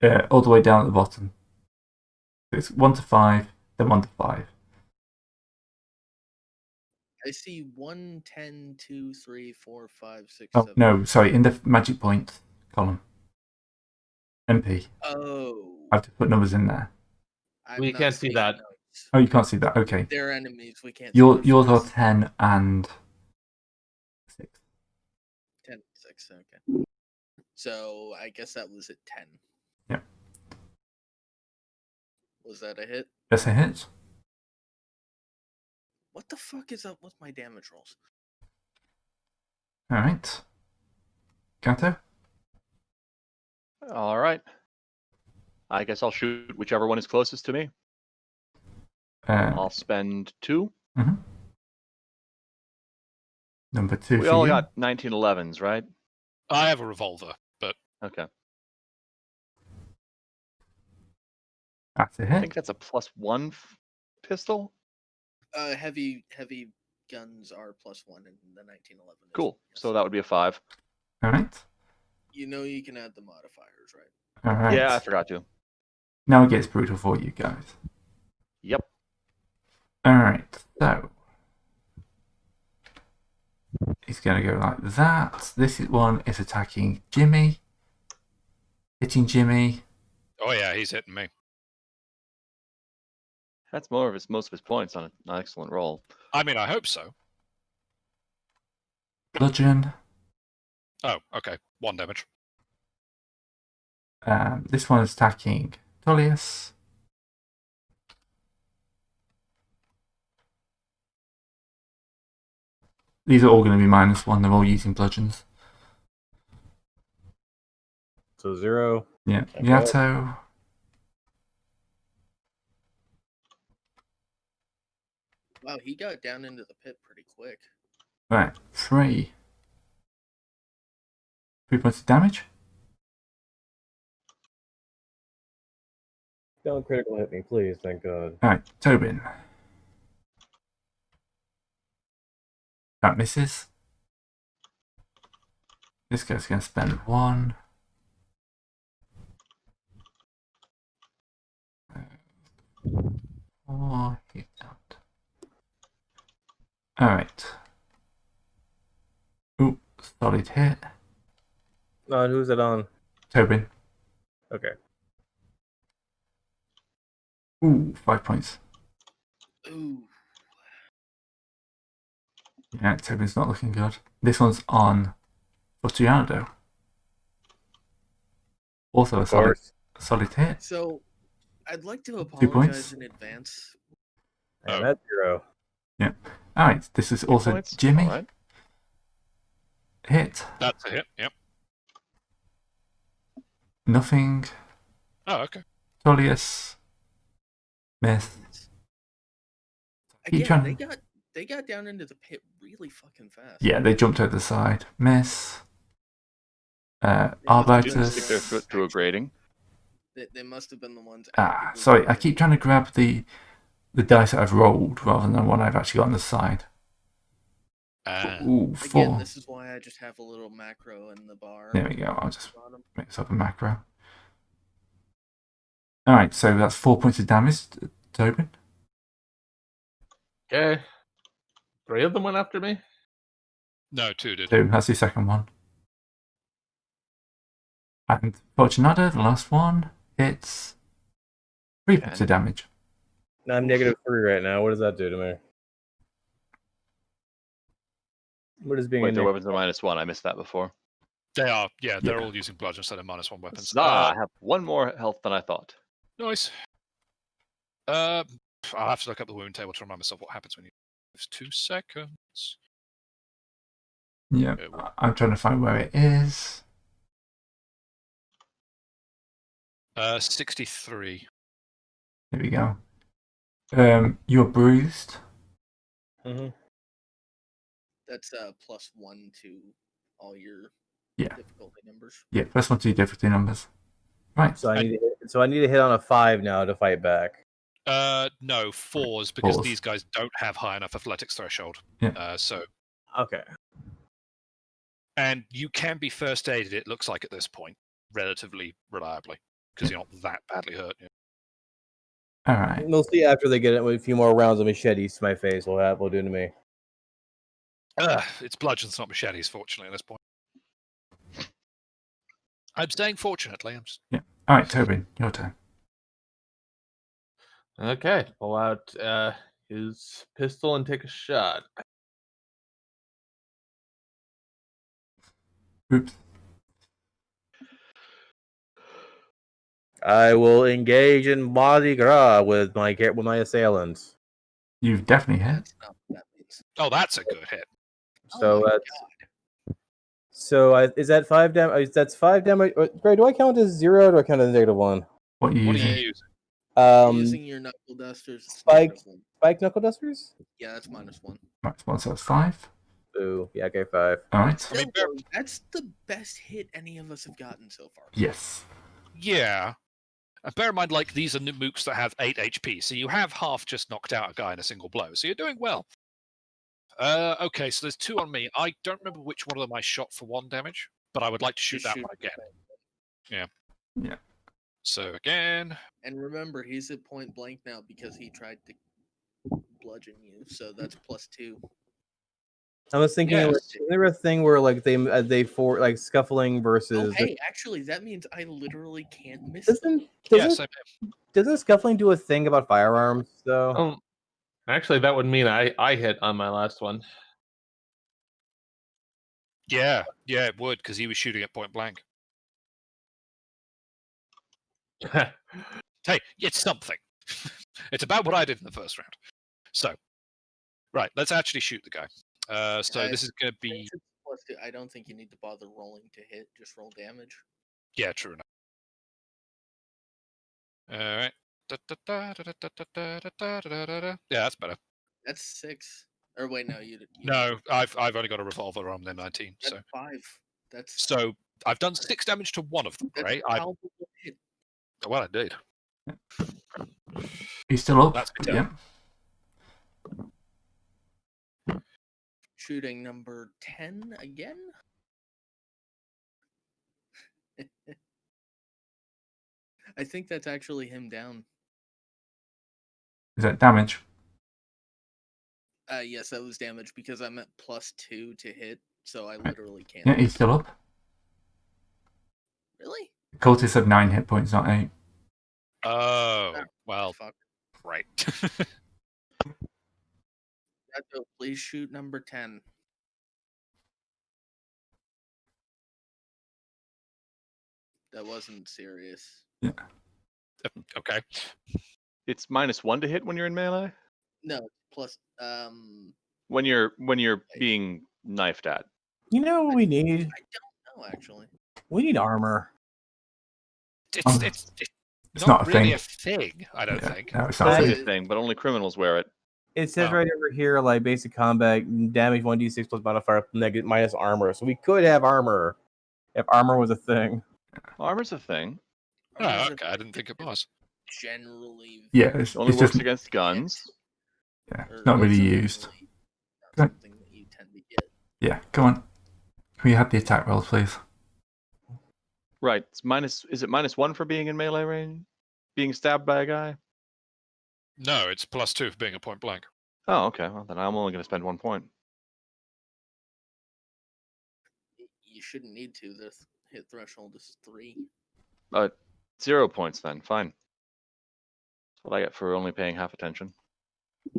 2. All the way down at the bottom. So it's 1 to 5, then 1 to 5. I see 1, 10, 2, 3, 4, 5, 6, Oh 7. no, sorry, in the magic point column. MP. Oh. I have to put numbers in there. I'm We not can't see seeing that. notes. Oh, you can't see that. Okay. They're enemies. We can't see Yours their are faces. 10 and 6. 10, 6, okay. So I guess that was at 10. Yeah. Was that a hit? That's a hit. What the fuck is up with my damage rolls? All right. Kanto? All right. I guess I'll shoot whichever one is closest to me. I'll spend 2. Number 2 We for all you. got 1911s, right? I have a revolver, but Okay. That's a I hit. think that's a +1 pistol. Heavy guns are +1 in the 1911. Cool. So that would be a 5. All right. You know you can add the modifiers, right? All right. Yeah, I forgot to. Now it gets brutal for you guys. Yep. All right. So he's going to go like that. This one is attacking Jimmy. Hitting Jimmy. oh yeah, he's hitting me. That's most of his points on an excellent roll. I mean, I hope so. Bludgeon. Oh, okay. 1 damage. This one is attacking Tullius. These are all going to be -1. They're all using bludgeons. So 0. Yeah. Okay. Yato. Wow, he got down into the pit pretty quick. Right. 3. 3 points of damage. Don't critical hit me, please. Thank God. All right. Tobin. That misses. This guy's going to spend 1. Oh, hit that. Alright. Ooh, solid hit. And who's it on? Tobin. Okay. Ooh, 5 points. Ooh. Yeah, Tobin's not looking good. This one's on Fortunato. Also a solid hit. So, I'd like to 2 points. apologize in advance. And that's 0. Yeah. Alright, this is 2 also points? Jimmy. All right. Hit. That's a hit. Yep. Nothing. Oh, okay. Tullius. Miss. Keep Again, trying- they got down into the pit really fucking fast. Yeah, they jumped over the side. Miss. Didn't Arbiters. stick their foot through a grating. They must have been the ones. Sorry, I keep trying to grab the dice that I've rolled rather than the one I've actually got on the side. Ooh, 4. Again, this is why I just have a little macro in the bar. There we go. I'll just Bottom. mix up a macro. Alright, so that's 4 points of damage, Tobin. Okay. 3 of them went after me. No, 2 did. 2, that's the second one. And Fortunato, the last one, hits 3 points of damage. I'm -3 right now. What does that do to me? What is being Wait, a their negative? weapons are -1. I missed that before. They are. Yeah, they're Yeah. all using bludgeon instead of -1 weapons. I have 1 more health than I thought. Nice. I'll have to look up the wound table to remind myself what happens when you. It's 2 seconds. Yeah, I'm trying to find where it is. 63. There we go. You're bruised. Mm-hmm. That's +1 to all your Yeah. difficulty numbers. Yeah, plus 1 to your difficulty numbers. Right. So I need to hit on a 5 now to fight back. No, 4s because 4s. these guys don't have high enough athletics threshold. Yeah. So, Okay. and you can be first aided. It looks like at this point, relatively reliably, because you're not that badly hurt. Yeah. Alright. We'll see after they get it with a few more rounds of machetes to my face. What will do to me. It's bludgeons, not machetes. Fortunately, at this point, I'm saying fortunately. I'm just... Alright, Tobin, your turn. Okay. Pull out his pistol and take a shot. Oops. I will engage in Mardi Gras with my assailants. You've definitely hit. That's not what that means. Oh, that's a good hit. So Oh my is that 5 damage? That's 5 damage. Greg, do I count as 0 or do I count as -1? What are you What are using? you using? You're using your knuckle dusters. It's Spike. -1. Spike knuckle dusters? Yeah, that's -1. Right, one, so it's 5. Ooh, yeah, okay, 5. Alright. Still, though, that's the best hit any of us have gotten so far. Yes. Yeah. And bear in mind, like, these are mooks that have 8 HP, so you have half just knocked out a guy in a single blow, so you're doing well. Okay, so there's 2 on me. I don't remember which one of them I shot for 1 damage, but I would like to shoot that one again. Yeah. Yeah. So again, And remember, he's at point blank now because he tried to bludgeon you, so that's +2. I was thinking, Yes. is there a thing where like they for like scuffling Oh, versus? hey, actually, that means I literally can't miss. Doesn't yes, doesn't scuffling do a thing about firearms though? Actually, that would mean I hit on my last one. yeah, it would because he was shooting at point blank. Hey, it's something. It's about what I did in the first round. So, right, let's actually shoot the guy. So this is going to be. Since it's +2, I don't think you need to bother rolling to hit. Just roll damage. Yeah, true enough. All right. Yeah, that's better. That's 6. Or wait, no, you. No, I've only got a revolver on the 19. That's So 5. That's I've done 6 damage to one of them. that's Right? a palpable hit. Well, indeed. He's still up? That's my turn. Yeah. shooting number 10 again. I think that's actually him down. Is that damage? Yes, that was damage because I'm at +2 to hit, so I literally can't. Yeah, he's still up. Really? Cultists have 9 hit points, not 8. Oh, well, Fuck. right. Gato, please shoot number 10. That wasn't serious. Okay. It's -1 to hit when you're in melee. No, plus When you're being knifed at. You know what we need? I don't know actually. We need armor. It's not a really thing. a thing, I don't Yeah, think. no, it's It's not. a Right. thing, but only criminals wear it. It says Oh. right over here, like basic combat, damage 1d6 plus modifier minus armor. So we could have armor if armor was a thing. Armor's a thing. Oh, Armor's a okay. I didn't think it was. generally Yeah, it's, It only it's works just against guns. yeah, or it's not really generally used. not Right. something that you tend to get. Yeah, come on. Can we have the attack rolls, please? Right. It's is it -1 for being in melee range? Being stabbed by a guy? No, it's +2 for being a point blank. Oh, okay. Well, then I'm only going to spend 1 point. You shouldn't need to. The hit threshold is 3. 0 points then. Fine. That's what I get for only paying half attention.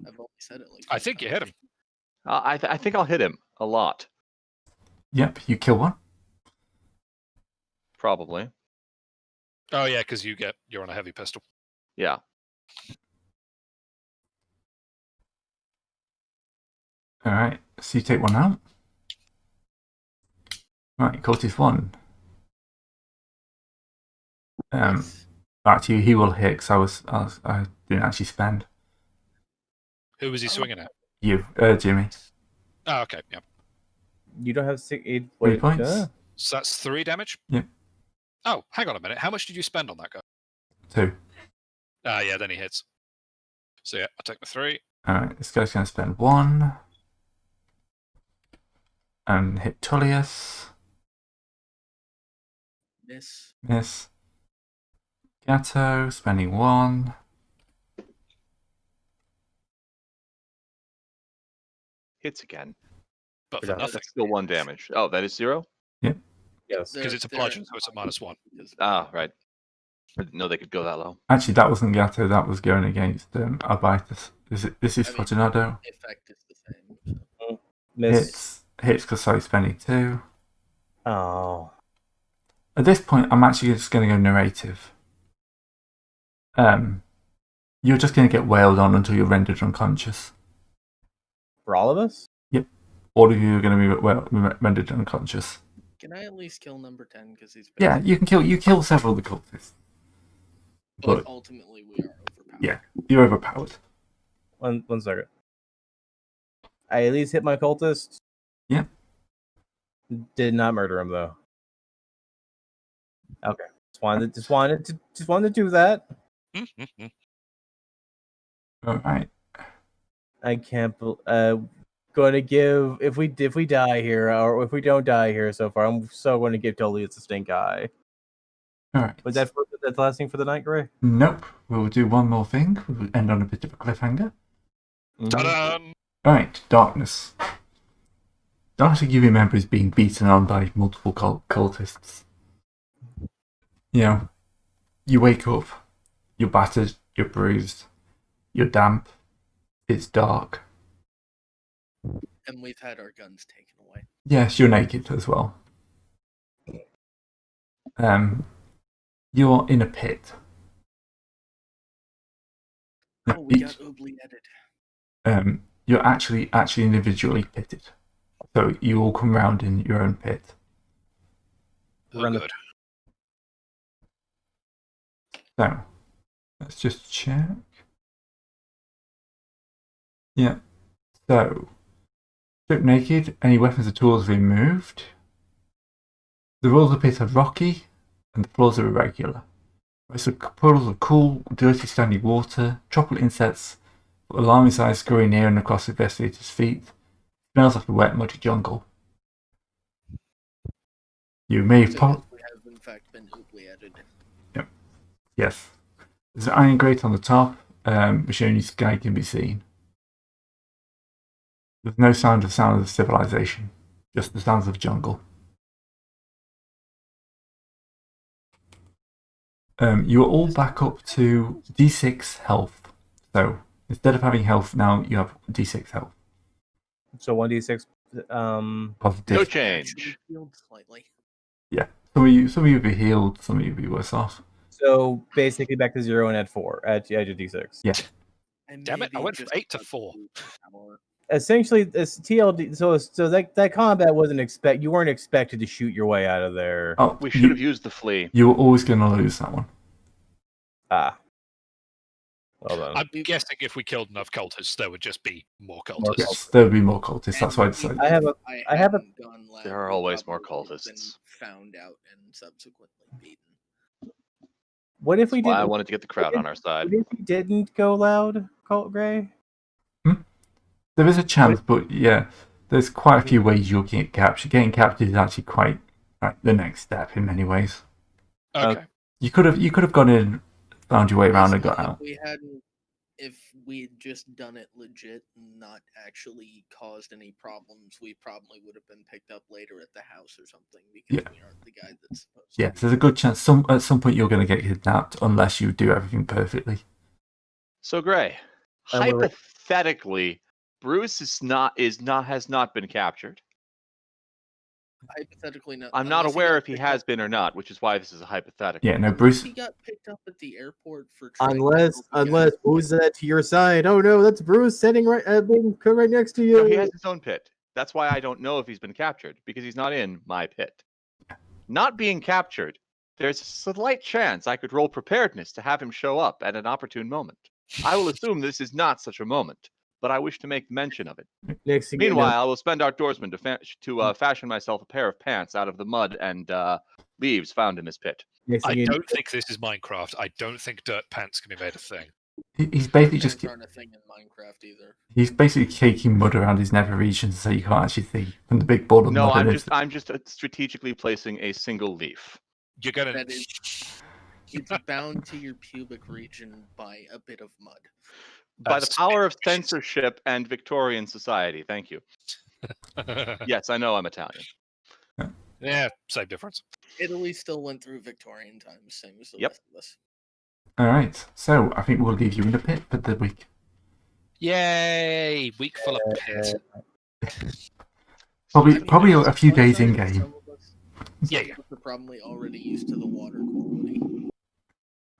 I've only said it like. I 4 think you times. hit him. I think I'll hit him a lot. Yep, you kill one. Probably. Oh, yeah, because you're on a heavy pistol. Yeah. Alright, so you take one out. Right, Cultist 1. Yes. Actually, he will hit because I didn't actually spend. Who was he Oh. swinging at? You, Jimmy. Oh, okay. Yeah. You don't have 8 3 points. So that's 3 damage? Yep. Oh, hang on a minute. How much did you spend on that guy? 2. Yeah, then he hits. So yeah, I'll take the 3. Alright, this guy's going to spend 1. And hit Tullius. Miss. Miss. Gatto, spending 1. Hits again. But for Yeah, nothing. That's still 1 damage. Oh, that is 0? Yes. Because it's a bludgeon, so it's at -1. Ah, right. I didn't know they could go that low. Actually, that wasn't Gatto, that was going against Arbitus. This is I mean, Fortunato. The effect is the same. So. Miss. Hits because he's spending 2. Oh. At this point, I'm actually just going to go narrative. You're just going to get wailed on until you're rendered unconscious. For all of us? All of you are going to be rendered unconscious. Can I at least kill number 10 because he's? Yeah, you can kill several of the cultists. But But ultimately, we are overpowered. yeah, you're overpowered. One second. I at least hit my cultist. Yeah. Did not murder him though. Okay. Just wanted to do that. All right. I can't. Going to give if we die here or if we don't die here so far, I'm so going to give Tullius a stink eye. All right. Was that's the last thing for the night, Gray? Nope. We'll do one more thing. We'll end on a bit of a cliffhanger. Ta-da! All right. Darkness. Darkness you remember is being beaten on by multiple cultists. You know, you wake up, you're battered, you're bruised, you're damp, it's dark. And we've had our guns taken away. Yes, you're naked as well. You're in a pit. Oh, we got oublieted. You're actually individually pitted. So you all come round in your own pit. Oh, Run the- good. So let's just check. Yeah. So strip naked, any weapons or tools removed. The walls of the pit are rocky and the floors are irregular. So puddles of cool, dirty standing water, tropical insects, alarming size scurrying near and across the investigator's feet. Smells like a wet, muddy jungle. You may have So yes, we have in fact been oublietted. Yes. There's an iron grate on the top, which only sky can be seen. There's no sound of civilization, just the sounds of jungle. You are all back up to D6 health. So instead of having health now, you have D6 health. So 1d6. Positive. No Actually change. healed slightly. Some of you will be healed, some of you will be worse off. So basically back to 0 and at 4 at your d6. Yeah. And Damn it, I maybe went from just 8 to about 4. power. Essentially, this TLD. So that combat wasn't you weren't expected to shoot your way out of there. Oh, We should have used the flea. You were always going to lose that one. Ah. Well done. I'm guessing if we killed enough cultists, there would just be more cultists. Yes, there would be more cultists. That's why I decided. I have a- I have a. Gone loud, There are we always more probably would've been cultists. found out and subsequently beaten. What if we That's why I didn't? wanted to get the crowd on our side. What if we didn't go loud, Colt Gray? There is a chance, but yeah, there's quite a few ways you'll get captured. Getting captured is actually quite the next step in many ways. Okay. You could have gone in, found your way around, and got out. If we had just done it legit and not actually caused any problems, we probably would have been picked up later at the house or something because we aren't the guy that's supposed to. Yeah, there's a good chance at some point you're going to get kidnapped unless you do everything perfectly. So Gray, hypothetically, Bruce has not been captured. Hypothetically, not. I'm not aware if he has been or not, which is why this is a hypothetical. Yeah, no, Bruce. He got picked up at the airport for. Unless who's that to your side? Oh no, that's Bruce sitting right next to you. No, he has his own pit. That's why I don't know if he's been captured because he's not in my pit. Not being captured, there's a slight chance I could roll preparedness to have him show up at an opportune moment. I will assume this is not such a moment, but I wish to make mention of it. Meanwhile, I will spend outdoorsman to fashion myself a pair of pants out of the mud and leaves found in this pit. I don't think this is Minecraft. I don't think dirt pants can be made a thing. He's basically just. Aren't a thing in Minecraft either. He's basically caking mud around his nether region so you can't actually see from the big ball of mud. No, I'm just strategically placing a single leaf. You're gonna. It's bound to your pubic region by a bit of mud. By the power of censorship and Victorian society. Thank you. Yes, I know I'm Italian. Yeah, same difference. Italy still went through Victorian times, same as the rest of us. All right, so I think we'll leave you in the pit for the week. Yay! Week full of pit. Probably a few days in game. Yeah. We're probably already used to the water quality.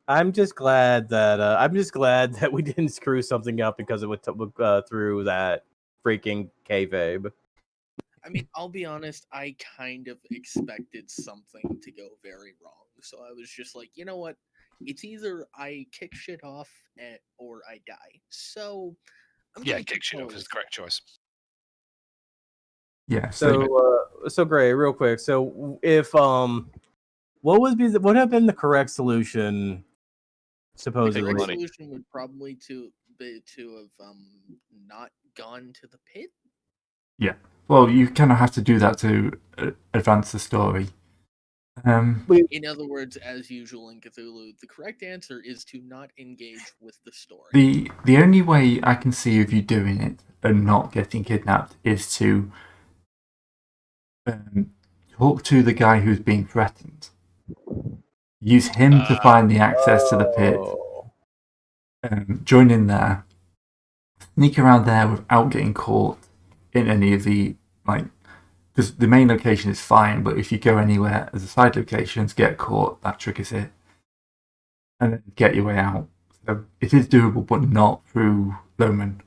I'm just glad that we didn't screw something up because it went through that freaking kayfabe. I mean, I'll be honest, I kind of expected something to go very wrong. So I was just like, you know what? It's either I kick shit off or I die. So kick shit off is the correct choice. Yeah. So Gray, real quick. So if what would have been the correct solution? Supposedly, the correct solution would probably to have not gone to the pit. Yeah. Well, you kind of have to do that to advance the story. In other words, as usual in Cthulhu, the correct answer is to not engage with the story. The only way I can see of you doing it and not getting kidnapped is to talk to the guy who's being threatened. Use him to find the access to the pit. Join in there. Sneak around there without getting caught in any of the because the main location is fine, but if you go anywhere as a side locations, get caught, that triggers it, and then get your way out. So it is doable, but not through Loman.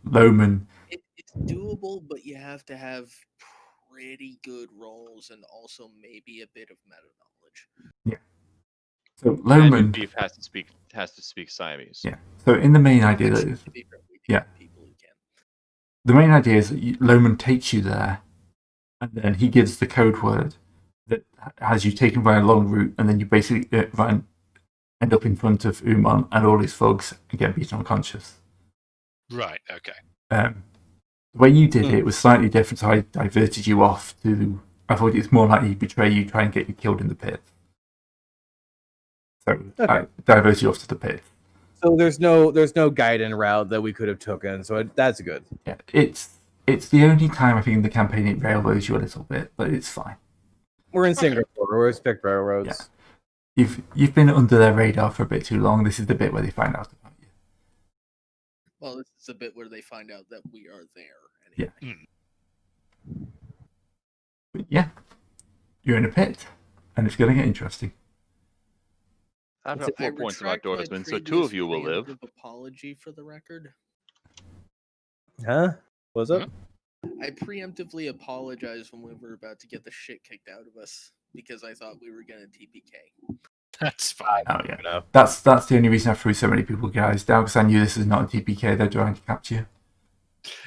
It's doable, but you have to have pretty good rolls and also maybe a bit of meta knowledge. Yeah. So Loman Beef has to speak Siamese. Yeah. So in the main idea is the main idea is that Loman takes you there, and then he gives the code word that has you taken by a long route, and then you basically end up in front of Umon and all his thugs and get beaten unconscious. Right. Okay. The way you did it was slightly different, so I diverted you off to. I thought it's more likely he'd betray you, try and get you killed in the pit. So I diverted you off to the pit. So there's no guidance route that we could have taken, so that's good. Yeah, it's the only time I think in the campaign it railroads you a little bit, but it's fine. We're in Singapore. We respect railroads. Yeah. You've been under their radar for a bit too long. This is the bit where they find out about you. Well, this is a bit where they find out that we are there. Yeah. Anyway. But yeah, you're in a pit, and it's going to get interesting. I've It's- got 4 points of retract my outdoorsman, so 2 previous of you will live. preemptive Apology for the record. Huh? What's up? I preemptively apologized when we were about to get the shit kicked out of us because I thought we were gonna TPK. That's fine. Oh yeah, that's the only reason I threw so many people guys down, because I knew this is not a TPK. They're trying to capture you.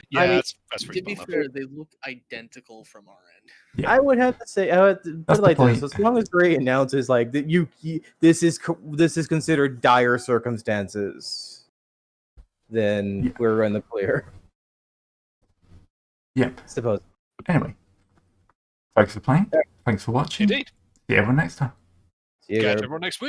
Yeah, I mean, that's To pretty be well fair, they look identical from our end. Yeah. I would have to say, I would put That's it the like this: point. as long as Ray announces like that, this is considered dire circumstances, then Yeah. we're in the clear. Yep. I suppose. Anyway, thanks for playing. Thanks for watching. Indeed. See everyone next time. See you Catch there. everyone next week.